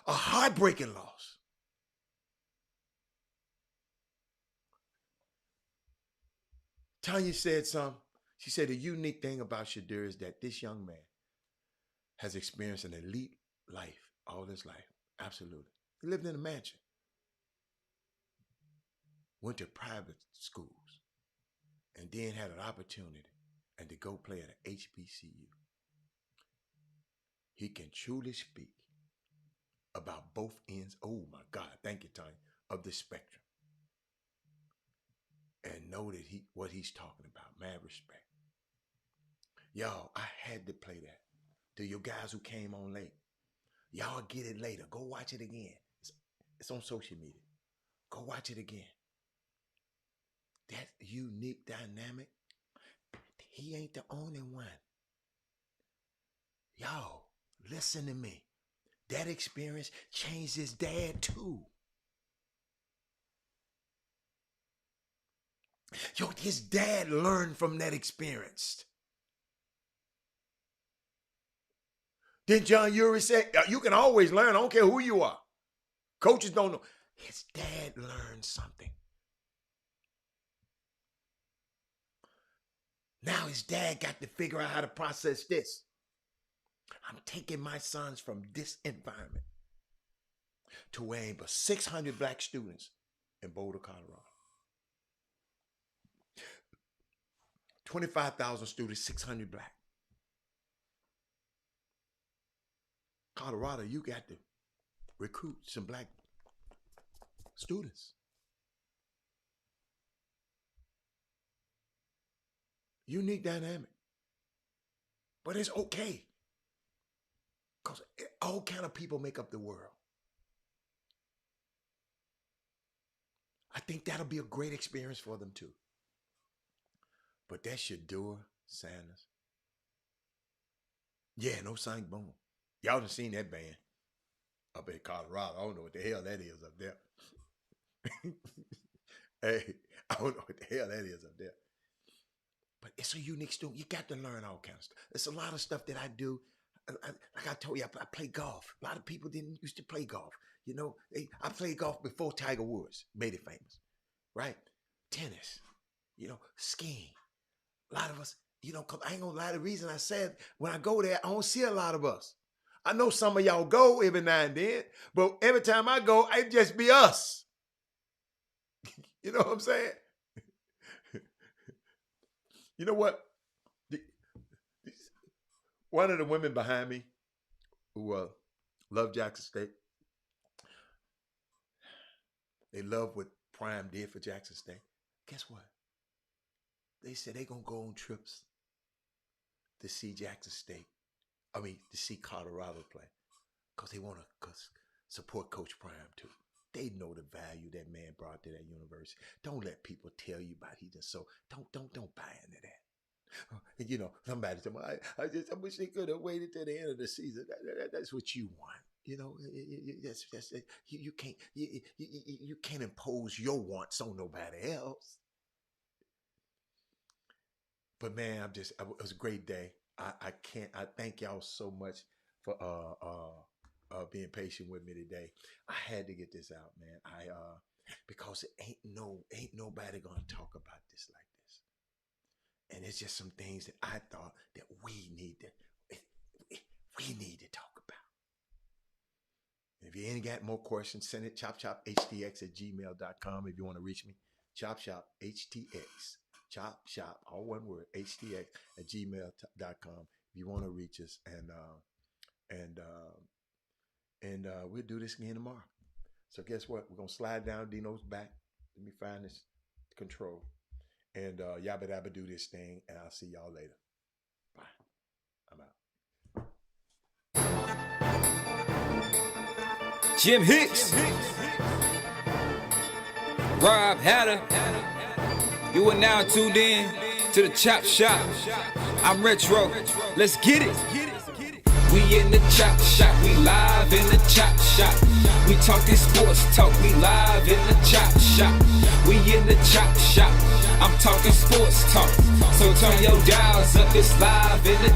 a heartbreaking loss, Tanya said something. She said the unique thing about Shedeur is that this young man has experienced an elite life all his life. Absolutely. He lived in a mansion. Went to private schools. And then had an opportunity and to go play at an HBCU. He can truly speak about both ends, oh my God, thank you, Tanya, of the spectrum. And know that what he's talking about, mad respect. Y'all, I had to play that. To your guys who came on late. Y'all get it later. Go watch it again. It's on social media. Go watch it again. That unique dynamic, he ain't the only one. Y'all, listen to me. That experience changed his dad too. Yo, his dad learned from that experience. Then John Urie said, you can always learn. I don't care who you are. Coaches don't know. His dad learned something. Now his dad got to figure out how to process this. I'm taking my sons from this environment to where ain't but 600 black students in Boulder, Colorado. 25,000 students, 600 black. Colorado, you got to recruit some black students. Unique dynamic. But it's okay. Because all kind of people make up the world. I think that'll be a great experience for them too. But that Shedeur Sanders. Yeah, no Sank Boom. Y'all done seen that band up in Colorado. I don't know what the hell that is up there. Hey, I don't know what the hell that is up there. But it's a unique student. You got to learn all kinds of stuff. There's a lot of stuff that I do. Like I told you, I play golf. A lot of people didn't used to play golf. You know, I played golf before Tiger Woods made it famous, right? Tennis, you know, skiing. A lot of us, you know, 'cause I ain't gonna lie, the reason I said when I go there, I don't see a lot of us. I know some of y'all go every now and then, but every time I go, it just be us. You know what I'm saying? You know what? One of the women behind me who love Jackson State, they love what Prime did for Jackson State. Guess what? They said they're going to go on trips to see Jackson State. I mean, to see Colorado play. Because they want to support Coach Prime too. They know the value that man brought to that university. Don't let people tell you about he just so. Don't buy into that. You know, somebody told me, I wish they could have waited till the end of the season. That's what you want. You know, you can't impose your wants on nobody else. But man, it was a great day. I thank y'all so much for being patient with me today. I had to get this out, man. Because it ain't nobody gonna talk about this like this. And it's just some things that I thought that we need to talk about. If you ain't got more questions, send it chopshophtx@gmail.com if you want to reach me. Chopshophtx. Chop, all one word, htx@gmail.com if you want to reach us, and we'll do this again tomorrow. So guess what? We're gonna slide down Dino's back. Let me find this control, and yabba dabba do this thing, and I'll see y'all later. Bye. I'm out. Jim Hicks, Rob Hatter. You are now tuned in to the Chop Shop. I'm Retro. Let's get it. We in the Chop Shop. We live in the Chop Shop. We talking sports talk. We live in the Chop Shop. We in the Chop Shop. I'm talking sports talk. So turn your dials up. It's live in the